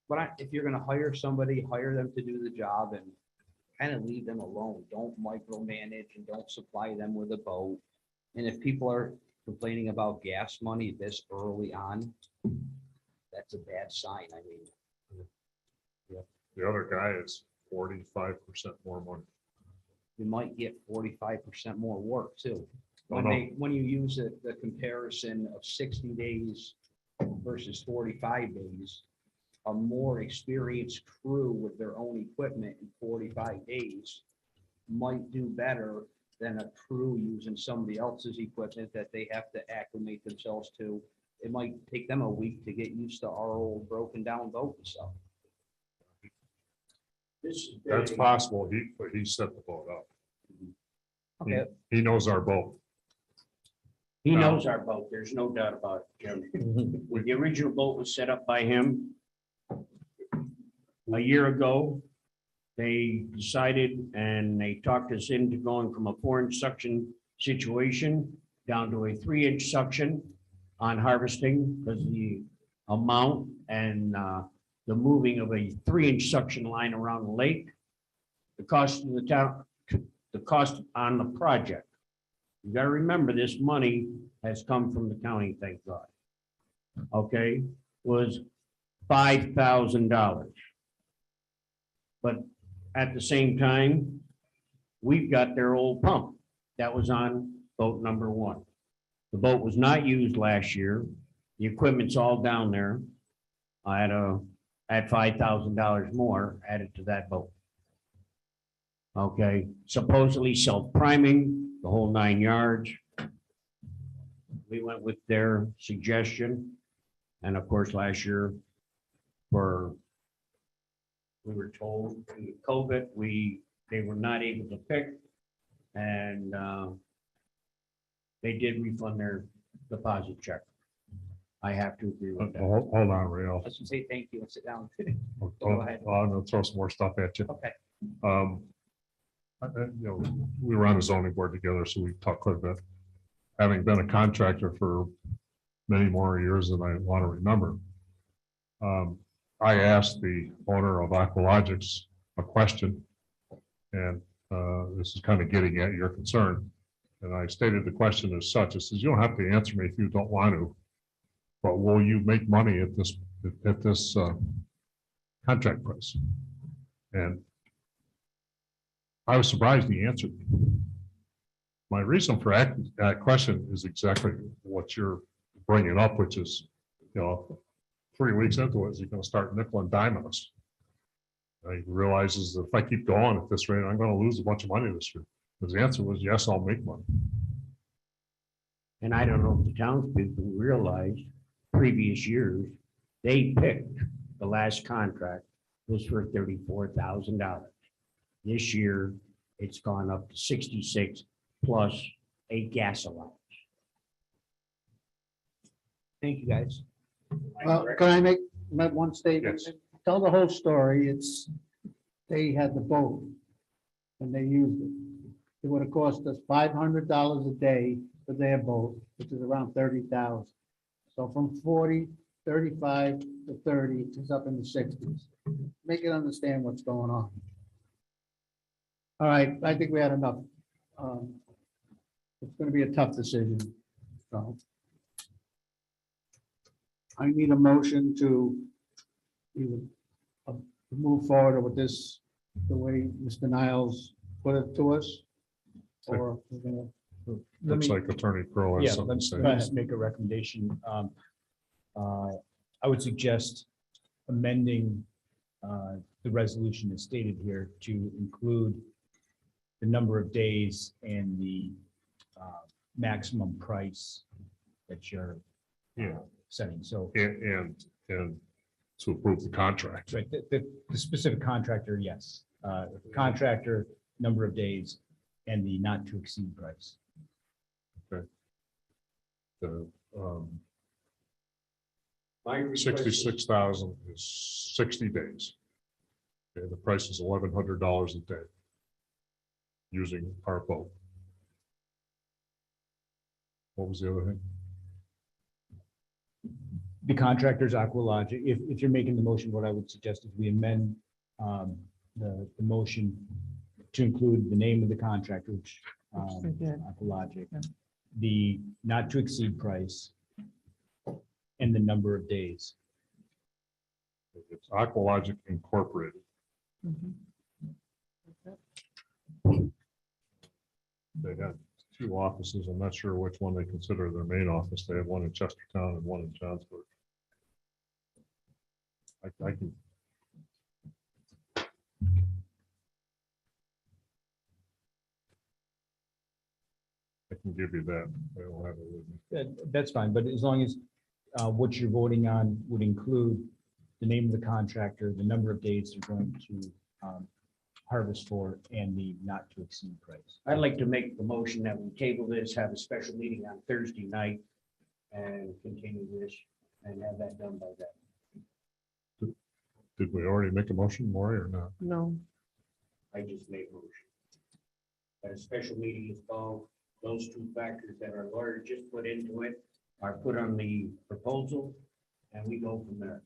T: But if you're gonna hire somebody, hire them to do the job and kind of leave them alone. Don't micromanage and don't supply them with a boat. And if people are complaining about gas money this early on, that's a bad sign. I mean,
D: The other guy is 45% more money.
T: you might get 45% more work too.
D: Oh, no.
T: When you use the comparison of 60 days versus 45 days, a more experienced crew with their own equipment in 45 days might do better than a crew using somebody else's equipment that they have to acclimate themselves to. It might take them a week to get used to our old broken down boat and stuff.
D: That's possible. But he set the boat up.
T: Okay.
D: He knows our boat.
L: He knows our boat, there's no doubt about it, Jim. When the original boat was set up by him a year ago, they decided and they talked us into going from a 4-inch suction situation down to a 3-inch suction on harvesting because the amount and the moving of a 3-inch suction line around the lake, the cost of the town, the cost on the project. You gotta remember, this money has come from the county, thank God. Okay, was $5,000. But at the same time, we've got their old pump that was on boat number 1. The boat was not used last year. The equipment's all down there. I had $5,000 more added to that boat. Okay, supposedly self-priming, the whole 9 yards. We went with their suggestion. And of course, last year, we were told due to COVID, they were not able to pick. And they did refund their deposit check. I have to agree with that.
D: Hold on, Ray.
T: I should say thank you and sit down.
D: I'm
T: Go ahead.
D: gonna throw some more stuff at you.
T: Okay.
D: We were on the zoning board together, so we talked quite a bit. Having been a contractor for many more years than I want to remember, I asked the owner of Aqualogics a question, and this is kind of getting at your concern. And I stated the question as such. It says, you don't have to answer me if you don't want to, but will you make money at this contract price? And I was surprised he answered. My reason for that question is exactly what you're bringing up, which is, 3 weeks into it, is he going to start nickel and diming us? He realizes that if I keep going at this rate, I'm going to lose a bunch of money this year. His answer was, yes, I'll make money.
L: And I don't know if the townspeople realized previous years, they picked the last contract was for $34,000. This year, it's gone up to 66 plus a gas allowance.
T: Thank you, guys.
A: Well, can I make one statement?
D: Yes.
A: Tell the whole story. They had the boat and they used it. It would have cost us $500 a day for their boat, which is around $30,000. So from 40, 35 to 30, it's up in the 60s. Make it understand what's going on. All right, I think we had enough. It's going to be a tough decision. So I need a motion to either move forward with this, the way Mr. Niles put it to us? Or we're gonna? let
D: Looks
A: me-
D: like Attorney Crowe has
E: Yeah,
D: something to
E: let's
D: say.
E: just make a recommendation. I would suggest amending the resolution as stated here to include the number of days and the maximum price that you're
D: Yeah.
E: setting. So,
D: And to approve the contract.
E: right, the specific contractor, yes. Contractor, number of days, and the not to exceed price.
D: The,
T: My request is-
D: 66,000 is 60 days. Okay, the price is $1,100 a day using our boat. What was the other thing?
E: The contractor's Aqualogic. If you're making the motion, what I would suggest is we amend the motion to include the name of the contractor, which
F: they did.
E: Aqualogic, the not to exceed price, and the number of days.
D: It's Aqualogic Incorporated. They had two offices. I'm not sure which one they consider their main office. They have one in Chestertown and one in Johnsburg. I can. I can give you that. I don't have it with me.
E: That's fine, but as long as what you're voting on would include the name of the contractor, the number of days they're going to harvest for, and the not to exceed price.
L: I'd like to make the motion that we table this, have a special meeting on Thursday night and continue this and have that done by then.
D: Did we already make a motion, Maury, or not?
F: No,
L: I just made a motion. That a special meeting is called, those two factors that our lawyer just put into it are put on the proposal, and we go from there.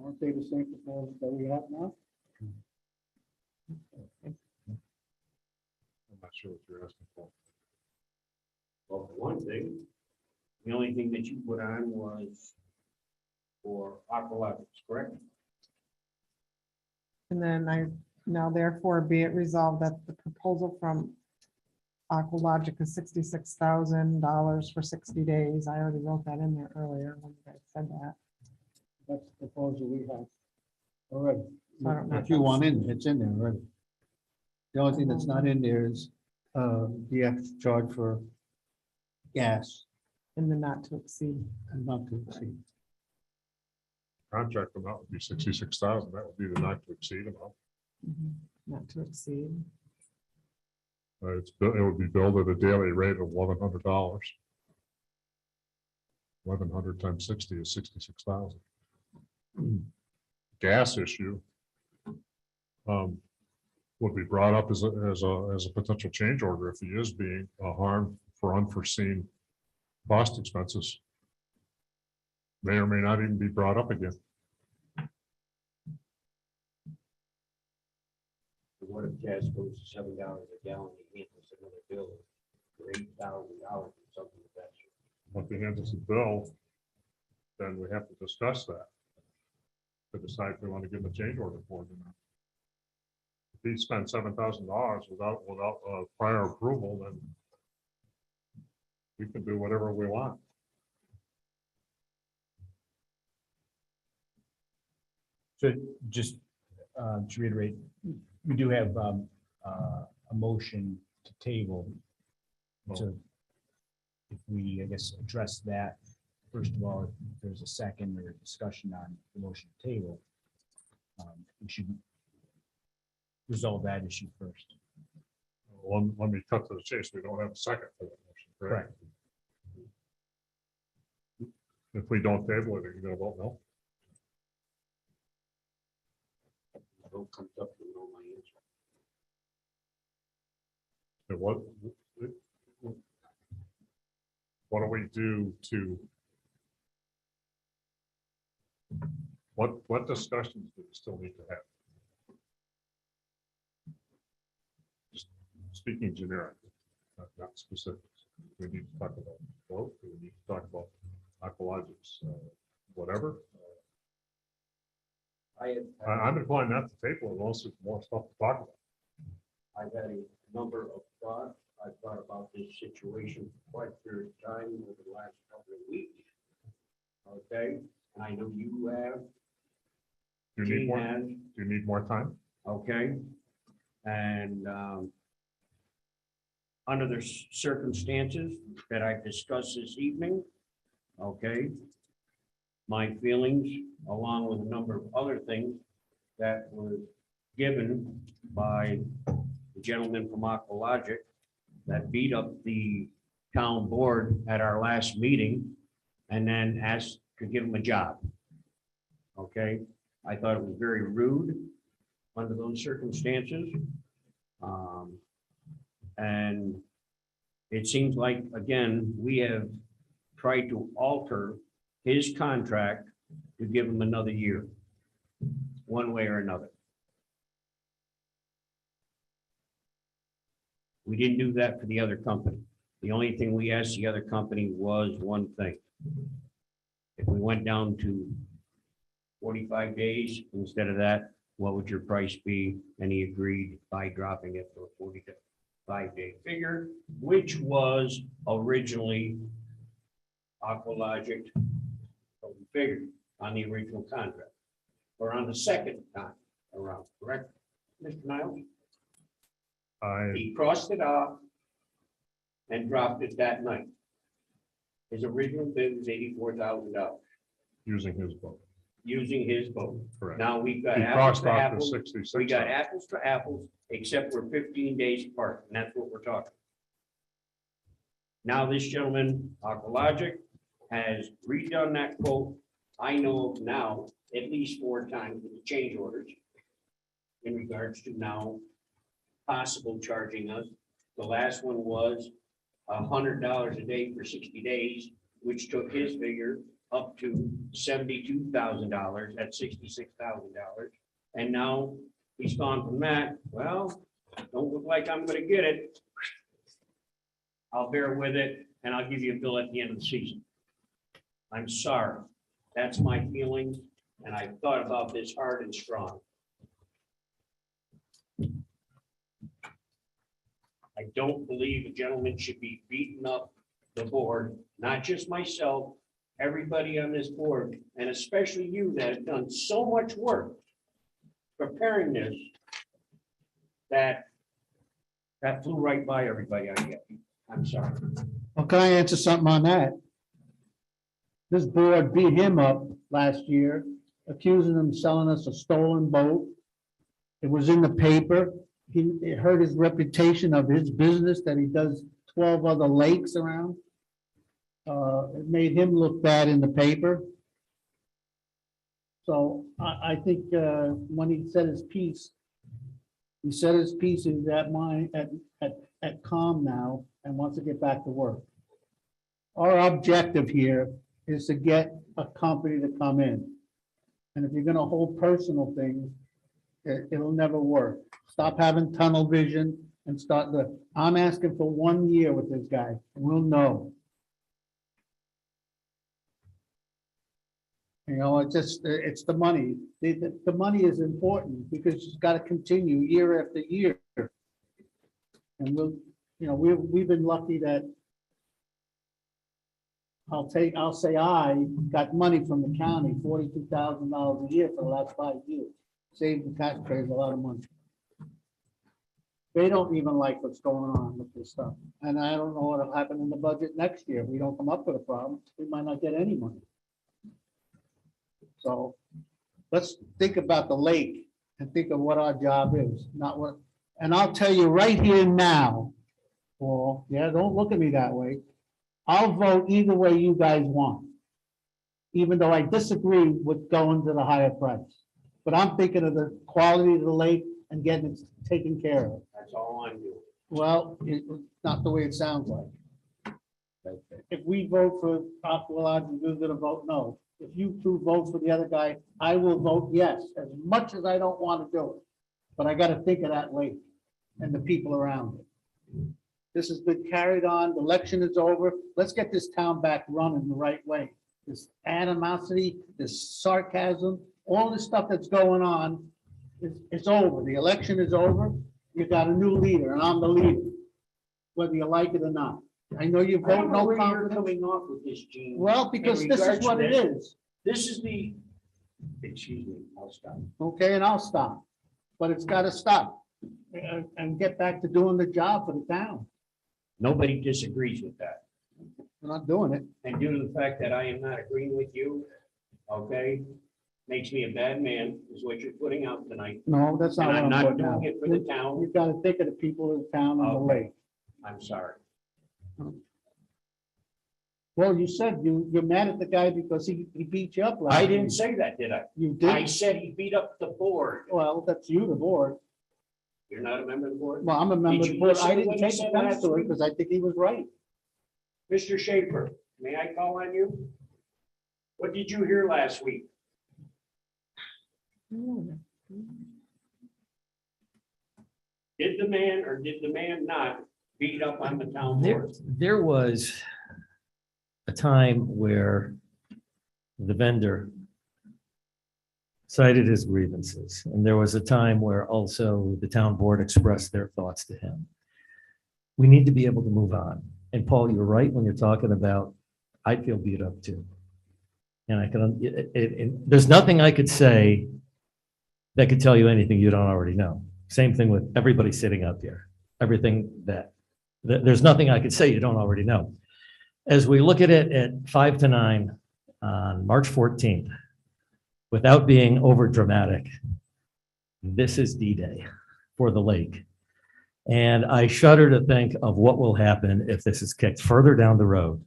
A: Aren't they the same proposals that we have now?
D: I'm not sure what you're asking for.
L: Well, for one thing, the only thing that you put on was for aqualogics, correct?
F: and then I, now therefore be it resolved that the proposal from Aqualogic is $66,000 for 60 days. I already wrote that in there earlier when you guys said that.
A: That's the proposal we have already.
F: I don't know if
A: If you
F: that's-
A: want in, it's in there already. The only thing that's not in there is the extra charge for gas
F: In the not to exceed.
A: and not to exceed.
D: Contract amount would be 66,000. That would be the not to exceed amount.
F: Not to exceed.
D: It would be billed at a daily rate of $1,100. 1,100 times 60 is 66,000. Gas issue would be brought up as a potential change order if he is being harmed for unforeseen cost expenses. May or may not even be brought up again.
L: What if gas goes to $7 a gallon, he hands us another bill for $8,000 or something like that?
D: If he hands us a bill, then we have to discuss that to decide if we want to give him a change order for it or not. If he spent $7,000 without prior approval, then we can do whatever we want.
E: So just to reiterate, we do have a motion to table. So if we, I guess, address that, first of all, if there's a second or discussion on the motion to table, we should resolve that issue first.
D: Let me cut to the chase. We don't have a second for that motion, correct? If we don't table it, are you gonna vote no?
L: Vote comes up, you know my answer.
D: And what do we do to, what discussions do we still need to have? Just speaking generic, not specifics. We need to talk about both, we need to talk about Aqualogics, whatever.
L: I've
D: I'm inclined not to table it, unless there's more stuff to talk about.
L: had a number of thoughts. I've thought about this situation for quite a period of time over the last couple of weeks. Okay, and I know you have.
D: Do you need more?
L: Gene has.
D: Do you need more time?
L: Okay, and under the circumstances that I've discussed this evening, okay, my feelings, along with a number of other things that were given by the gentleman from Aqualogic that beat up the town board at our last meeting and then asked to give him a job. Okay, I thought it was very rude under those circumstances. And it seems like, again, we have tried to alter his contract to give him another year, one way or another. We didn't do that for the other company. The only thing we asked the other company was one thing. If we went down to 45 days instead of that, what would your price be? And he agreed by dropping it to a 45-day figure, which was originally Aqualogic figured on the original contract, or on the second time around, correct, Mr. Niles? He crossed it off and dropped it that night. His original bid was $84,000.
D: Using his boat.
L: Using his boat.
D: Correct.
L: Now we've got
D: He
L: apples
D: crossed
L: to
D: off to
L: apples.
D: 66.
L: We got apples to apples, except we're 15 days apart, and that's what we're talking. Now this gentleman, Aqualogic, has redone that quote. I know of now at least 4 times with the change orders in regards to now possible charging us. The last one was $100 a day for 60 days, which took his figure up to $72,000 at $66,000. And now he's gone from that. Well, don't look like I'm going to get it. I'll bear with it and I'll give you a bill at the end of the season. I'm sorry. That's my feelings. And I thought about this hard and strong. I don't believe a gentleman should be beating up the board, not just myself, everybody on this board, and especially you that have done so much work preparing this, that flew right by everybody, I get. I'm sorry.
A: Well, can I answer something on that? This board beat him up last year, accusing him of selling us a stolen boat. It was in the paper. It hurt his reputation of his business that he does 12 other lakes around. It made him look bad in the paper. So I think when he said his piece, he's at calm now and wants to get back to work. Our objective here is to get a company to come in. And if you're gonna hold personal things, it'll never work. Stop having tunnel vision and I'm asking for 1 year with this guy. We'll know. You know, it's the money. The money is important because it's got to continue year after year. And we've been lucky that I'll say I got money from the county, $42,000 a year for the last 5 years. Saved the taxpayers a lot of money. They don't even like what's going on with this stuff. And I don't know what'll happen in the budget next year. If we don't come up with a problem, we might not get any money. So let's think about the lake and think of what our job is, not what, and I'll tell you right here now, Paul, yeah, don't look at me that way. I'll vote either way you guys want, even though I disagree with going to the higher price. But I'm thinking of the quality of the lake and getting it taken care of.
L: That's all I'm doing.
A: Well, it's not the way it sounds like. If we vote for Aqualogic, we're gonna vote no. If you two vote for the other guy, I will vote yes, as much as I don't want to do it. But I gotta think of that lake and the people around it. This has been carried on, the election is over. Let's get this town back running the right way. this animosity, this sarcasm, all this stuff that's going on, it's over. The election is over. You got a new leader, and I'm the leader, whether you like it or not. I know you
L: I
A: vote
L: don't know
A: no
L: where you're
A: confidence.
L: coming off with this, Gene.
A: Well, because
L: in
A: this is
L: regards
A: what
L: to
A: it
L: this.
A: is,
L: This is the, excuse me, I'll stop.
A: okay, and I'll stop. But it's gotta stop and get back to doing the job for the town.
L: Nobody disagrees with that.
A: We're not doing it.
L: And due to the fact that I am not agreeing with you, okay, makes me a bad man, is what you're putting out tonight.
A: No, that's not
L: And
A: what
L: I'm
A: I'm
L: not
A: putting out.
L: doing it for the town.
A: You've gotta think of the people of the town on the
L: Okay.
A: lake.
L: I'm sorry.
A: Well, you said you're mad at the guy because he beat you up last
L: I
A: week.
L: didn't say that, did I?
A: You
L: I
A: did?
L: said he beat up the board.
A: Well, that's you, the board.
L: You're not a member of the board?
A: Well, I'm a member of
L: Did
A: the
L: you
A: board.
L: listen
A: I
L: to
A: didn't
L: what he
A: take
L: said
A: offense
L: last
A: to it
L: week?
A: because I think he was right.
L: Mr. Schaefer, may I call on you? What did you hear last week? Did the man or did the man not beat up on the town board?
J: There was a time where the vendor cited his grievances, and there was a time where also the town board expressed their thoughts to him. We need to be able to move on. And Paul, you're right when you're talking about, I feel beat up too. And I can, there's nothing I could say that could tell you anything you don't already know. Same thing with everybody sitting up here. Everything there's nothing I could say you don't already know. As we look at it at 5 to 9 on March 14th, without being over dramatic, this is D-Day for the lake. And I shudder to think of what will happen if this is kicked further down the road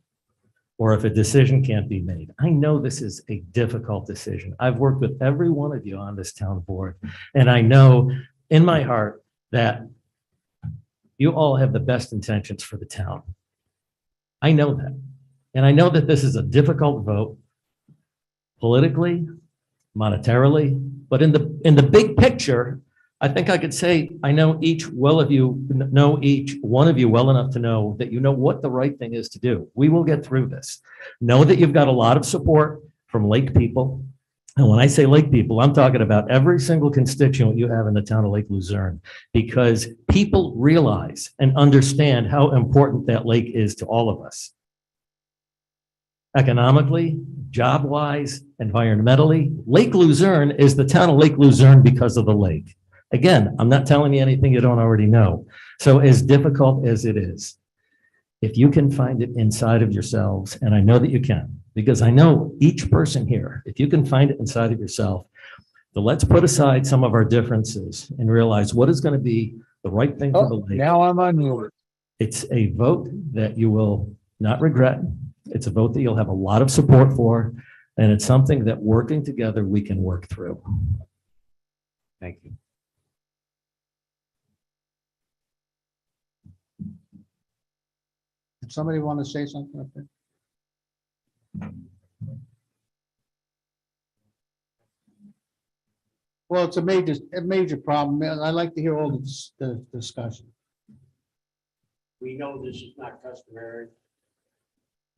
J: or if a decision can't be made. I know this is a difficult decision. I've worked with every one of you on this town board, and I know in my heart that you all have the best intentions for the town. I know that. And I know that this is a difficult vote politically, monetarily, but in the big picture, I think I could say I know each one of you well enough to know that you know what the right thing is to do. We will get through this. Know that you've got a lot of support from lake people. And when I say lake people, I'm talking about every single constituent you have in the town of Lake Luzerne, because people realize and understand how important that lake is to all of us. Economically, job-wise, environmentally, Lake Luzerne is the town of Lake Luzerne because of the lake. Again, I'm not telling you anything you don't already know. So as difficult as it is, if you can find it inside of yourselves, and I know that you can, because I know each person here, if you can find it inside of yourself, then let's put aside some of our differences and realize what is going to be the right thing for the lake.
Q: Now I'm unmuted.
J: It's a vote that you will not regret. It's a vote that you'll have a lot of support for, and it's something that working together we can work through.
L: Thank you.
A: Did somebody want to say something up there? Well, it's a major problem. And I like to hear all the discussion.
L: We know this is not customary.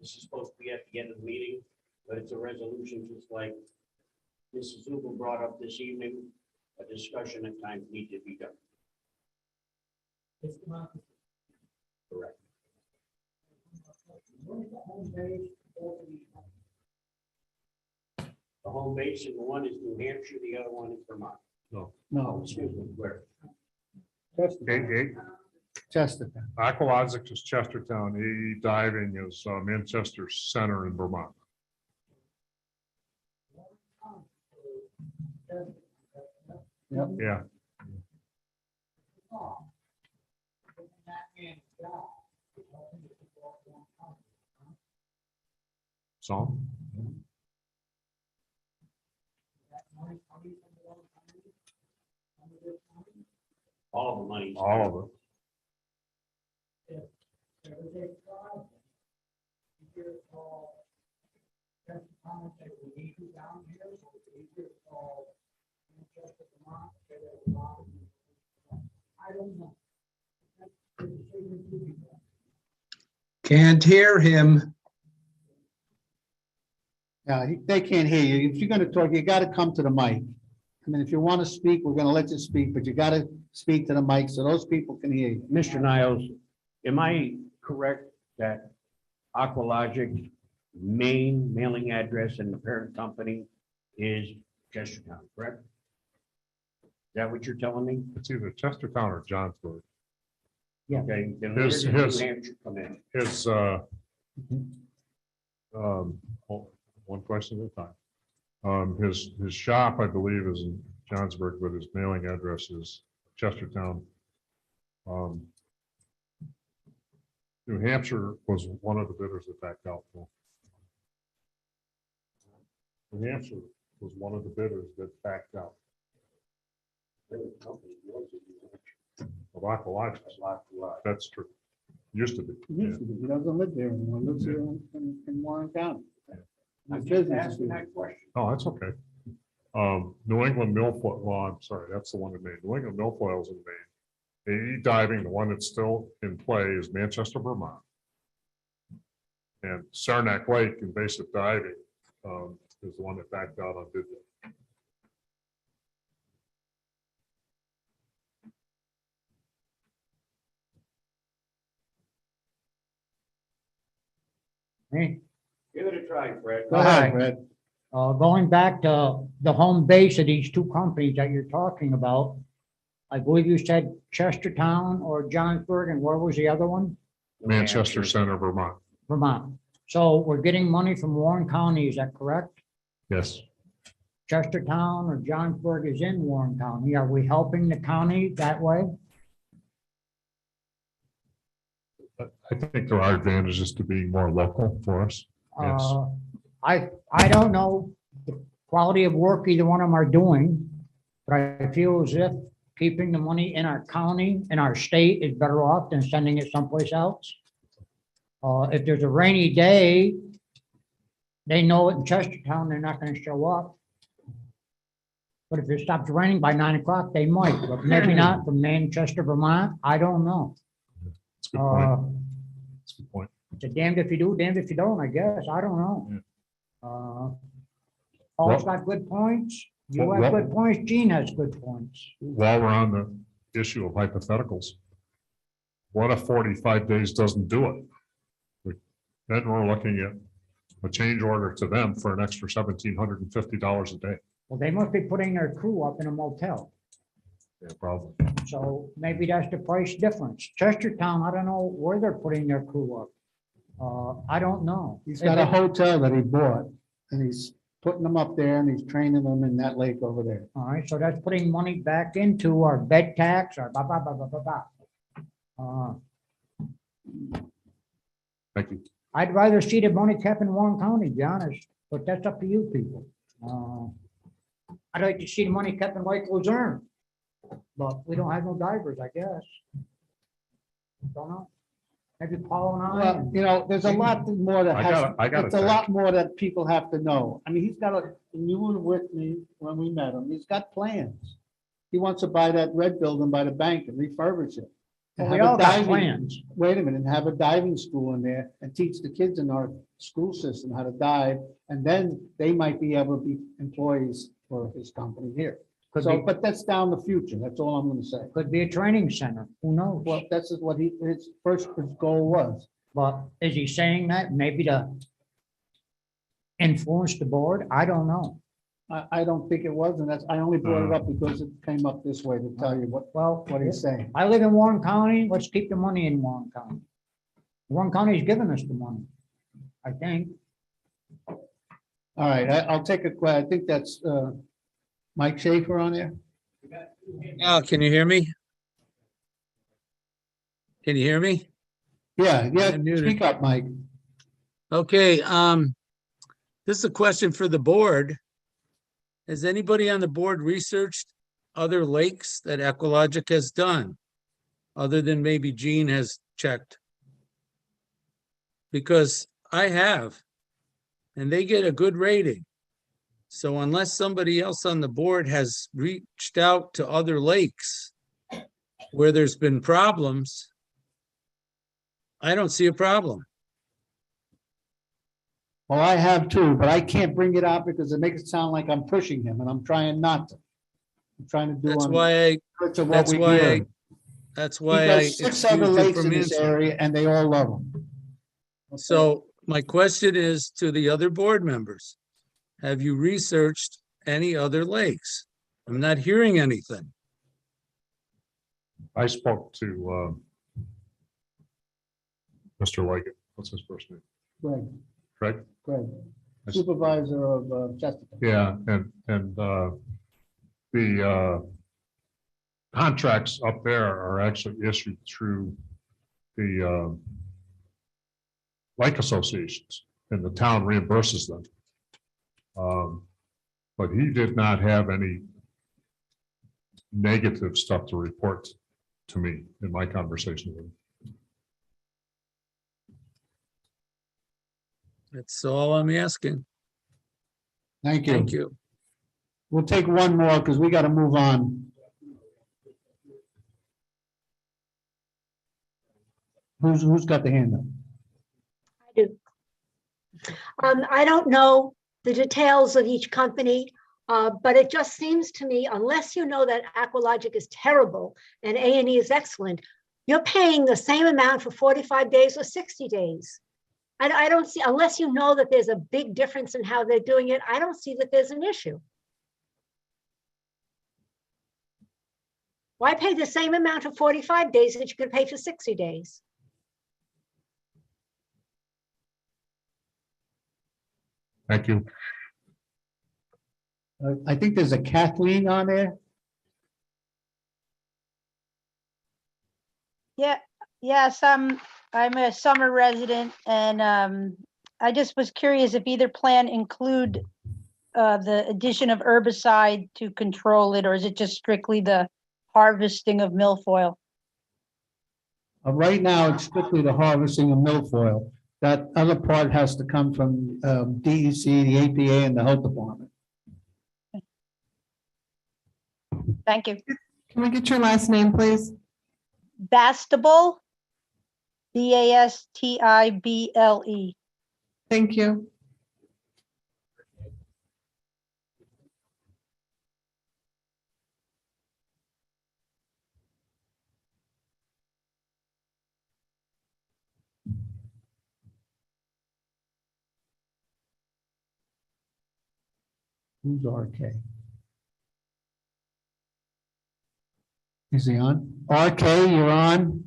L: This is supposed to be at the end of the meeting, but it's a resolution just like Mrs. Zuber brought up this evening. A discussion at times needs to be done. Correct. The home base in one is New Hampshire, the other one is Vermont.
D: No.
A: No.
L: Excuse me, where?
A: Chesterton.
D: Aqualogics is Chestertown, AE Diving is Manchester Center in Vermont.
A: Yep.
D: Yeah. So?
L: All the money.
D: All of it.
N: Can't hear him.
A: Yeah, they can't hear you. If you're gonna talk, you gotta come to the mic. I mean, if you want to speak, we're gonna let you speak, but you gotta speak to the mic so those people can hear you.
L: Mr. Niles, am I correct that Aqualogic main mailing address and the parent company is Chestertown, correct? Is that what you're telling me?
D: It's either Chestertown or Johnsburg.
L: Yeah. Okay, then where
D: His,
L: did New
D: his,
L: Hampshire come in?
D: his, one question at a time. His shop, I believe, is in Johnsburg, but his mailing address is Chestertown. New Hampshire was one of the bidders that backed out. Phil. New Hampshire was one of the bidders that backed out. Of Aqualogics. That's true. Used to be.
A: He doesn't live there anymore. He lives here in Warren County.
L: I'm
A: His
L: just
A: business is
L: asking
A: here.
L: that question.
D: Oh, that's okay. New England Milfoil, well, I'm sorry, that's the one in Maine. New England Milfoil's in Maine. AE Diving, the one that's still in play is Manchester, Vermont. And Saranac Lake Invasive Diving is the one that backed out on bid.
U: Hey,
L: Give it a try, Fred.
A: Go ahead, Fred.
U: going back to the home base of these two companies that you're talking about, I believe you said Chestertown or Johnsburg, and where was the other one?
D: Manchester Center, Vermont.
U: Vermont. So we're getting money from Warren County, is that correct?
D: Yes.
U: Chestertown or Johnsburg is in Warren County. Are we helping the county that way?
D: I think there are advantages to being more local for us. Yes.
U: I don't know the quality of work either one of them are doing, but I feel as if keeping the money in our county, in our state is better off than sending it someplace else. If there's a rainy day, they know it in Chestertown, they're not gonna show up. But if it stops raining by 9 o'clock, they might, but maybe not from Manchester, Vermont. I don't know.
D: That's a good point. That's a good point.
U: It's a damned if you do, damned if you don't, I guess. I don't know. Paul's got good points. You have good points. Gene has good points.
D: While we're on the issue of hypotheticals, what if 45 days doesn't do it? Then we're looking at a change order to them for an extra $1,750 a day.
U: Well, they must be putting their crew up in a motel.
D: Yeah, probably.
U: So maybe that's the price difference. Chestertown, I don't know where they're putting their crew up. I don't know.
A: He's got a hotel that he bought and he's putting them up there and he's training them in that lake over there.
U: All right, so that's putting money back into our bed tax or blah, blah, blah, blah, blah, blah.
D: Thank you.
U: I'd rather see the money kept in Warren County, to be honest, but that's up to you people. I'd like to see the money kept in Lake Luzerne, but we don't have no divers, I guess. Don't know. Maybe Paul and I.
A: Well, you know, there's a lot more that
D: I gotta
A: it's a lot more that people have to know. I mean, he's got you were with me when we met him. He's got plans. He wants to buy that red building by the bank and refurbish it.
U: Well,
A: And
U: we
A: have a
U: all got
A: diving-
U: plans.
A: Wait a minute, and have a diving school in there and teach the kids in our school system how to dive. And then they might be able to be employees for his company here.
U: Could
A: So,
U: be-
A: but that's down the future. That's all I'm gonna say.
U: Could be a training center. Who knows?
A: Well, that's what his first goal was.
U: But is he saying that maybe to influence the board? I don't know.
A: I don't think it was, and I only brought it up because it came up this way to tell you what he's saying.
U: I live in Warren County. Let's keep the money in Warren County. Warren County's giving us the money, I think.
A: All right, I'll take a question. I think that's Mike Schaefer on there.
Q: Oh, can you hear me? Can you hear me?
A: Yeah,
Q: I'm muted.
A: speak up, Mike.
Q: Okay, this is a question for the board. Has anybody on the board researched other lakes that Aqualogic has done? Other than maybe Gene has checked? Because I have, and they get a good rating. So unless somebody else on the board has reached out to other lakes where there's been problems, I don't see a problem.
A: Well, I have too, but I can't bring it out because it makes it sound like I'm pushing him, and I'm trying not to. I'm trying to do
Q: That's
A: on.
Q: why
A: to what
Q: that's
A: we
Q: why I,
A: hear.
Q: that's
A: He
Q: why I
A: does 6 other
Q: excused him
A: lakes
Q: from
A: in this
Q: answering.
A: area, and they all love him.
Q: So my question is to the other board members. Have you researched any other lakes? I'm not hearing anything.
D: I spoke to Mr. Leggett. What's his first name?
A: Greg,
D: Craig?
A: Greg, supervisor of Chesterton.
D: Yeah, and the contracts up there are actually issued through the lake associations, and the town reimburses them. But he did not have any negative stuff to report to me in my conversation with him.
Q: That's all I'm asking.
A: Thank you.
Q: Thank you.
A: We'll take one more because we got to move on. Who's got the hand up?
C: I do. I don't know the details of each company, but it just seems to me, unless you know that Aqualogic is terrible and A&E is excellent, you're paying the same amount for 45 days or 60 days. I don't see, unless you know that there's a big difference in how they're doing it, I don't see that there's an issue. Why pay the same amount for 45 days that you could pay for 60 days?
D: Thank you.
A: I think there's a Kathleen on there.
V: Yeah, yes, I'm a summer resident and I just was curious if either plan include the addition of herbicide to control it, or is it just strictly the harvesting of milfoil?
A: Right now, it's strictly the harvesting of milfoil. That other part has to come from DEC, the APA, and the health department.
V: Thank you.
F: Can we get your last name, please?
V: Bastable, Bastible.
F: Thank you.
A: Who's RK? Is he on? RK, you're on.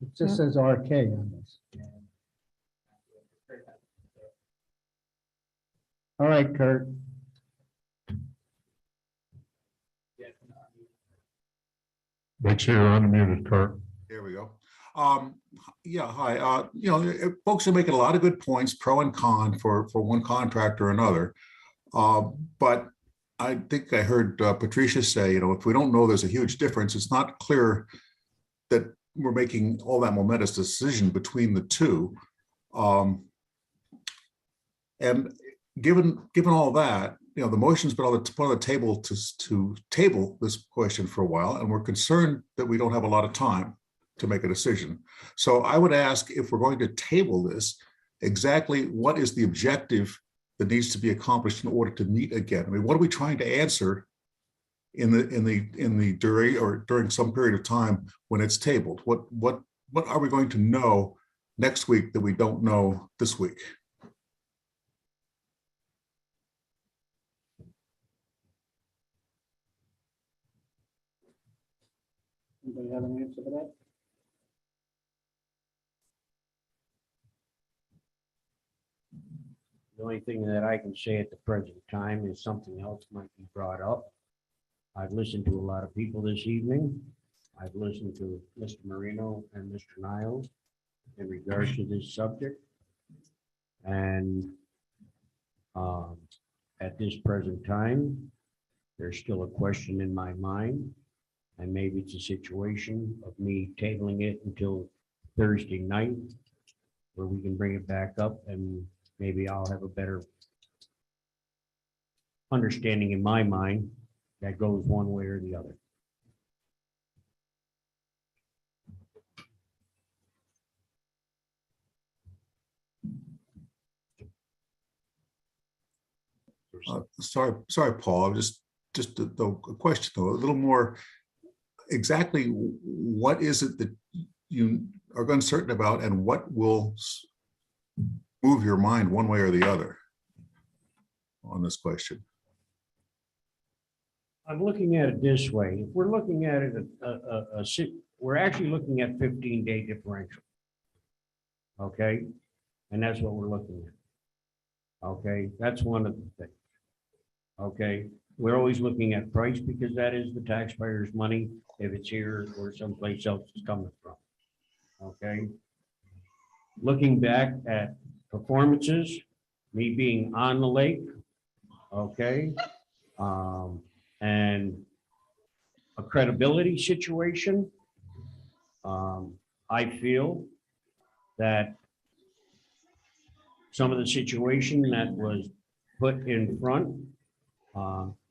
A: It just says RK on this. All right, Kurt.
D: Make sure you're unmuted, Kurt.
W: There we go. Yeah, hi. Folks are making a lot of good points, pro and con for one contractor or another. But I think I heard Patricia say, if we don't know there's a huge difference, it's not clear that we're making all that momentous decision between the two. And given all that, the motion's been on the table to table this question for a while, and we're concerned that we don't have a lot of time to make a decision. So I would ask, if we're going to table this, exactly what is the objective that needs to be accomplished in order to meet again? I mean, what are we trying to answer during some period of time when it's tabled? What are we going to know next week that we don't know this week?
A: Anybody have an answer for that?
L: The only thing that I can say at the present time is something else might be brought up. I've listened to a lot of people this evening. I've listened to Mr. Marino and Mr. Niles in regards to this subject. And at this present time, there's still a question in my mind. And maybe it's a situation of me tabling it until Thursday night where we can bring it back up and maybe I'll have a better understanding in my mind that goes one way or the other.
W: Sorry, Paul, I'm just a question though, a little more exactly what is it that you are uncertain about and what will move your mind one way or the other on this question?
L: I'm looking at it this way. If we're looking at it, we're actually looking at 15-day differential. Okay, and that's what we're looking at. Okay, that's one of the things. Okay, we're always looking at price because that is the taxpayers' money, if it's here or someplace else it's coming from. Okay, looking back at performances, me being on the lake, okay, and a credibility situation, I feel that some of the situation that was put in front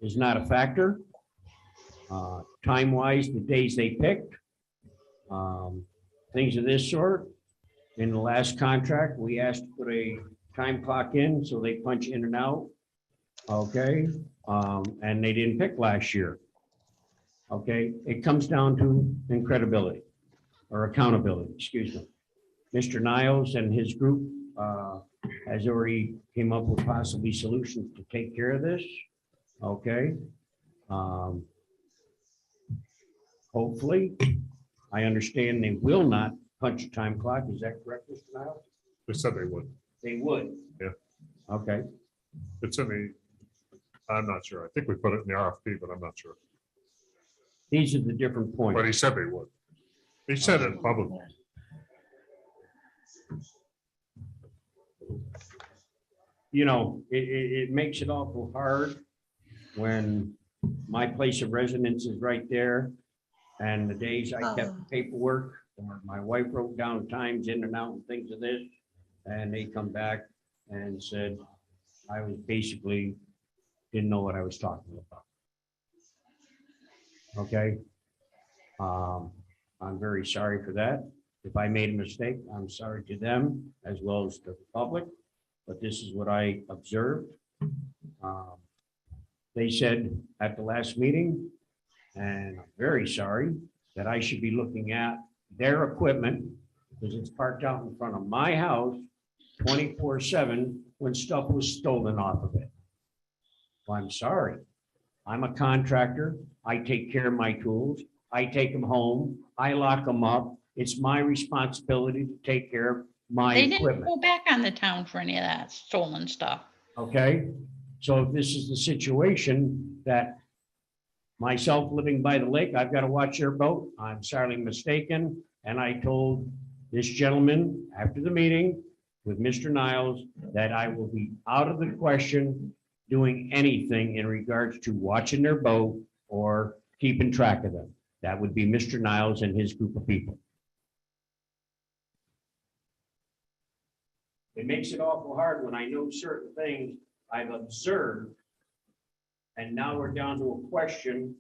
L: is not a factor. Time-wise, the days they picked, things of this sort. In the last contract, we asked to put a time clock in so they punch in and out. Okay, and they didn't pick last year. Okay, it comes down to credibility or accountability, excuse me. Mr. Niles and his group has already came up with possibly solutions to take care of this. Okay. Hopefully, I understand they will not punch a time clock. Is that correct, Mr. Niles?
D: They said they would.
L: They would.
D: Yeah.
L: Okay.
D: It's in the, I'm not sure. I think we put it in the RFP, but I'm not sure.
L: These are the different points.
D: But he said they would. He said it publicly.
L: You know, it makes it awful hard when my place of residence is right there. And the days I kept paperwork, or my wife wrote down times in and out and things of this, and they come back and said, I was basically didn't know what I was talking about. Okay. I'm very sorry for that. If I made a mistake, I'm sorry to them as well as to the public, but this is what I observed. They said at the last meeting, and I'm very sorry, that I should be looking at their equipment because it's parked out in front of my house 24/7 when stuff was stolen off of it. Well, I'm sorry. I'm a contractor. I take care of my tools. I take them home. I lock them up. It's my responsibility to take care of my
G: They didn't
L: equipment.
G: go back on the town for any of that stolen stuff.
L: Okay, so if this is the situation that myself living by the lake, I've got to watch their boat. I'm sorely mistaken. And I told this gentleman after the meeting with Mr. Niles that I will be out of the question doing anything in regards to watching their boat or keeping track of them. That would be Mr. Niles and his group of people. It makes it awful hard when I know certain things I've observed. And now we're down to a question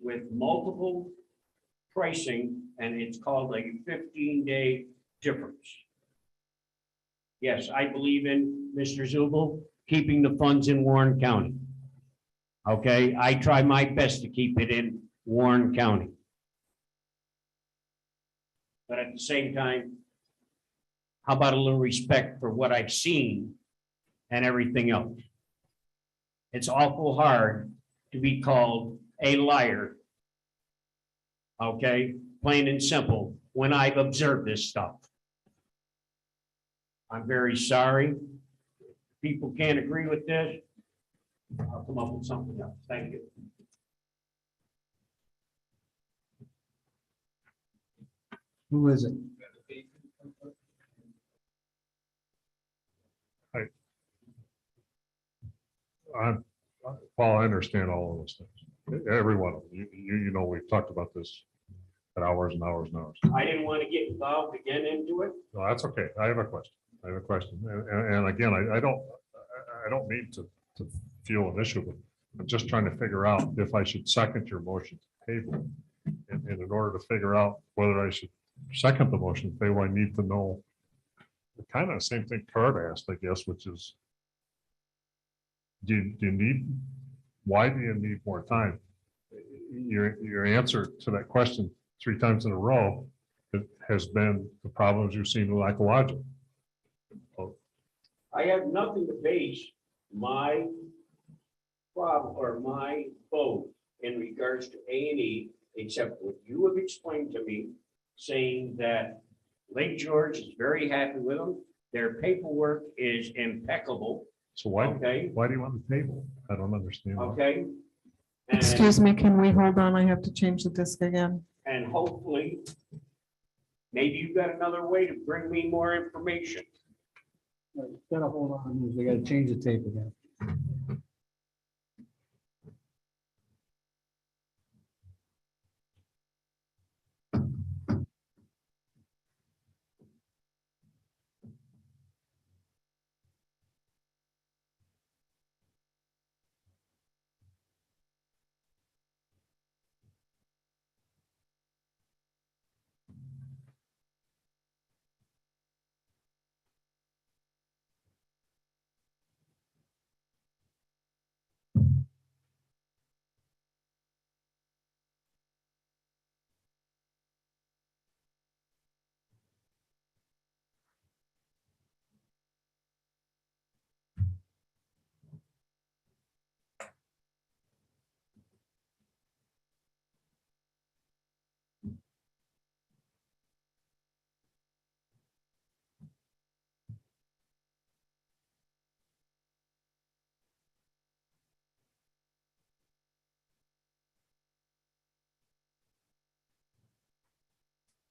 L: with multiple pricing, and it's called a 15-day difference. Yes, I believe in Mr. Zubel keeping the funds in Warren County. Okay, I try my best to keep it in Warren County. But at the same time, how about a little respect for what I've seen and everything else? It's awful hard to be called a liar. Okay, plain and simple, when I've observed this stuff. I'm very sorry. People can't agree with this. I'll come up with something else. Thank you.
E: Who is it?
D: Paul, I understand all of those things. Every one of them. You know, we've talked about this at hours and hours and hours.
L: I didn't want to get involved again into it.
D: No, that's okay. I have a question. I have a question. And again, I don't need to feel an issue, but I'm just trying to figure out if I should second your motion to table. And in order to figure out whether I should second the motion to table, I need to know kind of the same thing Kurt asked, I guess, which is, why do you need more time? Your answer to that question 3 times in a row has been the problems you've seen with Ecologic.
L: I have nothing to base my problem or my vote in regards to A&E, except what you have explained to me, saying that Lake George is very happy with them. Their paperwork is impeccable.
D: So why
L: Okay.
D: do you want the table? I don't understand.
L: Okay.
F: Excuse me, can we hold on? I have to change the disc again.
L: And hopefully, maybe you've got another way to bring me more information.
A: Gotta hold on, we gotta change the tape again.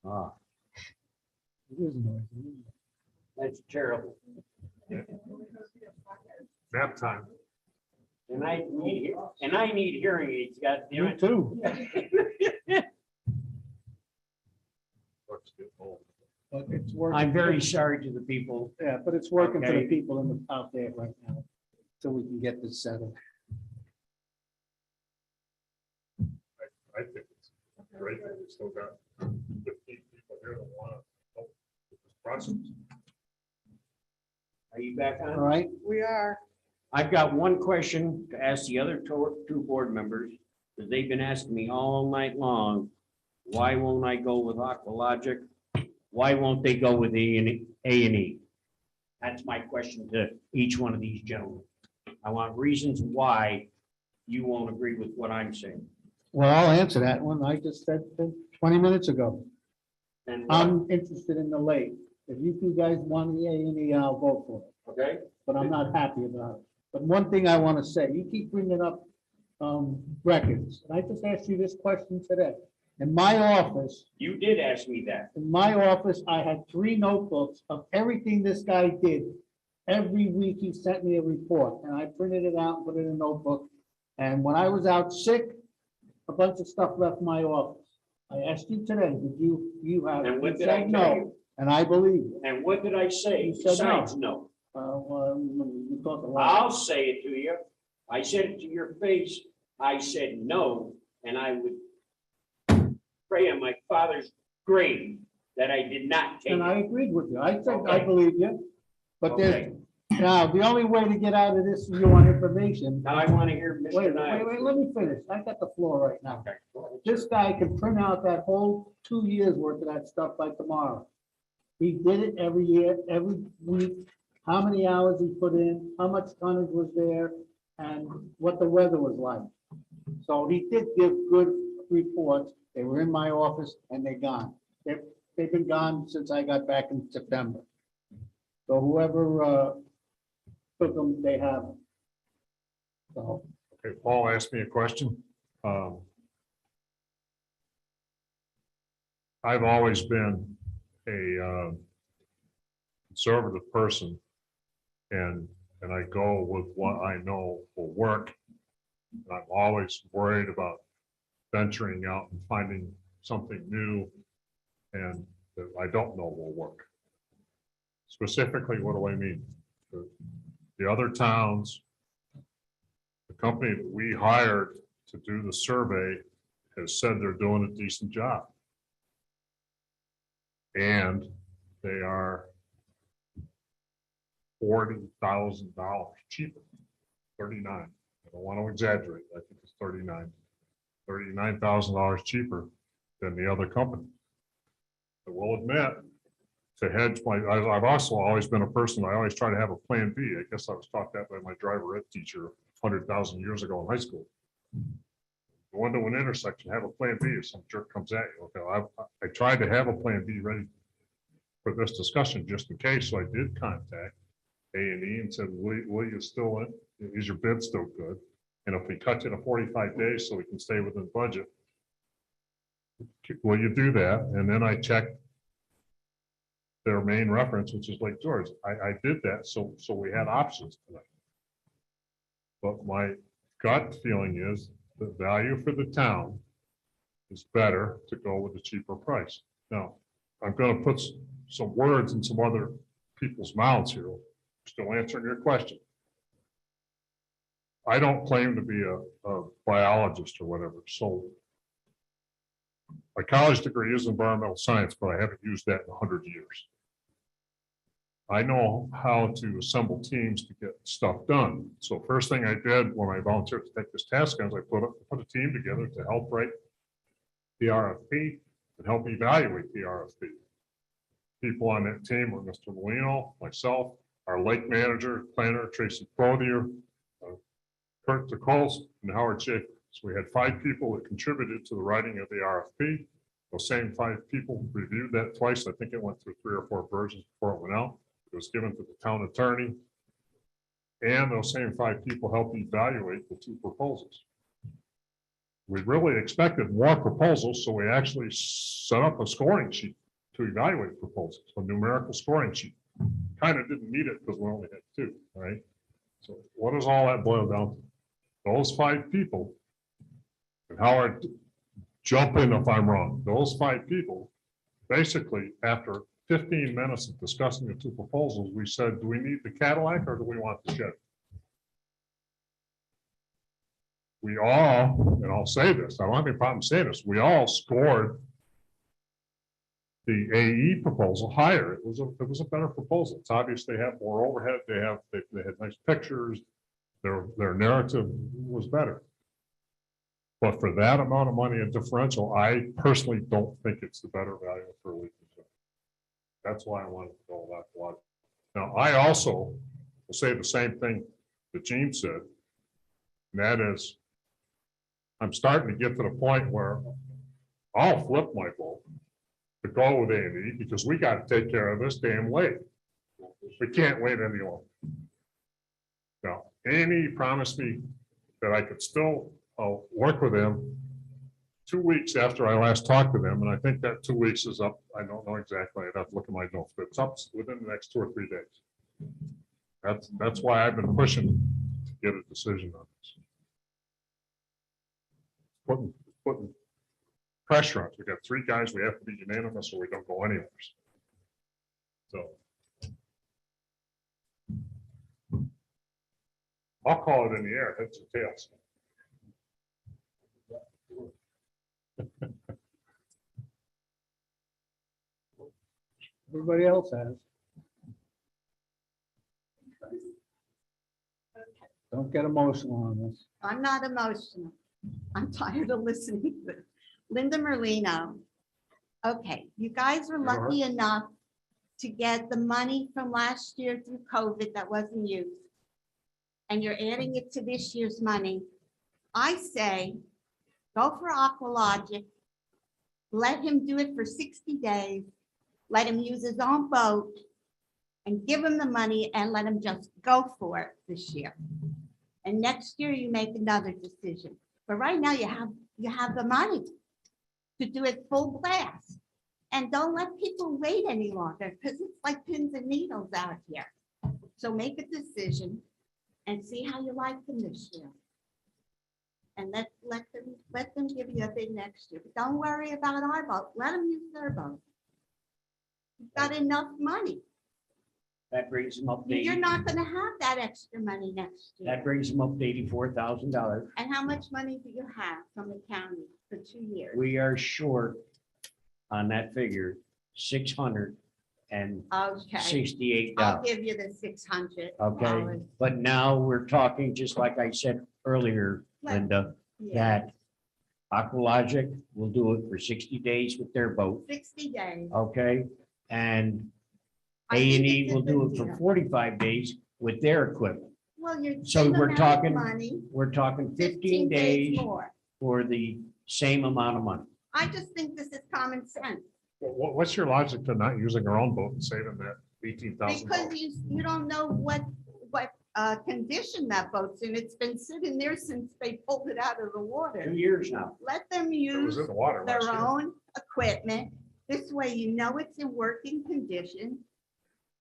L: Ah,
A: It is noisy.
L: that's terrible.
D: Nap time.
L: And I need hearing aids, God damn
A: Me
L: it.
A: too. But it's working.
L: I'm very sorry to the people.
A: Yeah, but it's working for the
L: Okay.
A: people out there right now, so we can get this settled.
D: I think it's great that we still got 15 people here that want to help with this process.
L: Are you back on?
A: All right,
F: We are.
L: I've got one question to ask the other two board members, because they've been asking me all night long, why won't I go with Aqualogic? Why won't they go with A&E? That's my question to each one of these gentlemen. I want reasons why you won't agree with what I'm saying.
A: well, I'll answer that one. I just said 20 minutes ago.
L: And
A: I'm interested in the lake. If you guys want the A&E, I'll vote for it,
L: okay,
A: but I'm not happy about it. But one thing I want to say, you keep bringing up records. And I just asked you this question today. In my office,
L: you did ask me that.
A: I had 3 notebooks of everything this guy did. Every week he sent me a report and I printed it out and put it in a notebook. And when I was out sick, a bunch of stuff left my office. I asked you today, did you have?
L: And what
A: you
L: did I
A: said
L: tell
A: no,
L: you?
A: and I believe you.
L: And what did I say
A: You said no.
L: besides no?
A: You talked a lot.
L: I'll say it to you. I said it to your face. I said no, and I would pray on my father's grave that I did not take
A: And I
L: it.
A: agreed with you. I said, I
L: Okay.
A: believe you. But there's,
L: Okay.
A: now, the only way to get out of this, you want information.
L: Now I want to hear Mr.
A: Wait,
L: Niles.
A: let me finish. I got the floor right now.
L: Okay, go ahead.
A: This guy can print out that whole 2 years worth of that stuff by tomorrow. He did it every year, every week, how many hours he put in, how much tonnage was there, and what the weather was like. So he did give good reports. They were in my office and they're gone. They've been gone since I got back in September. So whoever took them, they have them. So,
D: Okay, Paul asked me a question. I've always been a conservative person, and I go with what I know will work. And I'm always worried about venturing out and finding something new and that I don't know will work. Specifically, what do I mean? The other towns, the company that we hired to do the survey has said they're doing a decent job. And they are $40,000 cheaper, 39. I don't want to exaggerate. I think it's 39. $39,000 cheaper than the other company. I will admit, to hedge I've also always been a person, I always try to have a plan B. I guess I was taught that by my driver ed teacher 100,000 years ago in high school. Go into an intersection, have a plan B if some jerk comes at you. Okay, I tried to have a plan B ready for this discussion just in case. So I did contact A&E and said, will you still in? Is your bid still good? And if we cut you to 45 days so we can stay within budget, will you do that? And then I checked their main reference, which is Lake George. I did that, so we had options tonight. But my gut feeling is the value for the town is better to go with the cheaper price. Now, I'm going to put some words in some other people's mouths here. Still answering your question. I don't claim to be a biologist or whatever, so my college degree is environmental science, but I haven't used that in 100 years. I know how to assemble teams to get stuff done. So first thing I did when I volunteered to take this task on is I put a team together to help write the RFP and help evaluate the RFP. People on that team were Mr. Molino, myself, our lake manager, planner, Tracy Clothier, Kurt DeColes, and Howard Schaefer. So we had 5 people that contributed to the writing of the RFP. Those same 5 people reviewed that twice. I think it went through 3 or 4 versions before it went out. It was given to the town attorney. And those same 5 people helped evaluate the 2 proposals. We really expected more proposals, so we actually set up a scoring sheet to evaluate proposals, a numerical scoring sheet. Kind of didn't need it because we only had 2, right? So what does all that boil down to? Those 5 people, and Howard, jump in if I'm wrong, those 5 people, basically after 15 minutes of discussing the 2 proposals, we said, do we need the Cadillac or do we want the Chevy? We all, and I'll say this, I don't have any problem saying this, we all scored the AE proposal higher. It was a better proposal. It's obvious they have more overhead. They had nice pictures. Their narrative was better. But for that amount of money in differential, I personally don't think it's the better value for a leak. That's why I wanted to go that water. Now, I also will say the same thing that Gene said, and that is, I'm starting to get to the point where I'll flip my vote to go with A&E because we got to take care of this damn lake. We can't wait any longer. Now, A&E promised me that I could still work with them 2 weeks after I last talked to them, and I think that 2 weeks is up. I don't know exactly. I'd have to look at my notes, but it's up within the next 2 or 3 days. That's why I've been pushing to get a decision on this. Putting pressure on us. We got 3 guys. We have to be unanimous, or we don't go anywhere. So I'll call it in the air. Heads or tails.
A: Everybody else has. Don't get emotional on this.
H: I'm not emotional. I'm tired of listening to this. Linda Merlino. Okay, you guys were lucky enough to get the money from last year through COVID that wasn't used. And you're adding it to this year's money. I say, go for Aqualogic. Let him do it for 60 days. Let him use his own boat and give him the money and let him just go for it this year. And next year you make another decision. But right now you have the money to do it full blast. And don't let people wait any longer because it's like pins and needles out here. So make a decision and see how you like them this year. And let them give you a bid next year. But don't worry about our boat. Let them use their boat. You've got enough money.
L: That brings them up to
H: You're not gonna have that extra money next year.
L: that brings them up to $84,000.
H: And how much money do you have from the county for 2 years?
L: We are short on that figure, $668.
H: I'll give you the 600.
L: Okay, but now we're talking, just like I said earlier, Linda, that Aqualogic will do it for 60 days with their boat,
H: 60 days.
L: okay? And
H: I think
L: A&E
H: it's a
L: will do
H: good
L: it for
H: deal.
L: 45 days with their equipment.
H: Well, you're.
L: So
H: same
L: we're
H: amount of
L: talking,
H: money,
L: we're talking 15
H: 15
L: days
H: more.
L: for the same amount of money.
H: I just think this is common sense.
D: What's your logic to not using our own boat and saving that $18,000?
H: Because you don't know what condition that boat's in. It's been sitting there since they pulled it out of the water.
L: 2 years now.
H: Let them
D: It was
H: use
D: in the water
H: their
D: last year.
H: own equipment. This way you know it's in working condition.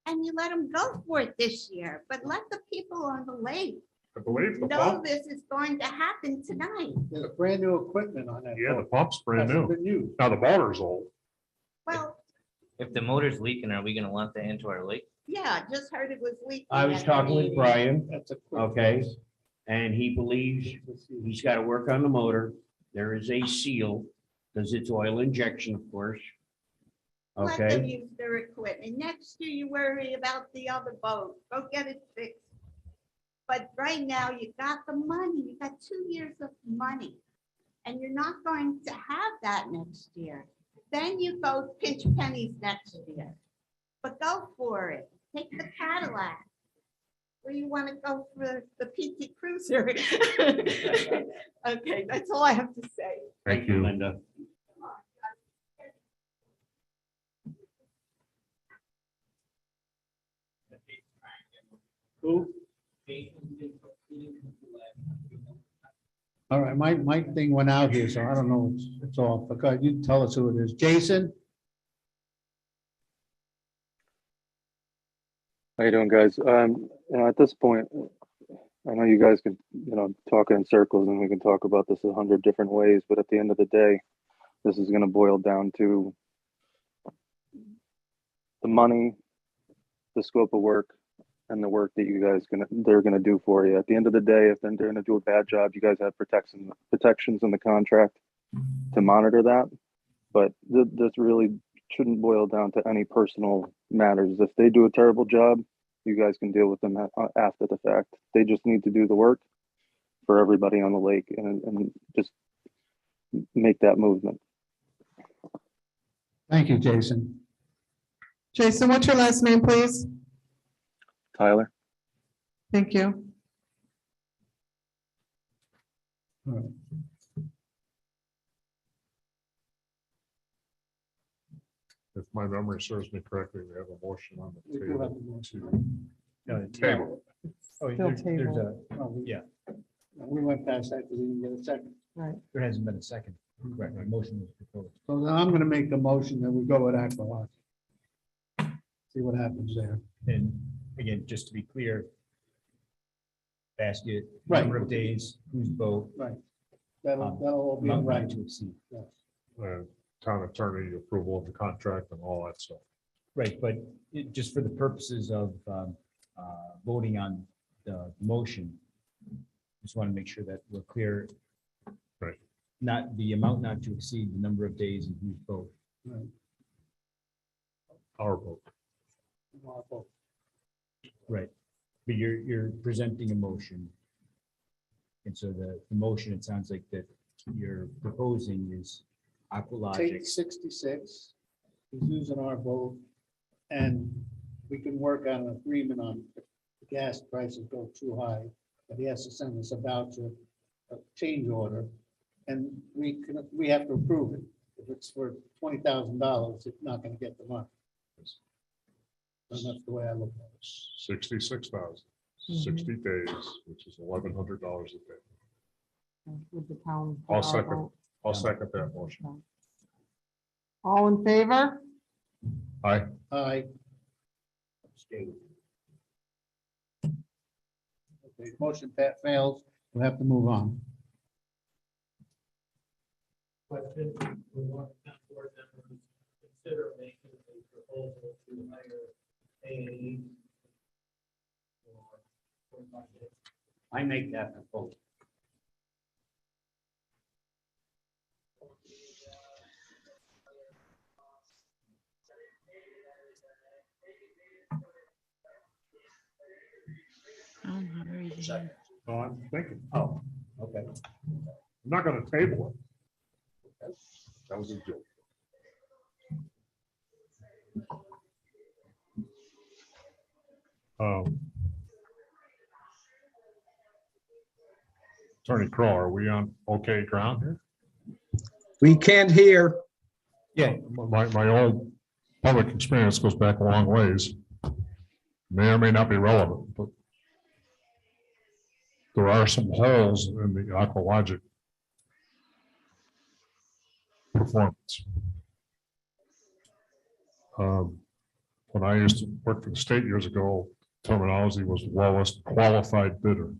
H: And you let them go for it this year, but let the people on the lake
D: I believe the
H: know
D: pump,
H: this is going to happen tonight.
A: There's brand new equipment on that.
D: yeah, the
A: boat.
D: pump's brand
A: Hasn't
D: new.
A: been used.
D: Now the motor's old.
H: Well,
S: If the motor's leaking, are we gonna want that into our lake?
H: yeah, just heard it was leaking.
L: I was
H: at the
L: talking with
H: meeting.
L: Brian,
A: That's a quick
L: okay,
A: fix.
L: and he believes he's got to work on the motor. There is a seal, because it's oil injection, of course.
H: Let them
L: Okay,
H: use their equipment. Next year, you worry about the other boat. Go get it fixed. But right now, you got the money. You got 2 years of money. And you're not going to have that next year. Then you go pinch pennies next year. But go for it. Take the Cadillac. Or you want to go for the PT Cruiser. Okay, that's all I have to say.
L: thank you, Linda.
A: Who? All right, my thing went out here, so I don't know, it's off, because you tell us who it is. Jason?
M: How you doing, guys? At this point, I know you guys could, talk in circles and we can talk about this 100 different ways, but at the end of the day, this is going to boil down to the money, the scope of work, and the work that you guys they're gonna do for you. At the end of the day, if they're gonna do a bad job, you guys have protections in the contract to monitor that. But this really shouldn't boil down to any personal matters. If they do a terrible job, you guys can deal with them after the fact. They just need to do the work for everybody on the lake and just make that movement.
A: Thank you, Jason.
F: Jason, what's your last name, please?
M: Tyler?
F: Thank you.
A: All right.
D: If my memory serves me correctly, we have a motion on the
A: We do have a
D: table
A: motion.
D: to table.
E: Oh,
F: Still
E: there's
F: table.
E: yeah,
A: We went past that because we didn't get a second.
F: Right.
E: there hasn't been a second. Correct, a motion was proposed.
A: So then I'm gonna make the motion that we go with Aqualog. See what happens there.
E: And again, just to be clear, basket,
A: Right.
E: number of days, whose boat,
A: Right. That'll all be
E: amount
A: right.
E: not to exceed.
D: Town attorney approval of the contract and all that stuff.
E: Right, but just for the purposes of voting on the motion, just want to make sure that we're clear.
D: Right.
E: Not the amount not to exceed the number of days and whose boat.
A: Right.
D: Our vote.
E: Right, but you're presenting a motion. And so the motion, it sounds like that you're proposing is Aqualogic.
A: Take 66, he's using our boat, and we can work on an agreement on if the gas prices go too high, but he has to send us a voucher, a change order, and we have to approve it. If it's for $20,000, it's not gonna get the money. And that's the way I look at it.
D: 66,000, 60 days, which is $1,100 a day.
F: With the town.
D: I'll second that motion.
F: All in favor?
D: Aye.
A: Aye. Okay, motion fails, we'll have to move on.
K: Question, we want town board members to consider making a proposal to hire A&E
L: I make that proposal.
D: So I'm thinking,
L: Oh, okay.
D: I'm not gonna table it. That was a joke. Attorney Crowe, are we on okay ground here?
N: We can't hear.
D: Yeah. My old public experience goes back a long ways. May or may not be relevant, but there are some holes in the Aqualogic performance. When I used to work for the state years ago, terminology was lowest qualified bidder.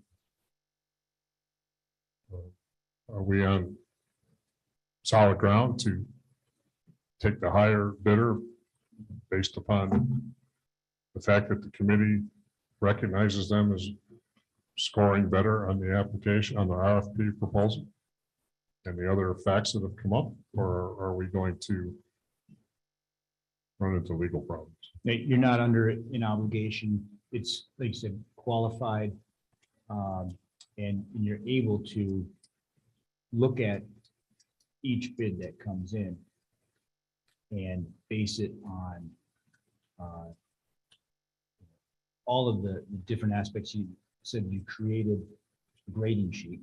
D: Are we on solid ground to take the higher bidder based upon the fact that the committee recognizes them as scoring better on the application, on the RFP proposal? And the other facts that have come up, or are we going to run into legal problems?
E: You're not under an obligation. It's, like you said, qualified. And you're able to look at each bid that comes in and base it on all of the different aspects. You said you created a grading sheet.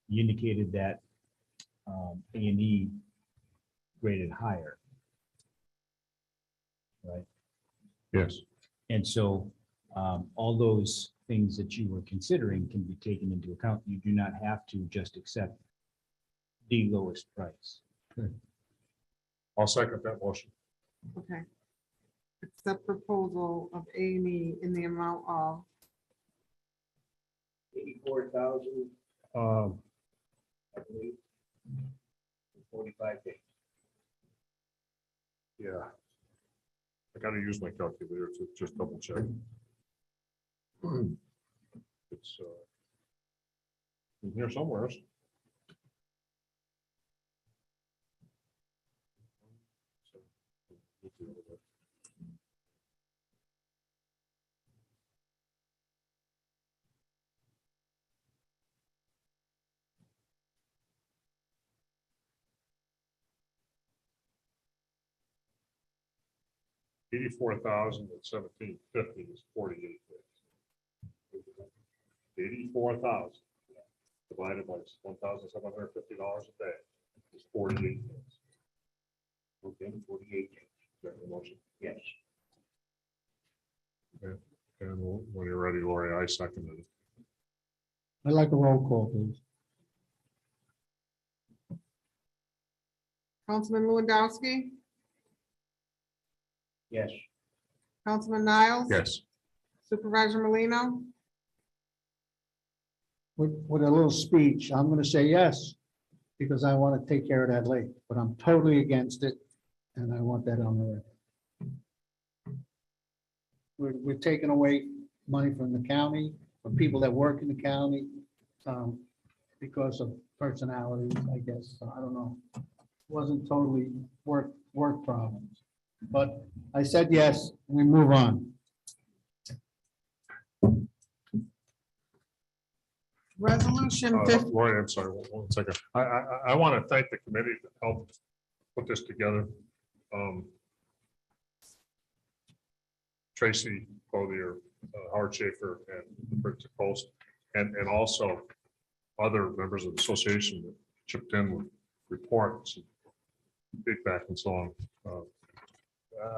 E: You indicated that A&E graded higher, right?
D: Yes.
E: And so all those things that you were considering can be taken into account. You do not have to just accept the lowest price.
D: I'll second that motion.
F: Okay. Accept proposal of A&E in the amount of
L: 84,000, I believe. 45 days.
D: Yeah. I gotta use my calculator to just double check. It's in here somewhere. $84,017.50 is 48 days. 84,000 divided by $1,750 a day is 48 days.
L: Okay, 48 days.
D: Is that the motion?
L: Yes.
D: Okay. And when you're ready, Lori, I seconded it.
A: I'd like a roll call, please.
F: Councilman Lewandowski,
L: Yes.
F: Councilman Niles.
D: Yes.
F: Supervisor Molino,
A: With a little speech, I'm gonna say yes, because I want to take care of that lake, but I'm totally against it, and I want that on the record. We're taking away money from the county, from people that work in the county, because of personalities, I guess. I don't know. Wasn't totally work problems, but I said yes, we move on.
F: resolution 50.
D: Lori, I'm sorry, one second. I want to thank the committee that helped put this together. Tracy Clothier, Howard Schaefer, and Bridget Post, and also other members of the association that chipped in with reports, feedback, and so on.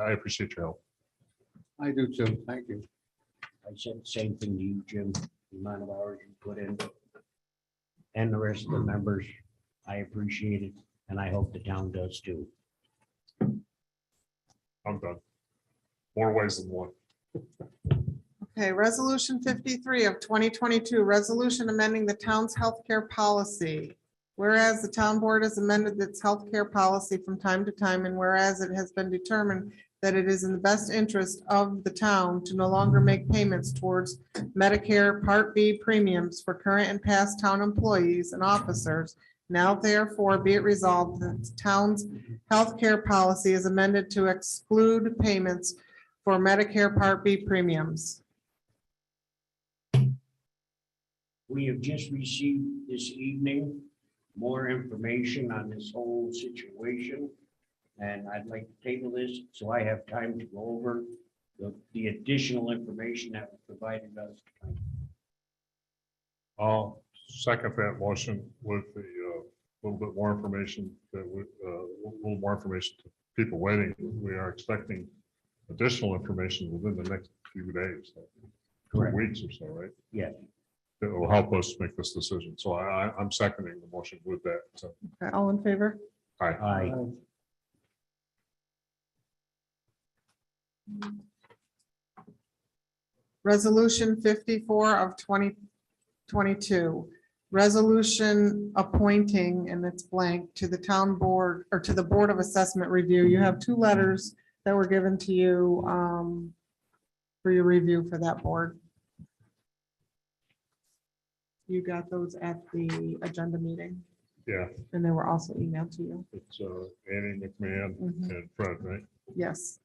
D: I appreciate your help.
A: I do too, thank you.
L: I said the same thing to you, Jim, the amount of hours you put in. And the rest of the members, I appreciate it, and I hope the town does too.
D: I'm done. More ways than one.
F: Okay, resolution 53 of 2022, resolution amending the town's healthcare policy. Whereas the town board has amended its healthcare policy from time to time, and whereas it has been determined that it is in the best interest of the town to no longer make payments towards Medicare Part B premiums for current and past town employees and officers. Now therefore be it resolved that the town's healthcare policy is amended to exclude payments for Medicare Part B premiums.
L: We have just received this evening more information on this whole situation. And I'd like to table this so I have time to go over the additional information that was provided us.
D: I'll second that motion with the little bit more information that we, a little more information to people waiting. We are expecting additional information within the next few days, 2
L: Correct.
D: weeks or so, right?
L: Yeah.
D: That will help us make this decision. So I'm seconding the motion with that. So,
F: Okay, all in favor?
D: aye.
L: Aye.
F: Resolution 54 of 2022. Resolution appointing, and it's blank, to the town board or to the Board of Assessment Review. You have 2 letters that were given to you for your review for that board. You got those at the agenda meeting,
D: Yeah,
F: and they were also emailed to you.
D: it's Annie McMahon
F: Mhm.
D: and Fred, right?
F: Yes.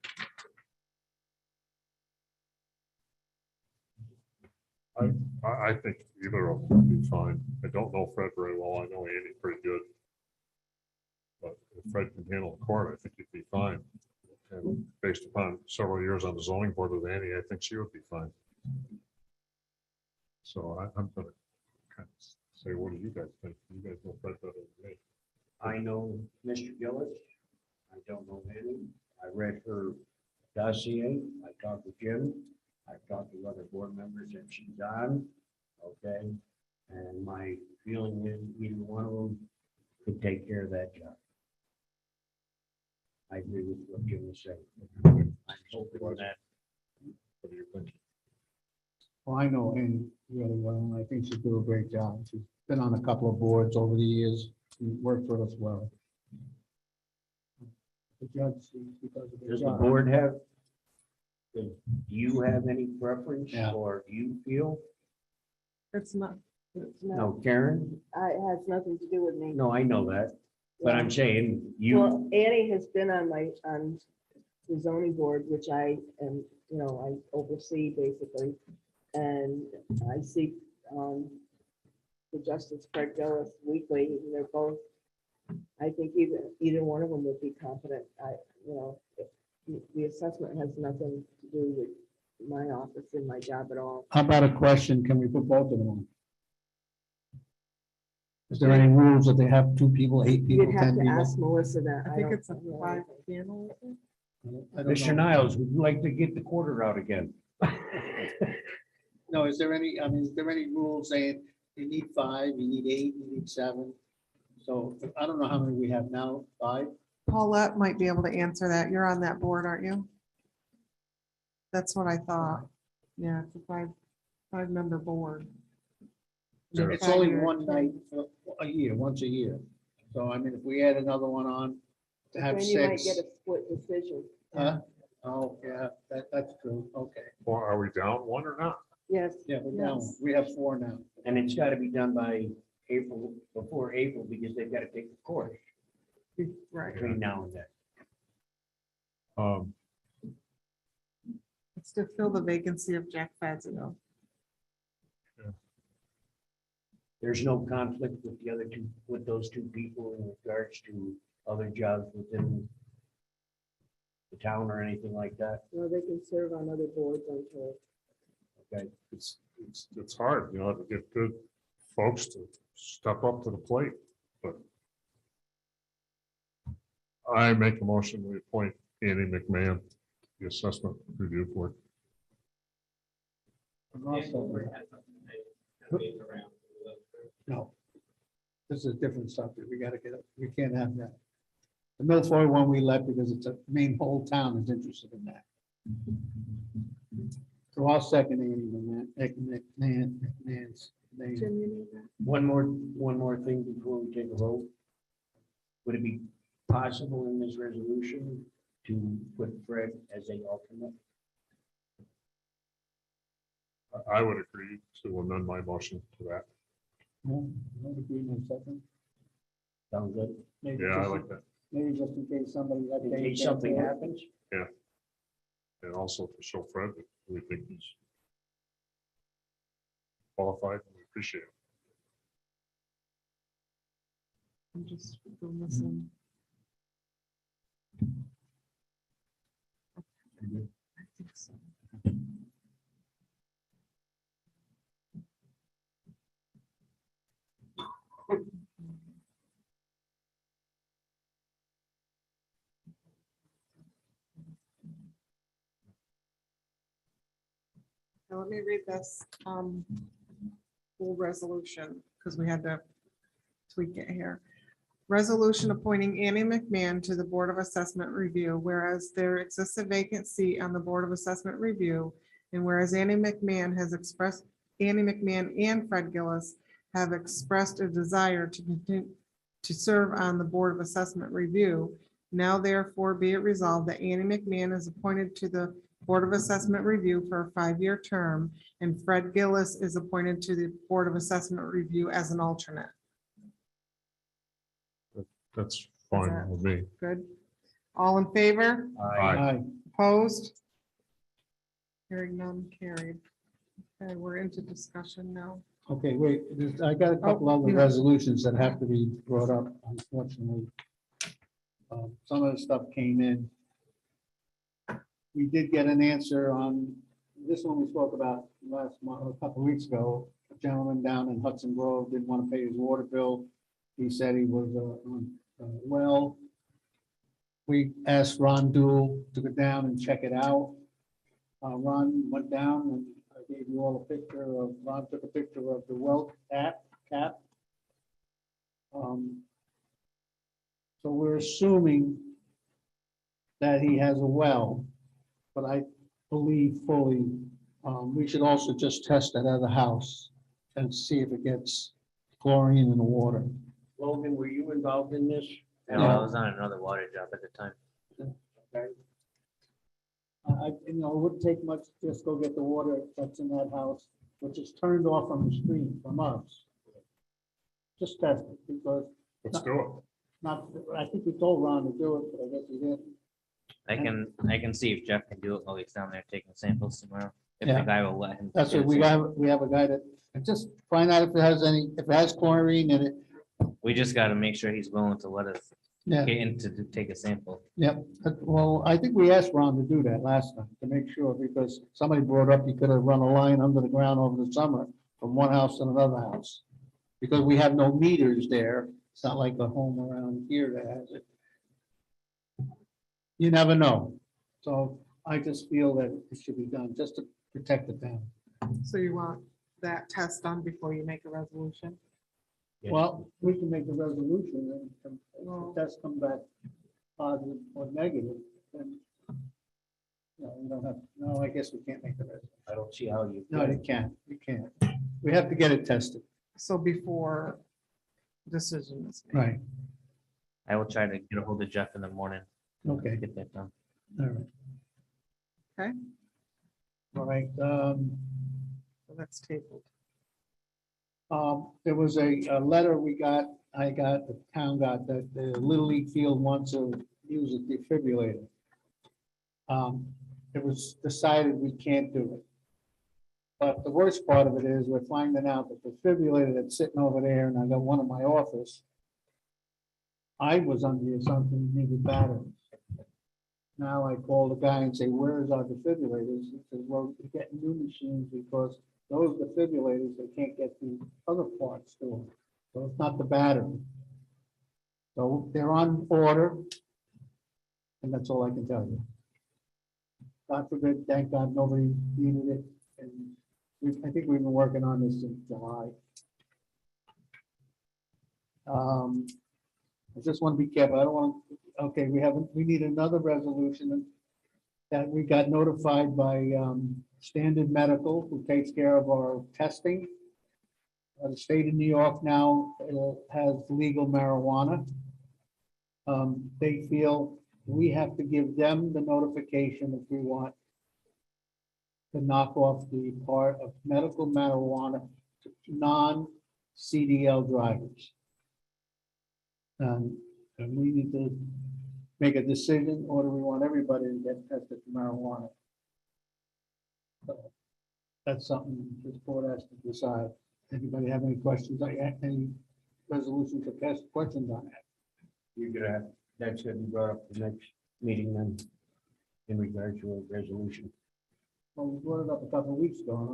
D: I think either of them would be fine. I don't know Fred very well. I know Andy pretty good. But if Fred can handle the court, I think he'd be fine. And based upon several years on the zoning board with Annie, I think she would be fine. So I'm gonna kind of say, what do you guys think? You guys know Fred better than me.
L: I know Mr. Gillis. I don't know Annie. I read her dossier. I talked to Jim. I've talked to other board members that she's on. Okay. And my feeling is either one of them could take care of that job. I agree with what Jim was saying. I'm hoping that.
D: What do you think?
A: Well, I know Annie really well, and I think she'll do a great job. She's been on a couple of boards over the years. She worked for us well. The judge, because of the
L: Does the
A: job.
L: board have, do you have any preference
A: Yeah.
L: or do you feel?
F: It's not.
L: No, Karen?
B: It has nothing to do with me.
L: No, I know that, but I'm saying
B: Well,
L: you,
B: Annie has been on the zoning board, which I am, I oversee basically. And I see the Justice Fred Gillis weekly, and they're both, I think either one of them would be competent. The assessment has nothing to do with my office and my job at all.
A: How about a question? Can we put both of them on? Is there any rules that they have 2 people, 8 people,
B: You'd have
A: 10
B: to
A: people?
B: ask Melissa that.
F: I think
B: don't
F: it's a
B: know
F: 5
B: anything.
F: panel.
A: I don't
L: Mr.
A: know.
L: Niles, would you like to get the quarter out again?
A: No, is there any rules saying you need 5, you need 8, you need 7? So I don't know how many we have now, 5?
F: Paulette might be able to answer that. You're on that board, aren't you? That's what I thought. Yeah, it's a 5-member board.
A: It's only one night a year, once a year. So I mean, if we add another one on to have
B: Then you might
A: 6.
B: get a split decision.
A: Huh? Oh, yeah, that's true. Okay.
D: Or are we down one or not?
B: Yes.
A: Yeah, we're down. We have 4 now.
L: And it's gotta be done by April, before April, because they've gotta take the course
F: Right.
L: between now and then.
F: It's to fill the vacancy of Jack Fazio.
L: There's no conflict with the other 2, with those 2 people in regards to other jobs within the town or anything like that.
B: No, they can serve on other boards, I'm told.
L: Okay.
D: It's hard, to get good folks to step up to the plate, but I make a motion, we appoint Annie McMahon, the assessment review board.
A: No. This is a different subject. We gotta get it. We can't have that. The Milfoil one we left because it's a main whole town is interested in that. So I'll second McMahon's name.
B: Jim, you need that?
L: One more thing before we take a vote. Would it be possible in this resolution to put Fred as a alternate?
D: I would agree to amend my motion to that.
L: Sounds good.
A: Maybe
D: Yeah, I
A: just-
D: like that.
A: Maybe just in case somebody. that
L: In
A: day
L: case
A: can't
L: something
A: do it.
L: happens.
D: Yeah. And also to show Fred that we think he's qualified, and we appreciate it.
F: I'm just doing this in. I think so. Now, let me read this full resolution, because we had to tweak it here. Resolution appointing Annie McMahon to the Board of Assessment Review, whereas there exists a vacant seat on the Board of Assessment Review, and whereas Annie McMahon and Fred Gillis have expressed a desire to continue to serve on the Board of Assessment Review, now therefore be it resolved that Annie McMahon is appointed to the Board of Assessment Review for a 5-year term, and Fred Gillis is appointed to the Board of Assessment Review as an alternate.
D: That's fine with me.
F: Good. All in favor?
D: Aye.
F: Opposed? Hearing none, carried. Okay, we're into discussion now.
A: Okay, wait, I got a couple
F: Oh,
A: other
F: you-
A: resolutions that have to be brought up, unfortunately. Some of the stuff came in. We did get an answer on, this one we spoke about last month, a couple of weeks ago. A gentleman down in Hudson Grove didn't want to pay his water bill. He said he was, well. We asked Ron Dool to go down and check it out. Ron went down and I gave you all a picture of, Ron took a picture of the well cap. So we're assuming that he has a well, but I believe fully, we should also just test that other house and see if it gets chlorine in the water.
L: Logan, were you involved in this?
S: No, I was on another water job at the time.
A: It wouldn't take much, to just go get the water that's in that house, which is turned off from the stream from us. Just test it, because
D: Let's do it.
A: not, I think we told Ron to do it, but I guess he didn't.
S: I can see if Jeff can do it while he's down there taking samples tomorrow. If
A: Yeah.
S: the guy will let him.
A: That's
S: get
A: what
S: a
A: we
S: sample.
A: have, we have a guy that, and just find out if it has if it has chlorine in it.
S: We just gotta make sure he's willing to let us
A: Yeah.
S: get in to take a sample.
A: Yep, well, I think we asked Ron to do that last time, to make sure, because somebody brought up he could have run a line under the ground over the summer from one house to another house. Because we have no meters there, it's not like a home around here that has it. You never know, so I just feel that it should be done, just to protect the town.
F: So you want that test done before you make a resolution?
A: Well, we can make a resolution and if the test come back positive or negative, then. No, we don't have, no, I guess we can't make the resolution.
L: I don't see how you.
A: No, you can't, you can't. We have to get it tested.
F: So before decision is made.
A: Right.
S: I will try to get a hold of Jeff in the morning.
A: Okay.
S: Get that done.
A: All right.
F: Okay.
A: All right,
F: So that's tabled.
A: there was a letter the town got, that the Little League field wants to use a defibrillator. It was decided we can't do it. But the worst part of it is we're finding out that the defibrillator that's sitting over there, and I got one in my office, I was under the assumption it needed batteries. Now I call the guy and say, where is our defibrillators? He says, well, we're getting new machines because those defibrillators, they can't get the other parts to them. So it's not the battery. So they're on order. And that's all I can tell you. God forbid, thank God, nobody needed it. And I think we've been working on this since July. I just want to be careful. I don't want, okay, we need another resolution that we got notified by Standard Medical, who takes care of our testing. The state of New York now has legal marijuana. They feel we have to give them the notification if we want to knock off the part of medical marijuana to non-CDL drivers. And we need to make a decision, or do we want everybody to get tested for marijuana? So that's something this board has to decide. Anybody have any questions, any resolutions or questions on that?
L: You're gonna have, that's gonna be brought up the next meeting then, in regard to a resolution.
A: Well, we brought it up a couple of weeks ago, and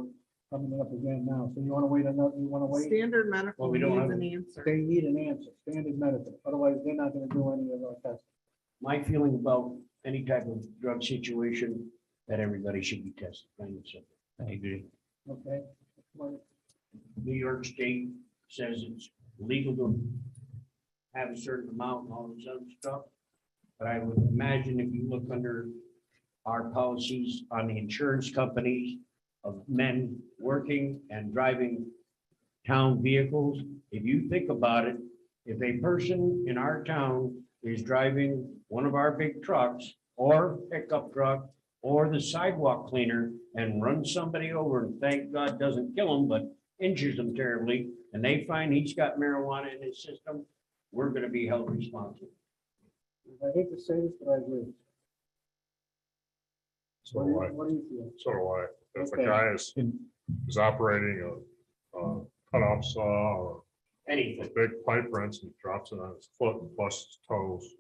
A: I'm coming up again now, so you wanna wait another, you wanna wait?
F: Standard medical
L: Well, we don't
F: needs
L: have-
F: an answer.
A: They need an answer, standard medical, otherwise they're not gonna do any of our testing.
L: My feeling about any type of drug situation, that everybody should be tested. Plain and simple.
S: I agree.
A: Okay?
L: New York State says it's legal to have a certain amount and all this other stuff. But I would imagine if you look under our policies on the insurance companies of men working and driving town vehicles, if you think about it, if a person in our town is driving one of our big trucks or pickup truck or the sidewalk cleaner and runs somebody over and thank God doesn't kill them, but injures them terribly, and they find he's got marijuana in his system, we're gonna be held responsible.
A: I hate to say this, but I agree.
D: So do I.
A: What do you feel?
D: So do I. If a
A: Okay.
D: guy is operating a cut-off saw or a
L: Anything.
D: big pipe wrench and drops it on his foot and busts his toes,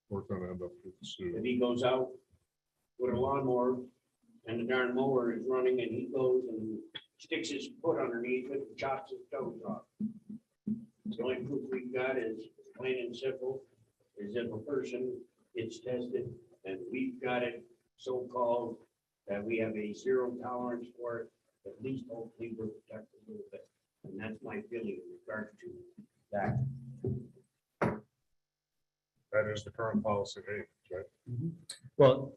D: we're gonna end up with the suit.
L: If he goes out with a lawnmower and the darn mower is running and he goes and sticks his foot underneath it and chops his toes off. The only proof we've got is plain and simple, is if a person gets tested and we've got it so-called that we have a zero tolerance for it, at least hopefully we're protected a little bit. And that's my feeling in regard to that.
D: That is the current policy, right?
E: Well,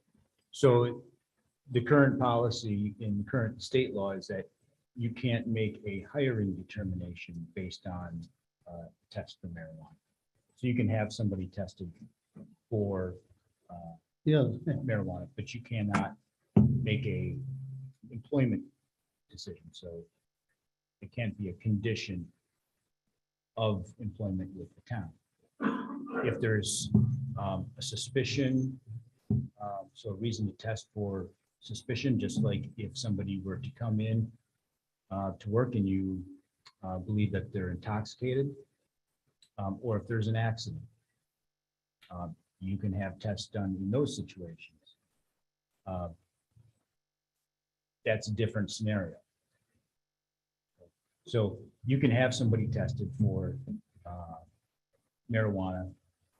E: so the current policy in the current state law is that you can't make a hiring determination based on test for marijuana. So you can have somebody tested for marijuana, but you cannot make a employment decision. So it can't be a condition of employment with the town. If there's a suspicion, so a reason to test for suspicion, just like if somebody were to come in to work and you believe that they're intoxicated, or if there's an accident, you can have tests done in those situations. That's a different scenario. So you can have somebody tested for marijuana.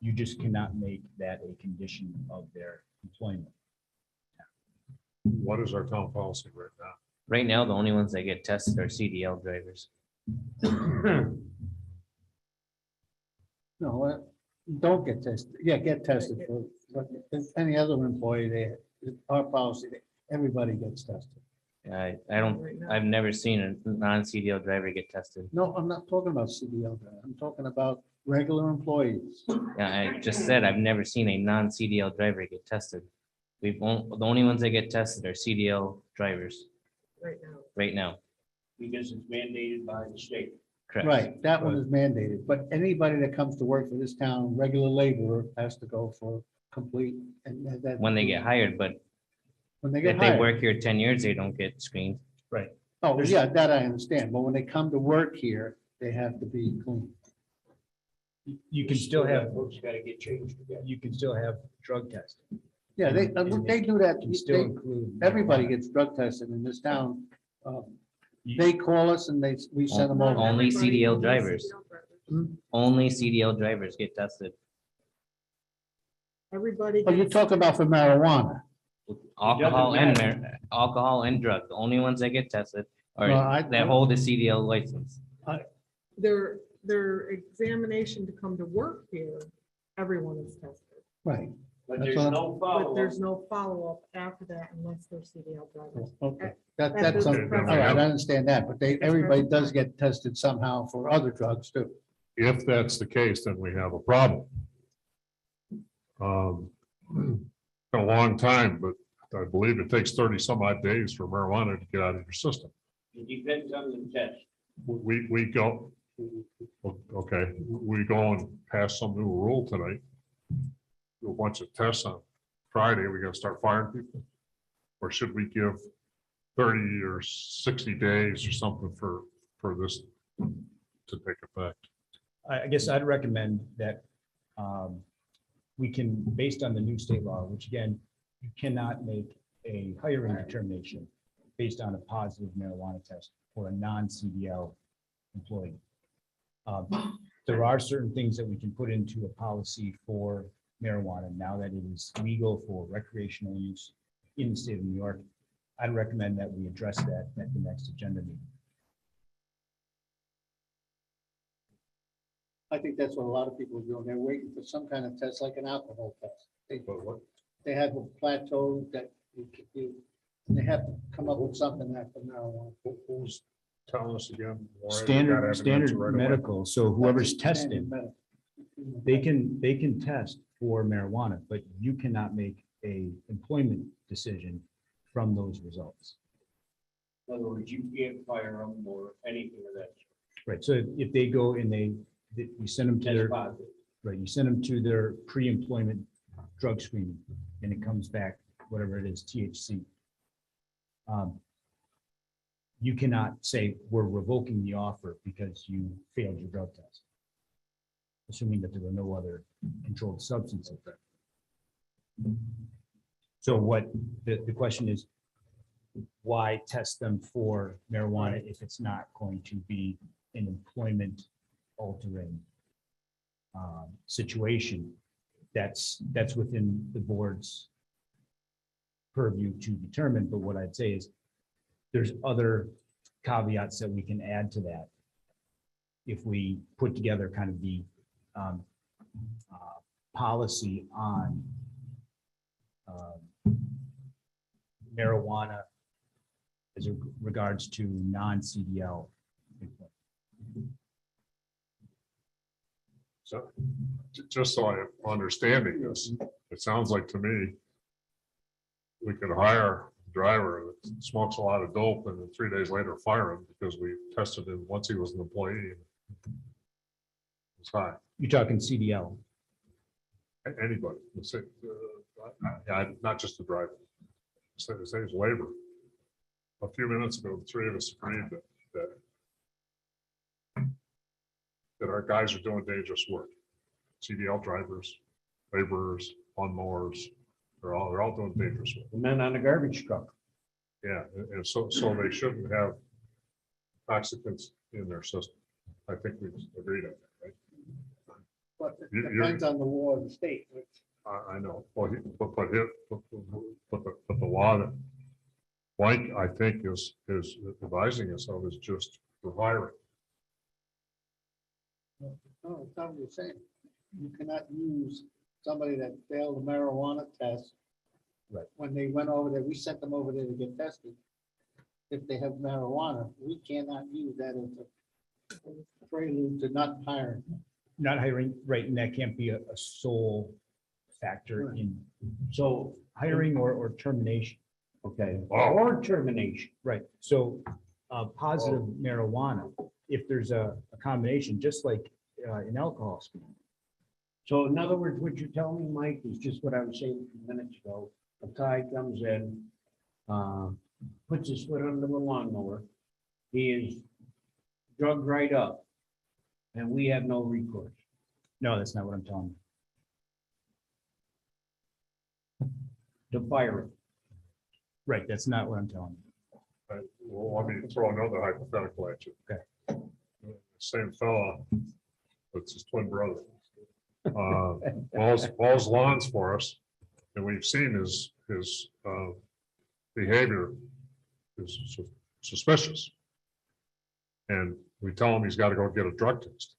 E: You just cannot make that a condition of their employment.
D: What is our town policy right now?
S: Right now, the only ones that get tested are CDL drivers.
A: No, don't get tested. Yeah, get tested for, but any other employee, our policy, everybody gets tested.
S: I've never seen a non-CDL driver get tested.
A: No, I'm not talking about CDL, I'm talking about regular employees.
S: Yeah, I just said I've never seen a non-CDL driver get tested. The only ones that get tested are CDL drivers
F: Right now.
S: right now.
L: Because it's mandated by the state.
S: Correct.
A: Right, that one is mandated, but anybody that comes to work for this town, regular laborer, has to go for complete. And that.
S: When they get hired, but
A: When they get
S: if they
A: hired.
S: work here 10 years, they don't get screened.
E: Right.
A: Oh, yeah, that I understand, but when they come to work here, they have to be clean.
E: You can still have,
L: Folks gotta get changed again.
E: you can still have drug testing.
A: Yeah, they do that.
E: Can still
A: They-
E: include.
A: Everybody gets drug tested in this town. They call us and we send them over.
S: Only CDL drivers.
A: Hmm?
S: Only CDL drivers get tested.
F: Everybody.
A: Oh, you're talking about for marijuana.
S: Alcohol and
L: matter.
S: alcohol and drug. The only ones that get tested are
A: No, I-
S: that hold a CDL license.
F: Their examination to come to work here, everyone is tested.
A: Right.
L: But
A: That's
L: there's
A: what I'm-
L: no
F: But
L: follow-up.
F: there's no follow-up after that unless they're CDL drivers.
A: Okay,
F: At
A: that's,
F: this
A: all
F: present-
A: right, I understand that, but everybody does get tested somehow for other drugs too.
D: If that's the case, then we have a problem. Been a long time, but I believe it takes 30 some odd days for marijuana to get out of your system.
L: It depends on the test.
D: We go, okay, we go and pass some new rule tonight. Do a bunch of tests on Friday, we gotta start firing people? Or should we give 30 or 60 days or something for this to take effect?
E: I guess I'd recommend that we can, based on the new state law, which again, you cannot make a hiring determination based on a positive marijuana test for a non-CDL employee. There are certain things that we can put into a policy for marijuana now that it is legal for recreational use in the state of New York. I'd recommend that we address that at the next agenda meeting.
A: I think that's what a lot of people are doing. They're waiting for some kind of test, like an alcohol test. They have a plateau that you could do. They have to come up with something after marijuana.
D: Who's telling us again? Warren, you gotta
E: Standard,
D: have an
E: standard
D: answer right away.
E: medical, so whoever's
A: Standard
E: tested,
A: medical.
E: they can test for marijuana, but you cannot make a employment decision from those results.
L: In other words, you can't fire them or anything of that.
E: Right, so if they go and you send them to
L: Test
E: their,
L: positive.
E: right, you send them to their pre-employment drug screening, and it comes back, whatever it is, THC. You cannot say, we're revoking the offer because you failed your drug test, assuming that there were no other controlled substances there. So what the question is, why test them for marijuana if it's not going to be an employment altering situation? That's within the board's purview to determine, but what I'd say is there's other caveats that we can add to that if we put together kind of the policy on marijuana as it regards to non-CDL.
D: So, just so I'm understanding this, it sounds like to me, we could hire a driver that smokes a lot of dope and then 3 days later fire him because we tested him once he was an employee. It's high.
E: You're talking CDL.
D: Anybody, not just the driver. Say it's labor. A few minutes ago, the three of us agreed that our guys are doing dangerous work. CDL drivers, laborers, lawnmowers, they're all doing dangerous work.
L: The men on the garbage truck.
D: Yeah, and so they shouldn't have toxicants in their system. I think we agreed on that, right?
A: But it
D: You're-
A: depends on the law of the state. Which
D: I know, well, but the law that Mike, I think, is advising us of is just for hiring.
A: No, it's not what you're saying. You cannot use somebody that failed a marijuana test.
E: Right.
A: When they went over there, we sent them over there to get tested. If they have marijuana, we cannot use that as a prelude to not hiring.
E: Not hiring, right, and that can't be a sole factor in,
L: So
E: hiring or termination.
L: okay,
D: Wow.
L: or termination.
E: Right, so positive marijuana, if there's a combination, just like in alcohol screening.
L: So in other words, what you're telling me, Mike, is just what I was saying a few minutes ago. A guy comes in, puts his foot under the lawnmower. He is drugged right up, and we have no recourse.
E: No, that's not what I'm telling you.
L: To fire him.
E: Right, that's not what I'm telling you.
D: Well, let me throw another hypothetical at you.
E: Okay.
D: Same fella, it's his twin brother. Mows lawns for us, and we've seen his behavior is suspicious. And we tell him he's got to go get a drug test.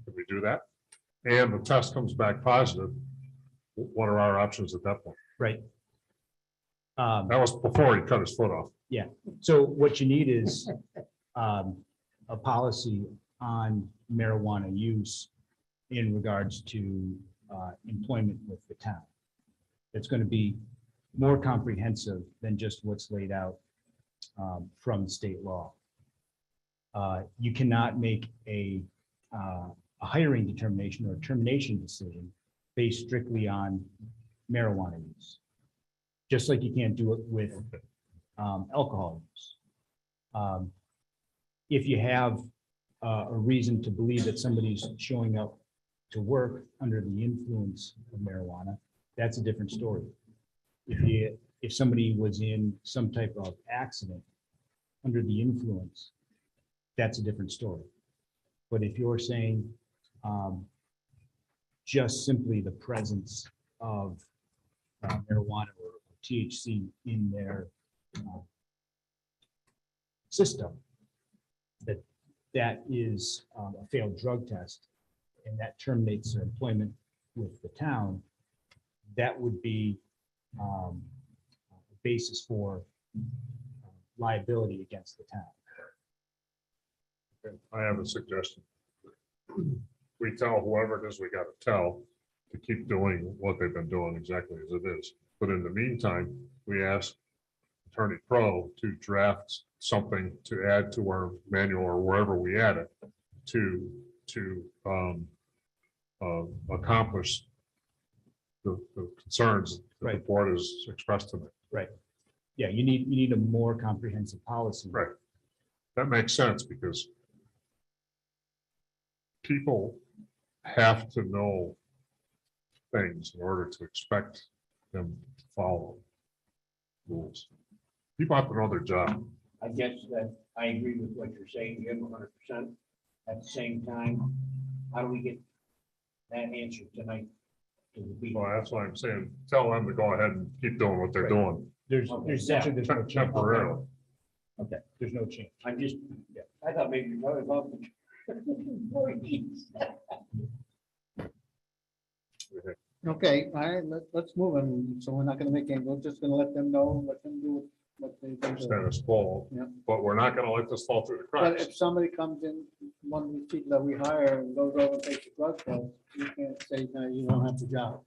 D: Can we do that? And the test comes back positive. What are our options at that point?
E: Right.
D: That was before he cut his foot off.
E: Yeah, so what you need is a policy on marijuana use in regards to employment with the town. It's going to be more comprehensive than just what's laid out from state law. You cannot make a hiring determination or a termination decision based strictly on marijuana use. Just like you can't do it with alcohol use. If you have a reason to believe that somebody's showing up to work under the influence of marijuana, that's a different story. If somebody was in some type of accident under the influence, that's a different story. But if you're saying just simply the presence of marijuana or THC in their system, that is a failed drug test, and that terminates their employment with the town, that would be a basis for liability against the town.
D: I have a suggestion. We tell whoever it is we got to tell to keep doing what they've been doing exactly as it is. But in the meantime, we ask Attorney Pro to draft something to add to our manual or wherever we add it to accomplish the concerns that the board has expressed to me.
E: Right. Yeah, you need a more comprehensive policy.
D: Right. That makes sense because people have to know things in order to expect them to follow rules. People have to know their job.
L: I guess that I agree with what you're saying, Jim, 100%. At the same time, how do we get that answer tonight to the people?
D: Well, that's why I'm saying, tell them to go ahead and keep doing what they're doing.
E: There's essentially there's no change.
D: Temporarily.
E: Okay, there's no change.
L: I'm just, I thought maybe you were about the employees.
A: Okay, all right, let's move on. So we're not gonna make any, we're just gonna let them know, let them do what they do.
D: Status quo,
A: Yeah.
D: but we're not gonna let this fall through the
A: But
D: cracks.
A: if somebody comes in, one of these people that we hire and goes over and takes the drug test, you can't say, no, you don't have the job.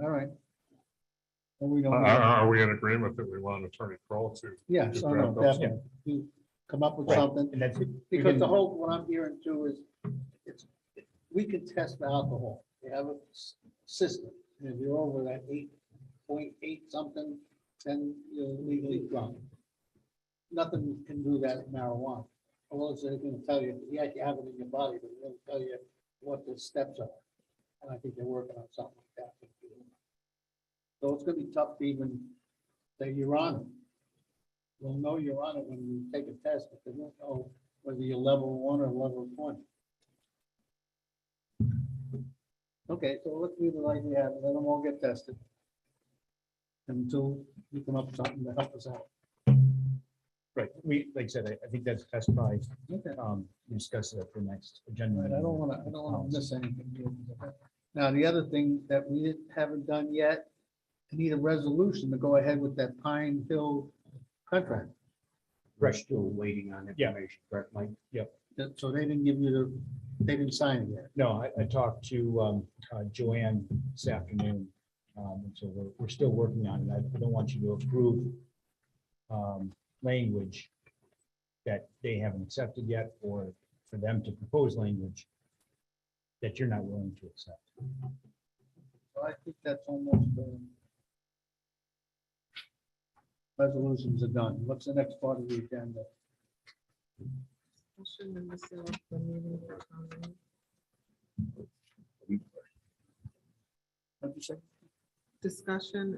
A: All right. Well, we don't.
D: Are we in agreement that we want Attorney Pro to?
A: Yes,
D: to
A: oh, no,
D: draft those?
A: definitely. You come up with
E: Right.
A: something,
E: And that's,
A: because the whole, what I'm hearing too is, we can test for alcohol. We have a system, and if you're over that 8.8 something, then you're legally drunk. Nothing can do that with marijuana. Although they're gonna tell you, yeah, you have it in your body, but they're gonna tell you what the steps are. And I think they're working on something like that. So it's gonna be tough to even say you're on it. You'll know you're on it when you take a test, but they won't know whether you're level 1 or level 20. Okay, so let's leave it like we have, let them all get tested. Until you come up with something to help us out.
E: right, like I said, I think that's probably, discuss it at the next agenda.
A: Right, I don't wanna miss anything here. Now, the other thing that we haven't done yet, I need a resolution to go ahead with that Pine Hill contract.
L: We're still waiting on information, correct, Mike?
E: Yep.
A: So they didn't give you they didn't sign it yet.
E: No, I talked to Joanne this afternoon, and so we're still working on it. I don't want you to approve language that they haven't accepted yet, or for them to propose language that you're not willing to accept.
A: So I think that's almost, resolutions are done. What's the next part of the agenda? What'd you say?
F: Discussion,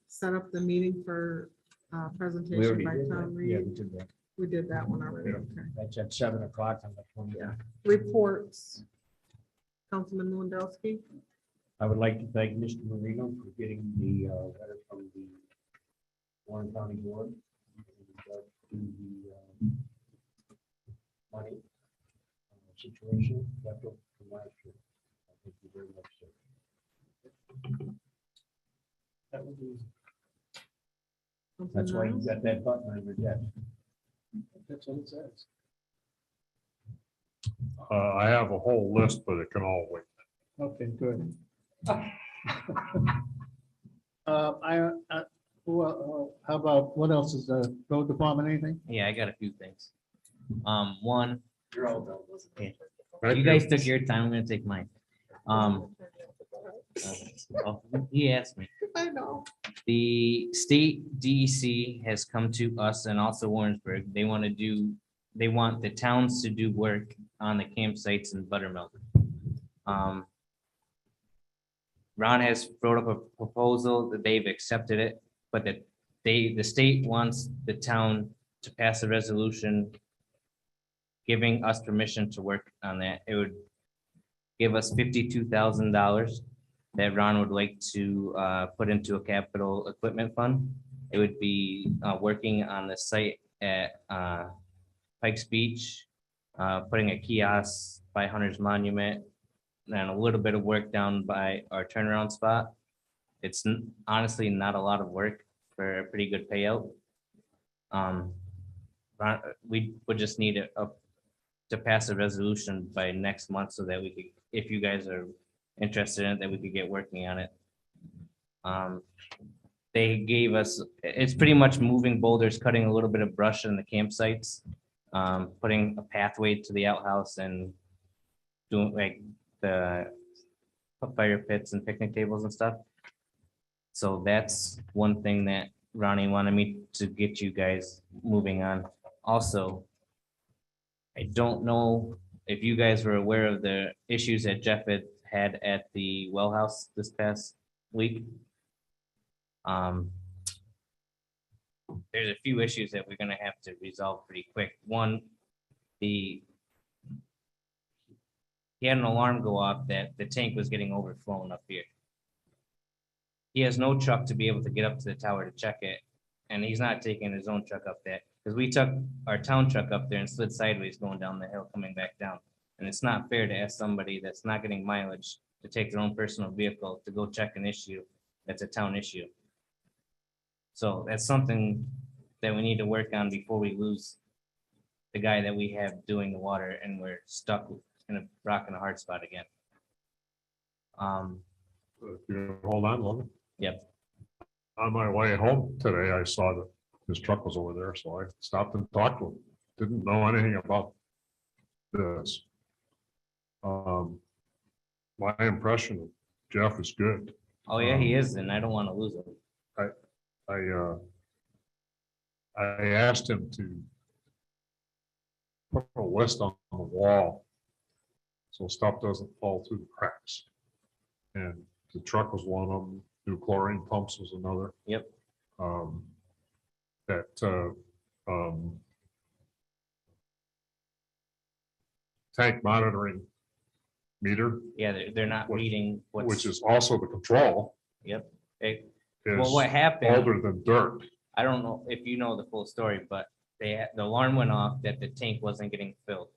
F: set up the meeting for
L: We
F: presentation
L: already
F: by
L: did
F: Tom
L: that.
E: Yeah,
F: Reed.
E: we did that.
F: We did that one already,
D: Yeah.
F: okay.
L: That's at 7 o'clock on the 20th.
F: Yeah. Reports. Councilman Lewandowski.
L: I would like to thank Mr. Marino for getting the letter from the Warren County Board in regard to the money situation left over from last year. Thank you very much, sir.
A: That would be,
L: That's why you got that button on your desk.
A: that's what it says.
D: I have a whole list, but it can all wait.
A: Okay, good. How about, what else is the road department, anything?
S: Yeah, I got a few things. One,
L: You're all done.
S: okay,
D: Thank
S: you guys took your time, I'm gonna take mine. He asked me.
F: I know.
S: The state DEC has come to us and also Warrensburg. They want the towns to do work on the campsites in Buttermilk. Ron has brought up a proposal that they've accepted it, but that the state wants the town to pass a resolution giving us permission to work on that. It would give us $52,000 that Ron would like to put into a capital equipment fund. It would be working on the site at Pikes Beach, putting a kiosk by Hunter's Monument, and a little bit of work down by our turnaround spot. It's honestly not a lot of work for a pretty good payout. We would just need it up to pass a resolution by next month so that we could, if you guys are interested in it, that we could get working on it. They gave us, it's pretty much moving boulders, cutting a little bit of brush in the campsites, putting a pathway to the outhouse and doing like the fire pits and picnic tables and stuff. So that's one thing that Ronnie wanted me to get you guys moving on. Also, I don't know if you guys were aware of the issues that Jeff had at the well house this past week. There's a few issues that we're gonna have to resolve pretty quick. One, he had an alarm go off that the tank was getting overflown up here. He has no truck to be able to get up to the tower to check it, and he's not taking his own truck up there, because we took our town truck up there and slid sideways going down the hill, coming back down. And it's not fair to ask somebody that's not getting mileage to take their own personal vehicle to go check an issue that's a town issue. So that's something that we need to work on before we lose the guy that we have doing the water and we're stuck in a rock and a hard spot again.
D: If you hold on, Logan.
S: Yep.
D: On my way home today, I saw that his truck was over there, so I stopped and talked to him. Didn't know anything about this. My impression of Jeff is good.
S: Oh yeah, he is, and I don't want to lose him.
D: I asked him to put a list on the wall so stuff doesn't fall through the cracks. And the truck was one of them. New chlorine pumps was another.
S: Yep.
D: Tank monitoring meter.
S: Yeah, they're not reading what's.
D: Which is also the control.
S: Yep.
D: Is
S: Well, what happened?
D: older than dirt.
S: I don't know if you know the full story, but the alarm went off that the tank wasn't getting filled.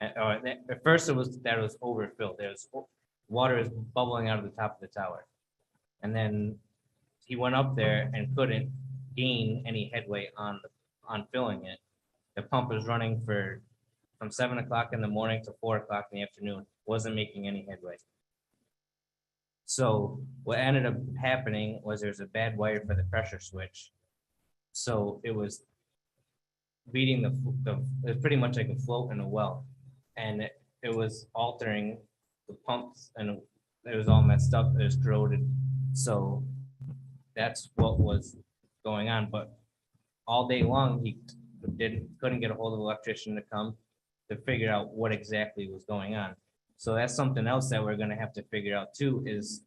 S: At first it was that it was overfilled. There was water is bubbling out of the top of the tower. And then he went up there and couldn't gain any headway on filling it. The pump was running from 7 o'clock in the morning to 4 o'clock in the afternoon, wasn't making any headway. So what ended up happening was there's a bad wire for the pressure switch. So it was beating it was pretty much like a float in a well. And it was altering the pumps and it was all messed up, it was corroded. So that's what was going on. But all day long, he couldn't get a hold of an electrician to come to figure out what exactly was going on. So that's something else that we're gonna have to figure out too, is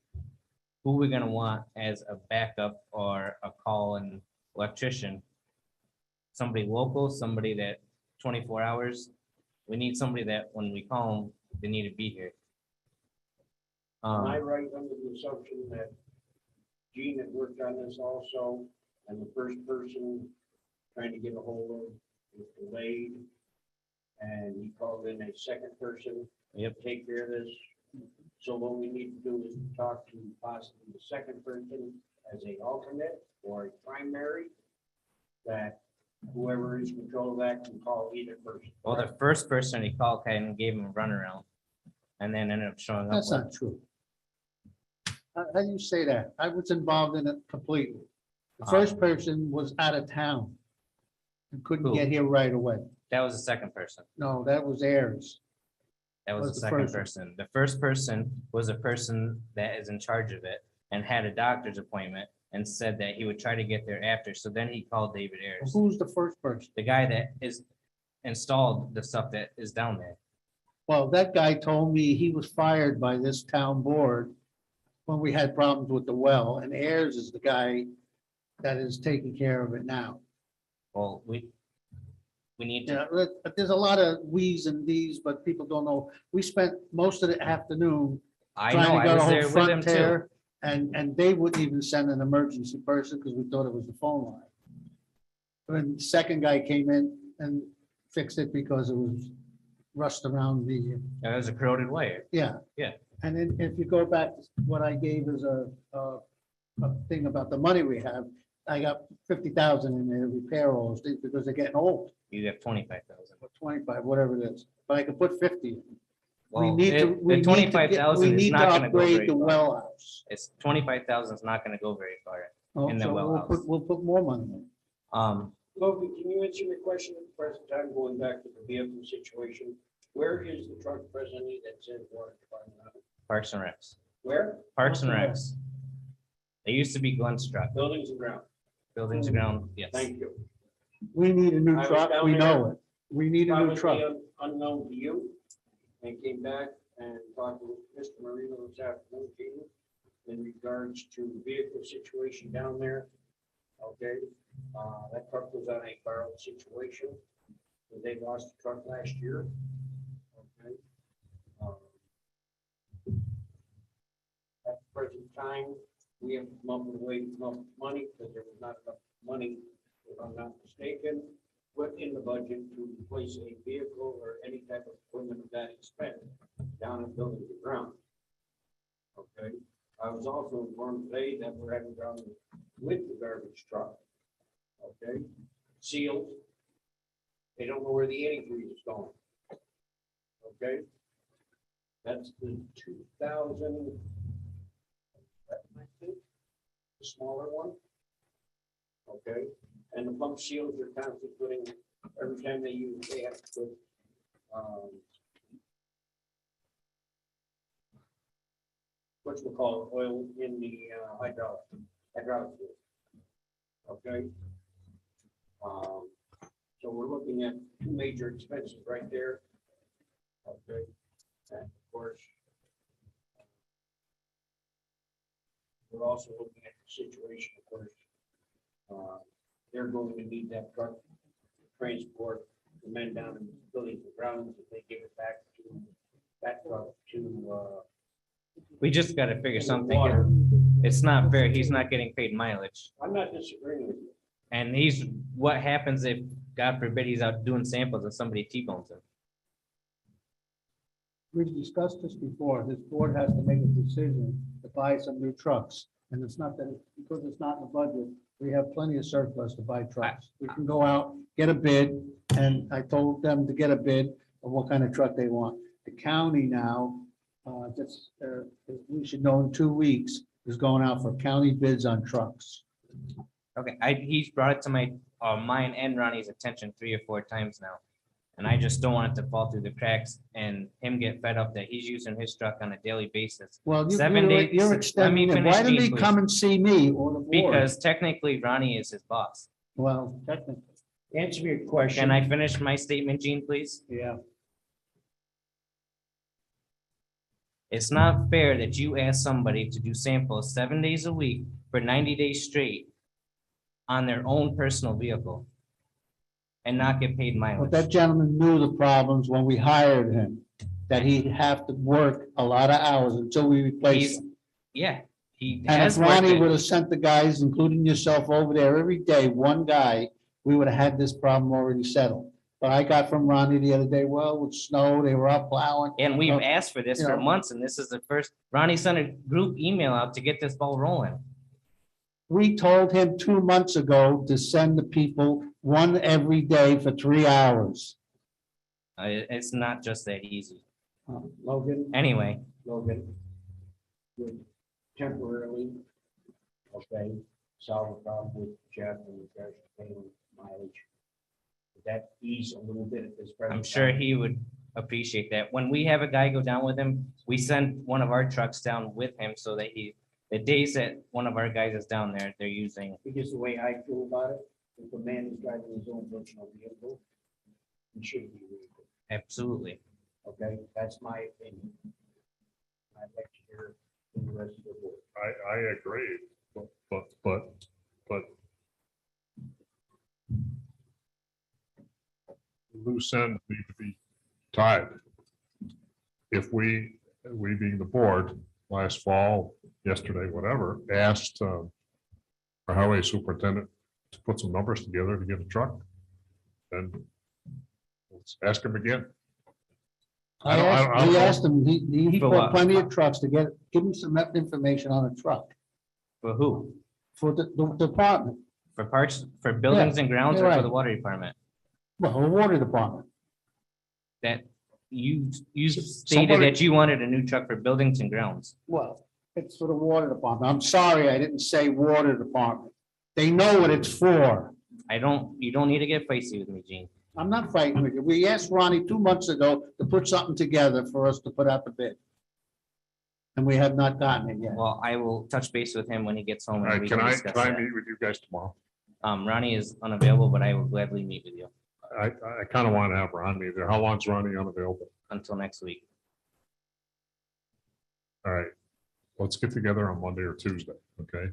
S: who we're gonna want as a backup or a call-in electrician. Somebody local, somebody that 24 hours. We need somebody that when we call them, they need to be here.
L: Am I right under the assumption that Gene had worked on this also, and the first person trying to get a hold of was delayed, and he called in a second person to take care of this? So what we need to do is talk to possibly the second person as a alternate or a primary, that whoever is in control of that can call either person.
S: Well, the first person he called kind of gave him a runaround and then ended up showing up.
A: That's not true. how do you say that? I was involved in it completely. The first person was out of town and couldn't
S: Who?
A: get here right away.
S: That was the second person.
A: No, that was Ayers.
S: That was
A: Was
S: the
A: the
S: second
A: first one.
S: person. The first person was a person that is in charge of it and had a doctor's appointment and said that he would try to get there after. So then he called David Ayers,
A: Who's the first person?
S: the guy that is installed the stuff that is down there.
A: Well, that guy told me he was fired by this town board when we had problems with the well, and Ayers is the guy that is taking care of it now.
S: Well, we need to,
A: Yeah, there's a lot of we's and these, but people don't know. We spent most of the afternoon
S: I know,
A: trying to
S: I
A: get a
S: was
A: whole
S: there with
A: front
S: him too.
A: tear, and they wouldn't even send an emergency person because we thought it was the phone line. When the second guy came in and fixed it because it was rust around the,
S: That was a corroded wire.
A: yeah.
S: Yeah.
A: And then if you go back, to what I gave as a thing about the money we have, I got 50,000 in there to repair all those things because they're getting old,
S: You have 25,000.
A: or 25, whatever it is, but I could put 50 in. We
S: Well,
A: need to,
S: it-
A: we
S: the
A: need to get,
S: 25,000
A: we
S: is
A: need to
S: not gonna go
A: upgrade
S: very
A: the
S: far.
A: well house.
S: It's 25,000 is not gonna go very far
A: Oh,
S: in the
A: so
S: well house.
A: We'll put more money in.
L: Logan, can you answer my question at the present time, going back to the vehicle situation? Where is the truck presently that's in water department?
S: Parks and Recs.
L: Where?
S: Parks and Recs. It used to be Glenn's truck.
L: Buildings and ground.
S: Buildings and ground, yes.
L: Thank you.
A: We need a new
L: I was
A: truck,
L: down
A: we
L: there,
A: know it. We need a new
L: Probably
A: truck.
L: unknown to you, and came back and talked to Mr. Marino this afternoon, Jamie, in regards to the vehicle situation down there. Okay, that truck was on a borrowed situation. They lost the truck last year. Okay. At the present time, we have come up with a way to come up with money, because there was not enough money, if I'm not mistaken, put in the budget to replace a vehicle or any type of equipment of that expense down in building the ground. Okay, I was also informed today that we're having problems with the garbage truck. Okay, sealed. They don't know where the antifreeze is going. Okay. That's the 2000. I think, the smaller one. Okay, and the pump seals are constantly putting, every time they use, they have to put, what we call oil in the hydraulic fluid. Okay. So we're looking at two major expenses right there. Okay, and of course, we're also looking at the situation, of course. They're going to need that truck to transport the men down in the buildings and grounds if they give it back to that truck to.
S: We just gotta figure
L: the
S: something.
L: water.
S: It's not fair. He's not getting paid mileage.
L: I'm not disagreeing with you.
S: And what happens if, God forbid, he's out doing samples and somebody T-bones him?
A: We've discussed this before. This board has to make a decision to buy some new trucks. And it's not that, because it's not in the budget, we have plenty of surplus to buy trucks. We can go out, get a bid, and I told them to get a bid of what kind of truck they want. The county now, we should know in 2 weeks, is going out for county bids on trucks.
S: Okay, he's brought it to my, mine and Ronnie's attention 3 or 4 times now. And I just don't want it to fall through the cracks and him get fed up that he's using his truck on a daily basis.
A: Well, you're
S: 7 days.
A: you're
S: Let me
A: extending it.
S: finish,
A: Why didn't
S: Gene,
A: he
S: please.
A: come and see me or the board?
S: Because technically Ronnie is his boss.
A: Well, technically.
L: Answer me a question.
S: Can I finish my statement, Gene, please?
A: Yeah.
S: It's not fair that you ask somebody to do samples 7 days a week for 90 days straight on their own personal vehicle and not get paid
A: But
S: mileage.
A: that gentleman knew the problems when we hired him, that he'd have to work a lot of hours until we replace him.
S: Yeah, he
A: And
S: has
A: if Ronnie
S: worked
A: would
S: it.
A: have sent the guys, including yourself, over there every day, one guy, we would have had this problem already settled. But I got from Ronnie the other day, well, with snow, they were up plowing.
S: And we've asked for this
A: you
S: for
A: know.
S: months, and this is the first, Ronnie sent a group email out to get this ball rolling.
A: We told him 2 months ago to send the people one every day for 3 hours.
S: It's not just that easy.
L: Logan.
S: Anyway,
L: Logan. Would temporarily, okay, solve the problem with Jeff and regards to paying mileage. Would that ease a little bit at this present?
S: I'm sure
L: time?
S: he would appreciate that. When we have a guy go down with him, we send one of our trucks down with him so that the days that one of our guys is down there, they're using.
L: Because the way I feel about it, if a man is driving his own personal vehicle, he should be vehicle.
S: Absolutely.
L: Okay, that's my opinion. I'd like to hear from the rest of the board.
D: I agree, but loose ends need to be tied. If we being the board, last fall, yesterday, whatever, asked our highway superintendent to put some numbers together to get a truck, then let's ask him again.
A: I
D: don't- I don't- I don't
A: we
D: know.
A: asked him, he
S: For
A: bought
S: what?
A: plenty of trucks to give him some information on a truck
S: For who?
A: for the department,
S: For parts, for buildings and grounds
A: you're
S: or for
A: right.
S: the water department?
A: well, the water department.
S: That you stated
A: somebody-
S: that you wanted a new truck for buildings and grounds.
A: Well, it's for the water department. I'm sorry, I didn't say water department. They know what it's for.
S: You don't need to get feisty with me, Gene.
A: I'm not fighting with you. We asked Ronnie 2 months ago to put something together for us to put out the bid. And we have not gotten it yet.
S: Well, I will touch base with him when he gets home.
D: All
S: and
D: right,
S: we
D: can I
S: discuss that.
D: meet with you guys tomorrow?
S: Ronnie is unavailable, but I will gladly meet with you
D: I kind of want to have Ronnie there. How long's Ronnie unavailable?
S: until next week.
D: All right, let's get together on Monday or Tuesday, okay?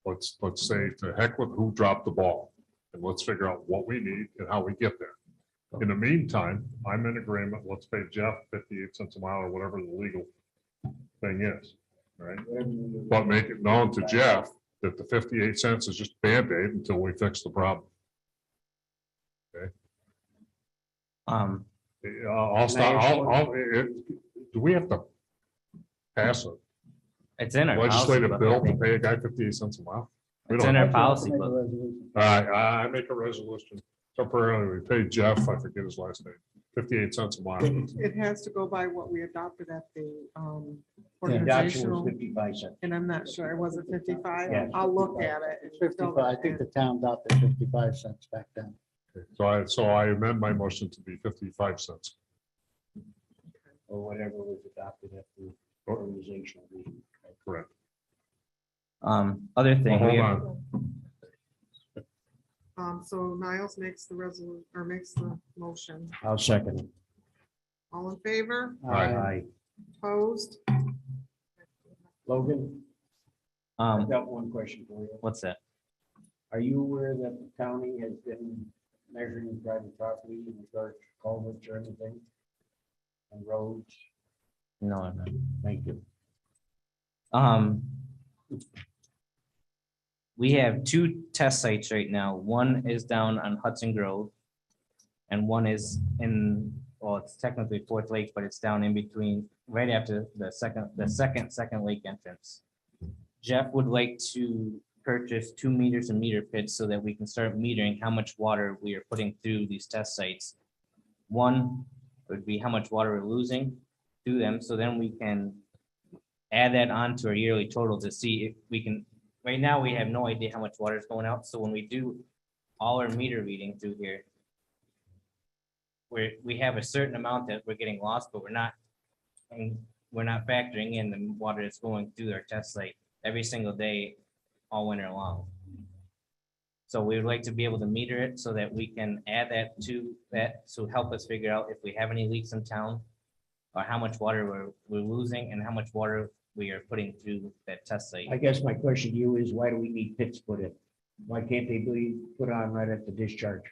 D: Let's say to heck with who dropped the ball, and let's figure out what we need and how we get there. In the meantime, I'm in agreement, let's pay Jeff 58 cents a mile or whatever the legal thing is, right? But make it known to Jeff that the 58 cents is just Band-Aid until we fix the problem. I'll stop, do we have to pass a
S: It's in our policy
D: legislative
S: book,
D: bill
S: I
D: to
S: think.
D: pay a guy 58 cents a mile? We
S: It's
D: don't
S: in our
D: have to.
S: policy
A: Make a
S: book.
A: resolution.
D: All right, I make a resolution temporarily, we pay Jeff, I forget his last name, 58 cents a mile.
F: It has to go by what we adopted at the
L: The adoption was
F: organizational,
L: 55 cents.
F: and I'm not sure, was it 55?
L: Yeah.
F: I'll look at it. and fill
A: 55,
F: that
A: I think
F: in.
A: the town adopted 55 cents back then.
D: So I amend my motion to be 55 cents.
L: Or whatever was adopted at the organizational meeting.
D: Correct.
S: Other thing,
D: Well,
S: we
D: hold
S: have,
D: on.
F: So Niles makes the resolution, or makes the motion.
L: I'll second it.
F: All in favor?
L: Aye.
F: Opposed?
L: Logan, I've
S: um,
L: got one question for you.
S: what's that?
L: Are you aware that the county has been measuring private property in regards to culverts or anything? And roads?
S: No, I'm not.
L: Thank you.
S: We have 2 test sites right now. One is down on Hudson Grove. And one is well, it's technically Fourth Lake, but it's down in between, right after the second lake entrance. Jeff would like to purchase 2 meters and meter pits so that we can start metering how much water we are putting through these test sites. One would be how much water we're losing through them, so then we can add that on to our yearly total to see if we can, right now, we have no idea how much water is going out, so when we do all our meter reading through here, we have a certain amount that we're getting lost, but we're not factoring in the water that's going through our test site every single day, all winter long. So we would like to be able to meter it so that we can add that to that, so help us figure out if we have any leaks in town, or how much water we're losing and how much water we are putting through that test site.
L: I guess my question to you is, why do we need pits put in? Why can't they be put on right at the discharge?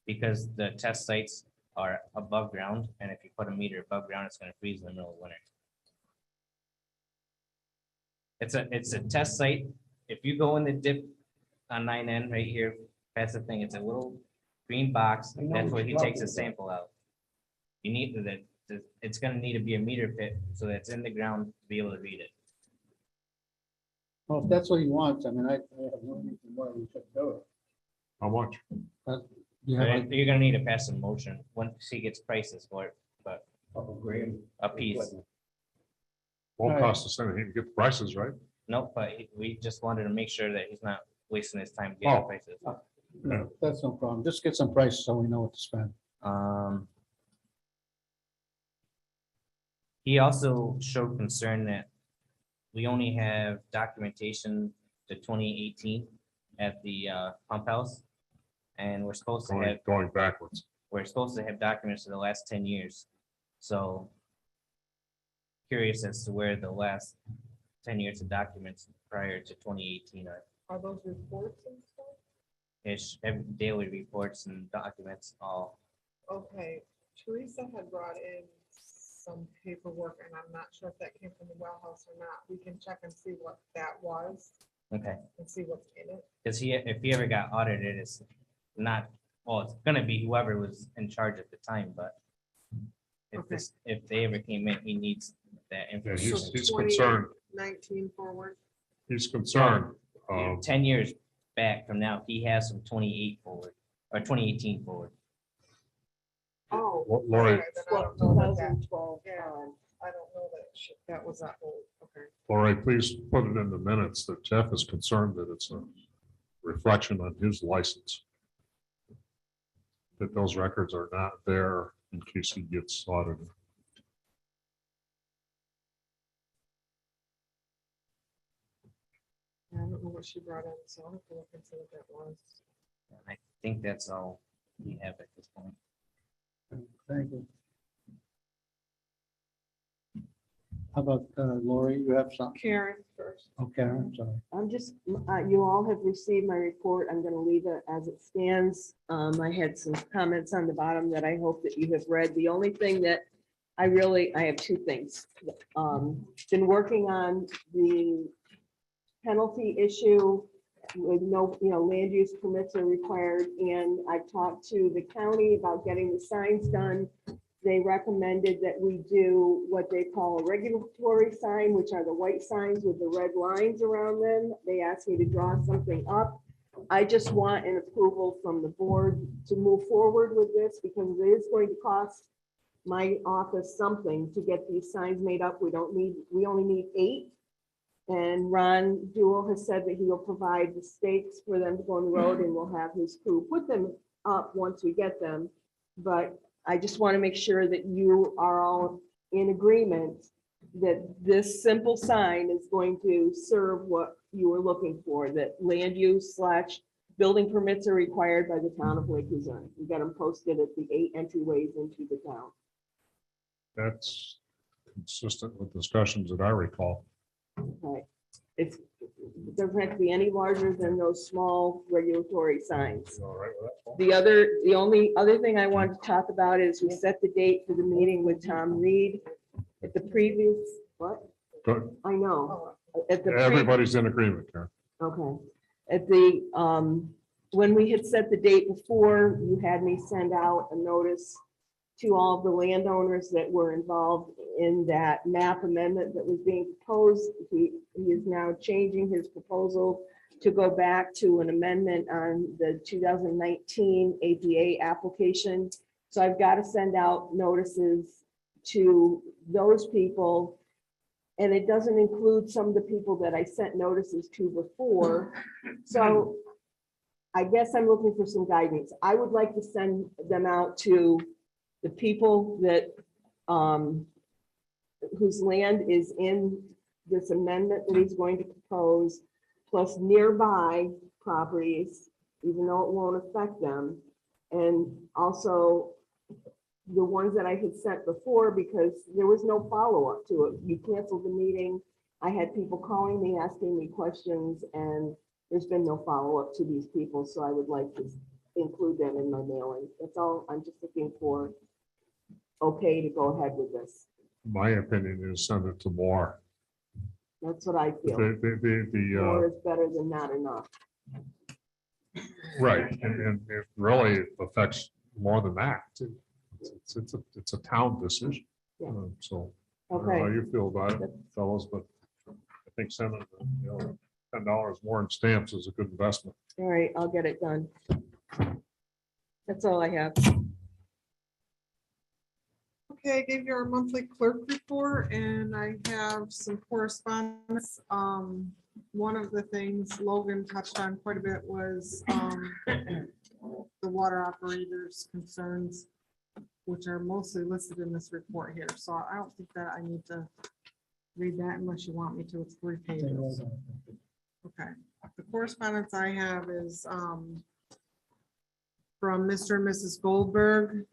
S: Because the test sites are above ground, and if you put a meter above ground, it's gonna freeze in the middle of winter. It's a test site. If you go in the dip on 9N right here, that's the thing, it's a little green box,
L: I know
S: that's
L: what
S: where he
L: you're
S: takes
L: talking
S: a sample out. You need it's gonna need to be a meter pit, so that's in the ground to be able to read it.
A: Well, if that's what he wants, I mean, I have no reason why we should do it.
D: How much?
A: You have a-
S: You're gonna need to pass a motion once he gets prices for it, but
L: Couple grand.
S: a piece.
D: Won't
A: Right.
D: cost us anything to get the prices, right?
S: Nope, but we just wanted to make sure that he's not wasting his time getting
D: Oh.
S: prices.
A: No, that's no problem. Just get some prices so we know what to spend.
S: He also showed concern that we only have documentation to 2018 at the pump house. And we're supposed to have,
D: Going backwards.
S: we're supposed to have documents for the last 10 years. So curious as to where the last 10 years of documents prior to 2018 are.
F: Are those reports and stuff?
S: It's every daily reports and documents all.
F: Okay, Teresa had brought in some paperwork, and I'm not sure if that came from the well house or not. We can check and see what that was
S: Okay.
F: and see what's in it.
S: Because if he ever got audited, it's not, well, it's gonna be whoever was in charge at the time, but if they ever came in, he needs that
D: Yeah,
S: information.
D: he's concerned.
F: 19 forward.
D: He's concerned.
S: 10 years back from now, he has some 28 forward, or 2018 forward.
F: Oh.
D: Lori,
F: okay, then I don't know that that-
B: 2012.
F: Yeah, I don't know that that was that old. Okay.
D: Lori, please put it in the minutes that Jeff is concerned that it's a reflection on his license. That those records are not there in case he gets audited.
F: I don't know what she brought in, so I'll have to look and see what that was.
S: I think that's all we have at this point.
A: Thank you. How about Lori, you have something?
F: Karen first.
A: Okay, I'm sorry.
B: I'm just, you all have received my report. I'm gonna leave it as it stands. I had some comments on the bottom that I hope that you have read. The only thing that I have two things. Been working on the penalty issue with no, land use permits are required, and I've talked to the county about getting the signs done. They recommended that we do what they call a regulatory sign, which are the white signs with the red lines around them. They asked me to draw something up. I just want an approval from the board to move forward with this because it is going to cost my office something to get these signs made up. We only need 8. And Ron Jewell has said that he will provide the stakes for them to go on the road, and we'll have his crew put them up once we get them. But I just want to make sure that you are all in agreement that this simple sign is going to serve what you were looking for, that land use / building permits are required by the town of Lake Luzerne. We got them posted at the 8 entryways into the town.
D: That's consistent with discussions that I recall.
B: Right. It doesn't have to be any larger than those small regulatory signs.
D: You all right with that?
B: The only other thing I wanted to talk about is we set the date for the meeting with Tom Reed at the previous, what?
D: Good.
B: I know. At the
D: Everybody's in agreement, Karen.
B: Okay. At the, when we had set the date before, you had me send out a notice to all of the landowners that were involved in that map amendment that was being proposed. He is now changing his proposal to go back to an amendment on the 2019 APA application. So I've got to send out notices to those people. And it doesn't include some of the people that I sent notices to before. So I guess I'm looking for some guidance. I would like to send them out to the people that, whose land is in this amendment that he's going to propose, plus nearby properties, even though it won't affect them. And also the ones that I had sent before, because there was no follow-up to it. You canceled the meeting. I had people calling me, asking me questions, and there's been no follow-up to these people. So I would like to include them in my mailing. That's all. I'm just looking for okay to go ahead with this.
D: My opinion is send it to more.
B: That's what I feel.
D: The
B: More is better than not enough.
D: right, and it really affects more than that. Too. It's a town decision.
B: Yeah.
D: So I don't know how
B: Okay.
D: you feel about it, fellows, but I think sending $10 more in stamps is a good investment.
B: All right, I'll get it done. That's all I have.
F: Okay, I gave you our monthly clerk report and I have some correspondence. One of the things Logan touched on quite a bit was the water operators' concerns, which are mostly listed in this report here. So I don't think that I need to read that unless you want me to. It's 3 pages. Okay. The correspondence I have is from Mr. and Mrs. Goldberg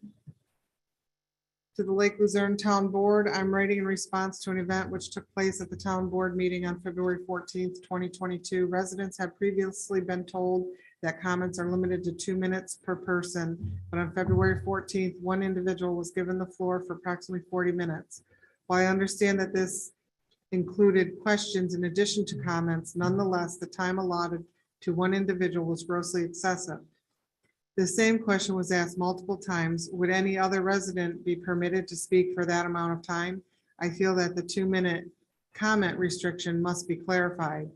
F: to the Lake Luzerne Town Board. I'm writing in response to an event which took place at the town board meeting on February 14th, 2022. Residents had previously been told that comments are limited to 2 minutes per person, but on February 14th, one individual was given the floor for approximately 40 minutes. While I understand that this included questions in addition to comments, nonetheless, the time allotted to one individual was grossly excessive. The same question was asked multiple times. Would any other resident be permitted to speak for that amount of time? I feel that the 2-minute comment restriction must be clarified.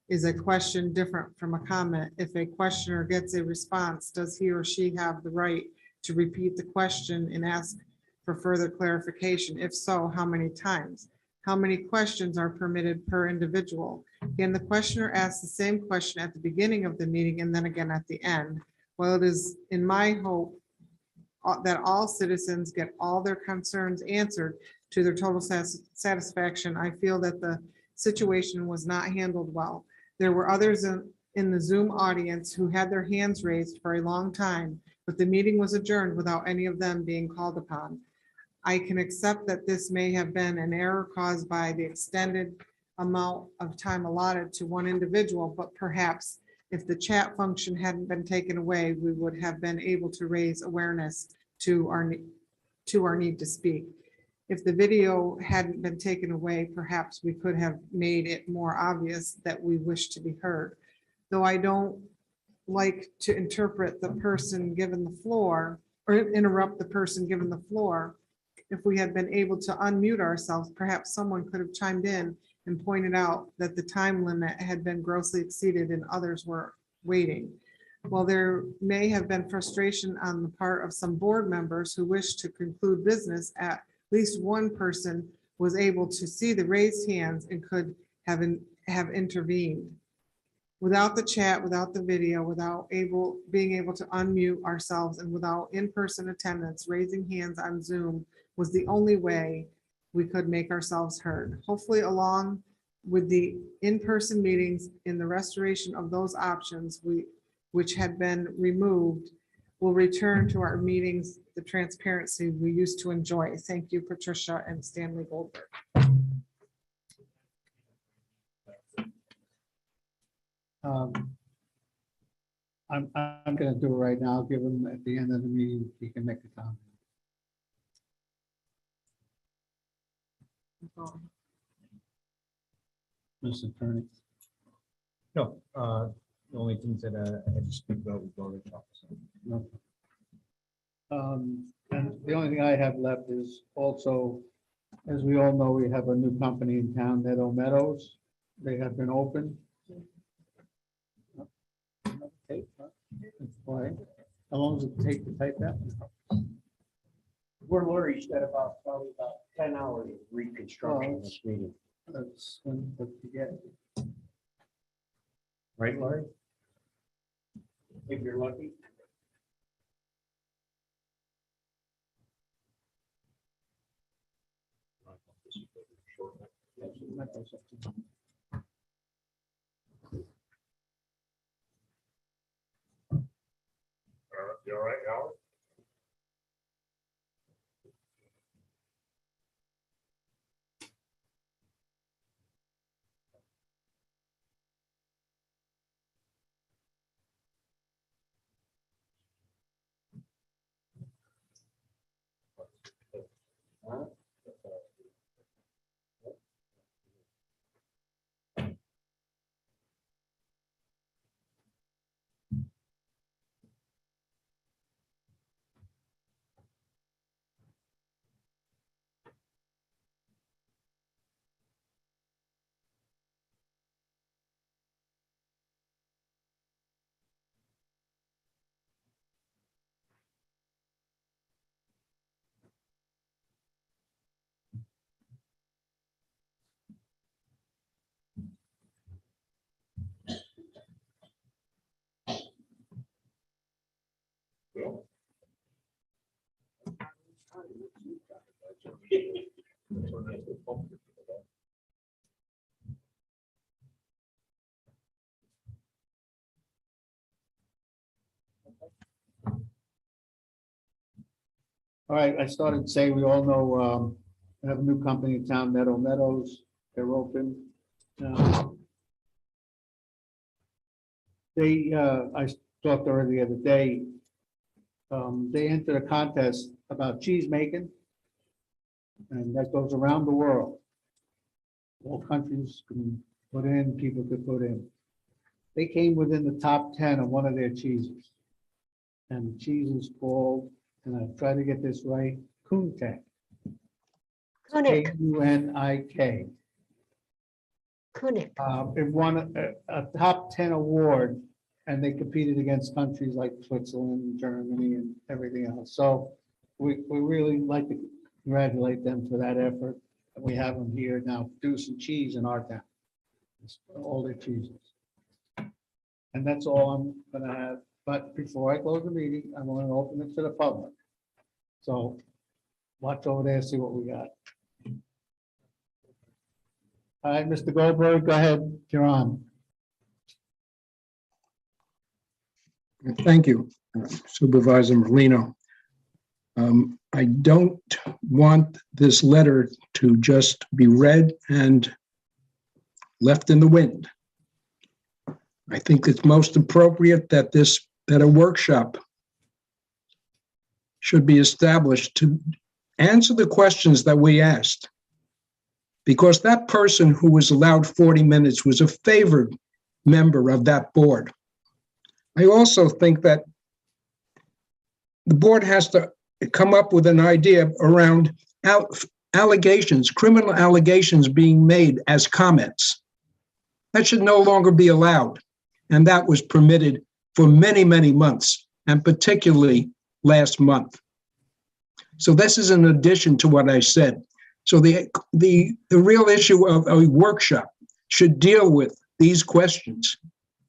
F: Is a question different from a comment? If a questioner gets a response, does he or she have the right to repeat the question and ask for further clarification? If so, how many times? How many questions are permitted per individual? Can the questioner ask the same question at the beginning of the meeting and then again at the end? Well, it is in my hope that all citizens get all their concerns answered to their total satisfaction. I feel that the situation was not handled well. There were others in the Zoom audience who had their hands raised for a long time, but the meeting was adjourned without any of them being called upon. I can accept that this may have been an error caused by the extended amount of time allotted to one individual, but perhaps if the chat function hadn't been taken away, we would have been able to raise awareness to our need to speak. If the video hadn't been taken away, perhaps we could have made it more obvious that we wish to be heard. Though I don't like to interpret the person given the floor or interrupt the person given the floor, if we had been able to unmute ourselves, perhaps someone could have chimed in and pointed out that the time limit had been grossly exceeded and others were waiting. While there may have been frustration on the part of some board members who wished to conclude business, at least one person was able to see the raised hands and could have intervened. Without the chat, without the video, without being able to unmute ourselves, and without in-person attendance, raising hands on Zoom was the only way we could make ourselves heard. Hopefully, along with the in-person meetings in the restoration of those options which had been removed, we'll return to our meetings, the transparency we used to enjoy. Thank you, Patricia and Stanley Goldberg.
A: I'm gonna do it right now. Give him at the end of the meeting, he can make a comment. Mr. Attorney.
E: No, the only things that I had to speak about was already talked. So.
A: No. And the only thing I have left is also, as we all know, we have a new company in town, Meadow Meadows. They have been open. How long does it take to type that?
L: We're Lori's got probably about 10 hours of reconstruction this meeting.
A: That's when you get.
L: Right, Laurie? If you're lucky.
D: You all right, Howard?
A: All right, I started saying, we all know, we have a new company in town, Meadow Meadows, they're open. I talked to her the other day. They entered a contest about cheese making. And that goes around the world. All countries can put in, people could put in. They came within the top 10 of one of their cheeses. And the cheese is called, and I try to get this right, Kunik.
C: Kunik.
A: Kunik.
C: Kunik.
A: It won a top 10 award, and they competed against countries like Switzerland, Germany, and everything else. So we really like to congratulate them for that effort. And we have them here now producing cheese in our town. It's all their cheeses. And that's all I'm gonna have. But before I close the meeting, I want to open it to the public. So watch over there, see what we got. All right, Mr. Goldberg, go ahead. You're on.
N: Thank you, Supervisor Merlino. I don't want this letter to just be read and left in the wind. I think it's most appropriate that a workshop should be established to answer the questions that we asked. Because that person who was allowed 40 minutes was a favored member of that board. I also think that the board has to come up with an idea around allegations, criminal allegations being made as comments. That should no longer be allowed. And that was permitted for many, many months, and particularly last month. So this is in addition to what I said. So the real issue of a workshop should deal with these questions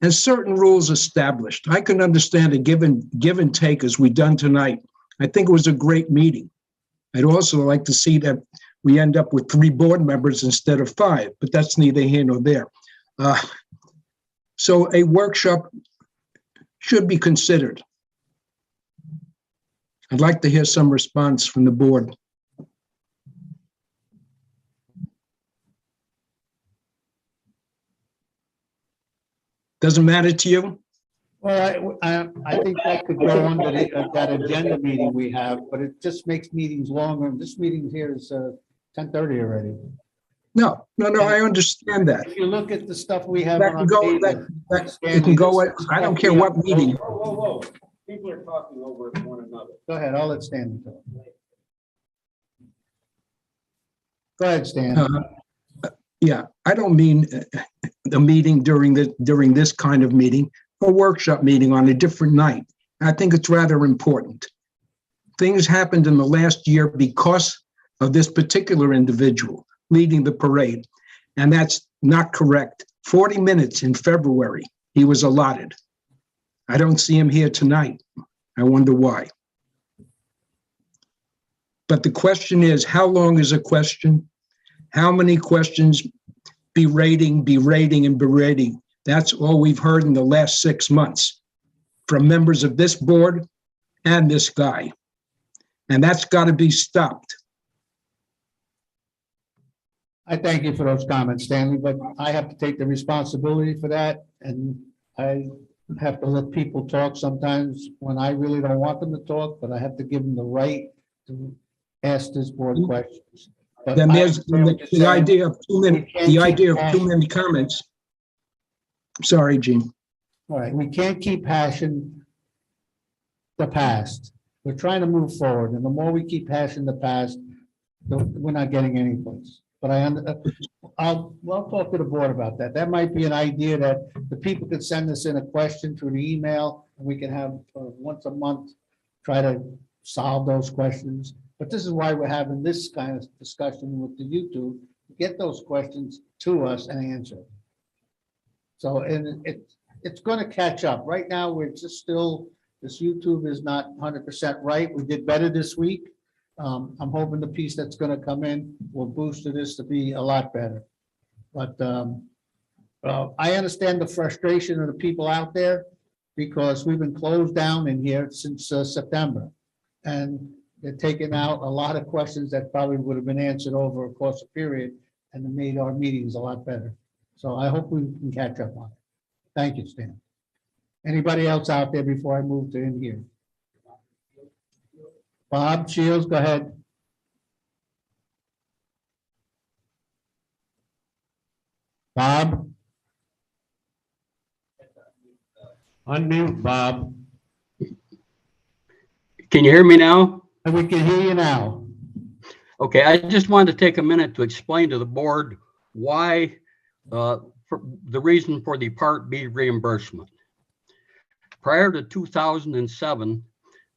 N: and certain rules established. I can understand a give and take as we done tonight. I think it was a great meeting. I'd also like to see that we end up with 3 board members instead of 5, but that's neither here nor there. So a workshop should be considered. I'd like to hear some response from the board. Doesn't matter to you?
A: Well, I think that could go under that agenda meeting we have, but it just makes meetings longer. This meeting here is 10:30 already.
N: No, I understand that.
A: If you look at the stuff we have
N: That
A: on
N: can
A: our
N: go,
A: table,
N: it can go, I don't care what meeting.
L: Whoa. People are talking over one another.
A: Go ahead, I'll let Stanley talk. Go ahead, Stan.
N: Yeah, I don't mean the meeting during this kind of meeting, a workshop meeting on a different night. I think it's rather important. Things happened in the last year because of this particular individual leading the parade, and that's not correct. 40 minutes in February, he was allotted. I don't see him here tonight. I wonder why. But the question is, how long is a question? How many questions? Berating. That's all we've heard in the last 6 months from members of this board and this guy. And that's got to be stopped.
A: I thank you for those comments, Stanley, but I have to take the responsibility for that, and I have to let people talk sometimes when I really don't want them to talk, but I have to give them the right to ask this board questions. But
N: Then there's the idea of too many comments. Sorry, Gene.
A: All right, we can't keep hashing the past. We're trying to move forward, and the more we keep hashing the past, we're not getting any place. But I'll talk to the board about that. That might be an idea that the people could send us in a question through the email, and we can have once a month, try to solve those questions. But this is why we're having this kind of discussion with the YouTube, to get those questions to us and answer. So, and it's going to catch up. Right now, we're just still, this YouTube is not 100% right. We did better this week. I'm hoping the piece that's going to come in will boost this to be a lot better. But I understand the frustration of the people out there, because we've been closed down in here since September. And they're taking out a lot of questions that probably would have been answered over a course of period and it made our meetings a lot better. So I hope we can catch up on it. Thank you, Stan. Anybody else out there before I move to in here? Bob Shields, go ahead. Bob?
L: Unmute, Bob.
O: Can you hear me now?
A: We can hear you now.
O: Okay, I just wanted to take a minute to explain to the board why, for the reason for the Part B reimbursement. Prior to 2007,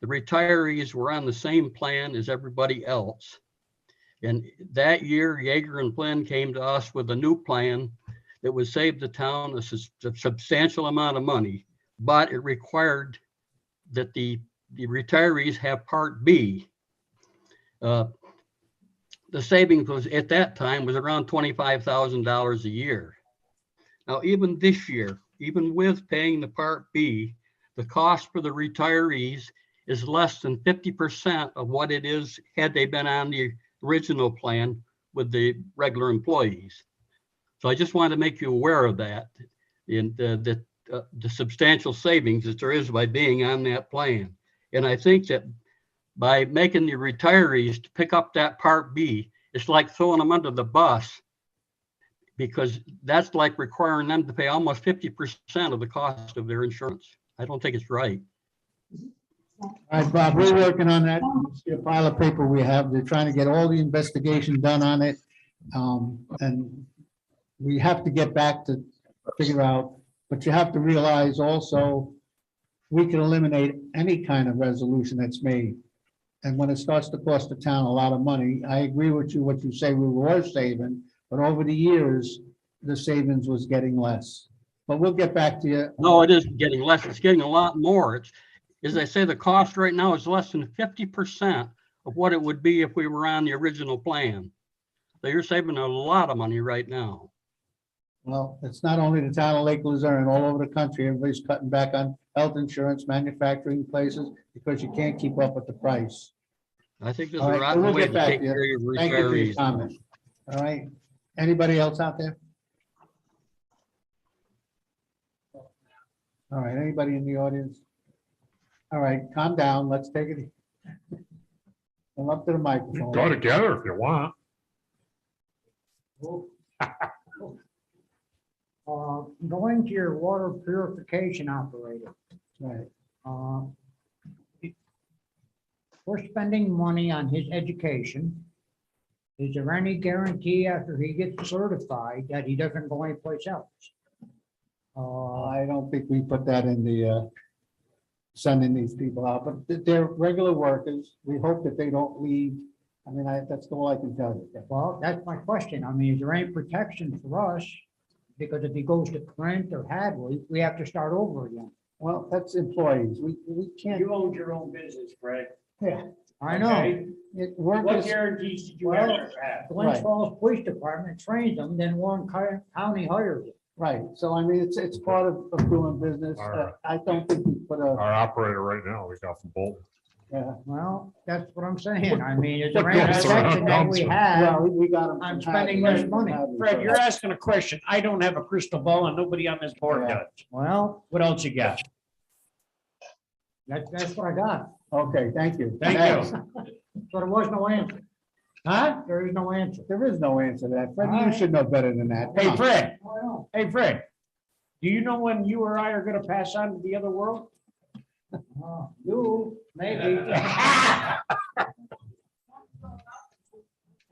O: the retirees were on the same plan as everybody else. And that year, Yeager and Flynn came to us with a new plan that would save the town a substantial amount of money, but it required that the retirees have Part B. The savings was at that time was around $25,000 a year. Now, even this year, even with paying the Part B, the cost for the retirees is less than 50% of what it is had they been on the original plan with the regular employees. So I just wanted to make you aware of that, and the substantial savings that there is by being on that plan. And I think that by making the retirees to pick up that Part B, it's like throwing them under the bus, because that's like requiring them to pay almost 50% of the cost of their insurance. I don't think it's right.
A: All right, Bob, we're working on that. See a pile of paper we have. They're trying to get all the investigation done on it. And we have to get back to figure out, but you have to realize also, we can eliminate any kind of resolution that's made. And when it starts to cost the town a lot of money, I agree with you, what you say we were saving, but over the years, the savings was getting less. But we'll get back to you.
O: No, it isn't getting less. It's getting a lot more. It's, as I say, the cost right now is less than 50% of what it would be if we were on the original plan. So you're saving a lot of money right now.
A: Well, it's not only the town of Lake Luzerne, all over the country, everybody's cutting back on health insurance, manufacturing places, because you can't keep up with the price.
O: I think there's
A: All
O: a
A: right,
O: rotten
A: we'll
O: way
A: get
O: to
A: back
O: take
A: to you.
O: care of your
A: Thank you for your
O: retirees.
A: comment. All right, anybody else out there? All right, anybody in the audience? All right, calm down, let's take it. Come up to the microphone.
D: Go together if you want.
U: Going to your water purification operator.
A: Right.
U: We're spending money on his education. Is there any guarantee after he gets certified that he doesn't go anyplace else?
A: I don't think we put that in the sending these people out, but they're regular workers. We hope that they don't leave. I mean, that's all I can tell you.
U: Well, that's my question. I mean, is there any protection for us? Because if he goes to Clint or Hadley, we have to start over again.
A: Well, that's employees. We can't.
L: You owned your own business, Fred.
A: Yeah.
U: I know.
L: Okay. What
A: Workers,
L: guarantees did you
U: Well,
L: ever have?
U: Glens
A: Right.
U: Falls Police Department trains them, then Warren County hires them.
A: right. So I mean, it's part of doing business. I don't think we put a,
D: Our operator right now, we got from Bolton.
A: yeah.
U: Well, that's what I'm saying. I mean, is there any
D: Goes around
U: protection that we
D: comes
U: have?
A: Well, we got them.
U: I'm spending this money.
L: Fred, you're asking a question. I don't have a crystal ball and nobody on this board
A: Yeah.
L: does.
U: Well,
L: What else you got?
U: that's what I got.
A: Okay, thank you.
L: Thank
A: Next.
L: you.
U: So there was no answer.
A: Huh?
U: There is no answer.
A: There is no answer to that. Fred,
U: All
A: you
U: right.
A: should know better than that. Come
L: Hey,
A: on.
L: Fred.
U: I don't know.
L: Hey, Fred. Do you know when you or I are gonna pass on to the other world?
U: You, maybe.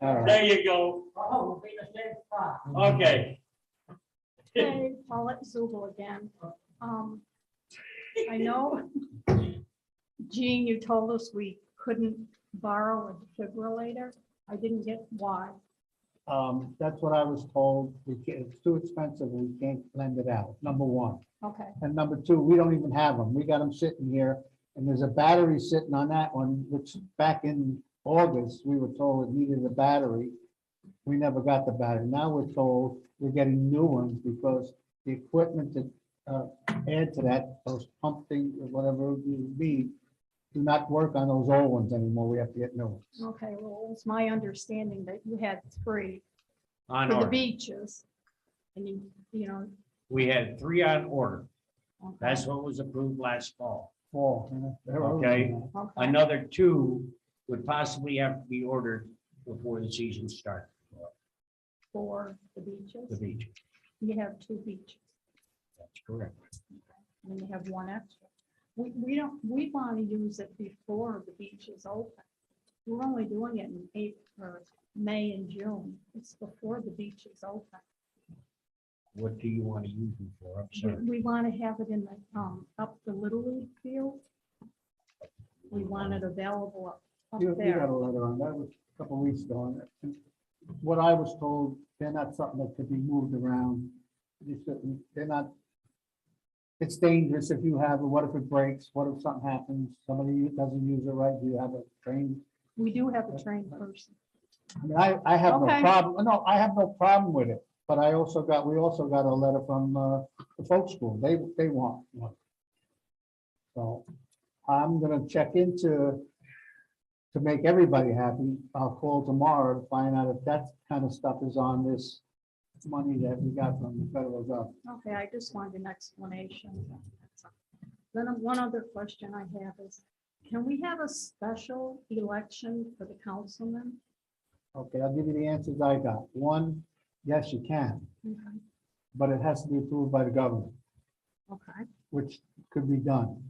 A: All right.
L: There you go.
U: Oh, we'll be in the same spot.
L: Okay.
I: Hey, Paulette Zubel again. I know, Gene, you told us we couldn't borrow a defibrillator. I didn't get why.
A: That's what I was told. It's too expensive. We can't lend it out, number one.
I: Okay,
A: And number two, we don't even have them. We got them sitting here and there's a battery sitting on that one, which back in August, we were told it needed a battery. We never got the battery. Now we're told we're getting new ones because the equipment that add to that, those pump things, or whatever you need, do not work on those old ones anymore. We have to get new ones.
I: Okay, well, it's my understanding that you had 3
L: On
I: for the
L: order.
I: beaches. And you know.
L: We had 3 on order.
I: Okay.
L: That's what was approved last fall.
A: Oh, they're old
L: Okay,
A: now.
I: Okay.
L: another 2 would possibly have to be ordered before the season starts.
I: For the beaches.
L: The beach,
I: You have 2 beaches.
L: that's correct.
I: And you have 1 extra. We want to use it before the beach is open. We're only doing it in April, or May and June. It's before the beach is open.
L: What do you want to use them for? I'm sorry.
I: We want to have it in the, up the Little League field. We want it available up
A: You got
I: there.
A: a letter on that, was a couple of weeks ago. And what I was told, they're not something that could be moved around. They're not, it's dangerous if you have, what if it breaks? What if something happens? Somebody doesn't use it right? Do you have a trained?
I: We do have a trained person.
A: I mean, I have no
I: Okay.
A: problem, no, I have no problem with it, but we also got a letter from the folk school. They want one. So I'm gonna check into, to make everybody happy. I'll call tomorrow to find out if that kind of stuff is on this money that we got from the federal government.
I: Okay, I just wanted an explanation. Then one other question I have is, can we have a special election for the councilman?
A: Okay, I'll give you the answers I got. One, yes, you can,
I: Okay,
A: but it has to be approved by the government,
I: okay.
A: which could be done.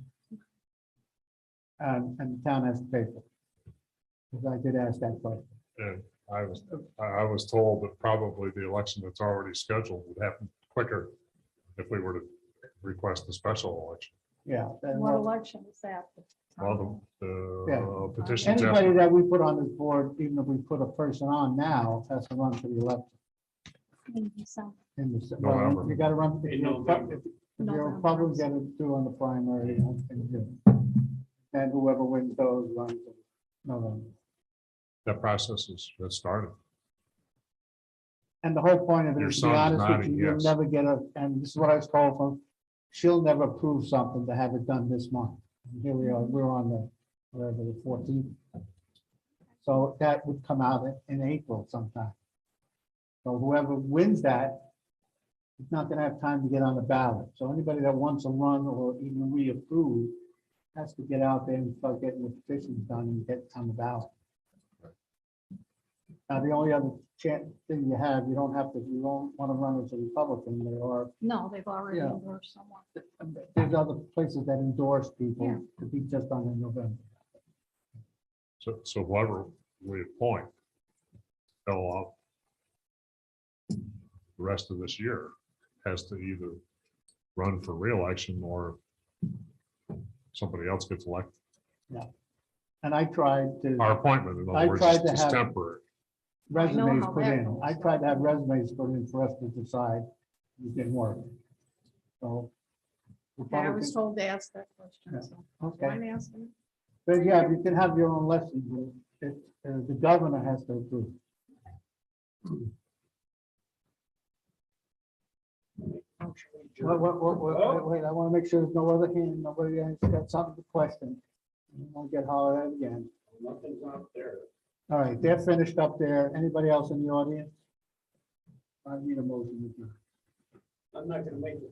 A: And the town has to pay for it. Because I did ask that question.
D: And I was told that probably the election that's already scheduled would happen quicker if we were to request a special election.
A: Yeah.
I: What election is that?
D: Well,
A: Yeah.
D: the petitions.
A: Anybody
D: have-
A: that we put on this board, even if we put a person on now, has to run for the election.
I: In December.
A: In the,
D: November.
A: well, you gotta run, if
L: In
A: you're,
L: November.
A: if you're a
I: November.
A: Republican, you gotta do on the primary in June. And whoever wins those runs in November.
D: That process has started.
A: And the whole point of it
D: Your
A: is, to be
D: son's
A: honest with
D: nodding,
A: you, you'll
D: yes.
A: never get and this is what I was told from, she'll never approve something to have it done this month. And here we are, we're on the, whatever, the 14th. So that would come out in April sometime. So whoever wins that, is not gonna have time to get on the ballot. So anybody that wants to run or even reapprove has to get out there and start getting the petitions done and get on the ballot. Now, the only other thing you have, you don't have to, you don't want to run as a Republican, there are,
I: No, they've already
A: Yeah.
I: endorsed someone.
A: there's other places that endorse people
I: Yeah.
A: to be just on in November.
D: So whoever we appoint, they'll the rest of this year has to either run for reelection or somebody else gets elected.
A: Yeah. And I tried to.
D: Our appointment, in
A: I
D: other words,
A: tried to
D: is
A: have
D: temporary.
A: resumes
I: how
A: put
I: that
A: in.
I: goes.
A: I tried to have resumes put in for us to decide. It didn't work. So.
I: Okay, I was
A: Republican-
I: told to ask that question,
A: Yeah.
I: so
A: Okay.
I: I'm asking.
A: But yeah, you can have your own lessons, but the governor has to approve. Wait, I want to make sure there's no other hand, nobody has got something to question. We won't get hollered at again.
L: Nothing's out there.
A: All right, they're finished up there. Anybody else in the audience? I need a motion.
L: I'm not gonna make it.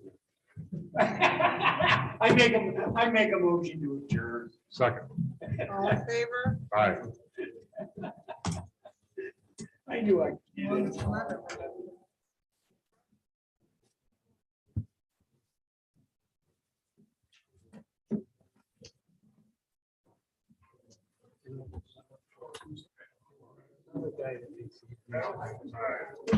L: I make a motion to adjourn.
D: Second.
F: All in favor?
D: Aye.
L: I knew I. Another guy that makes.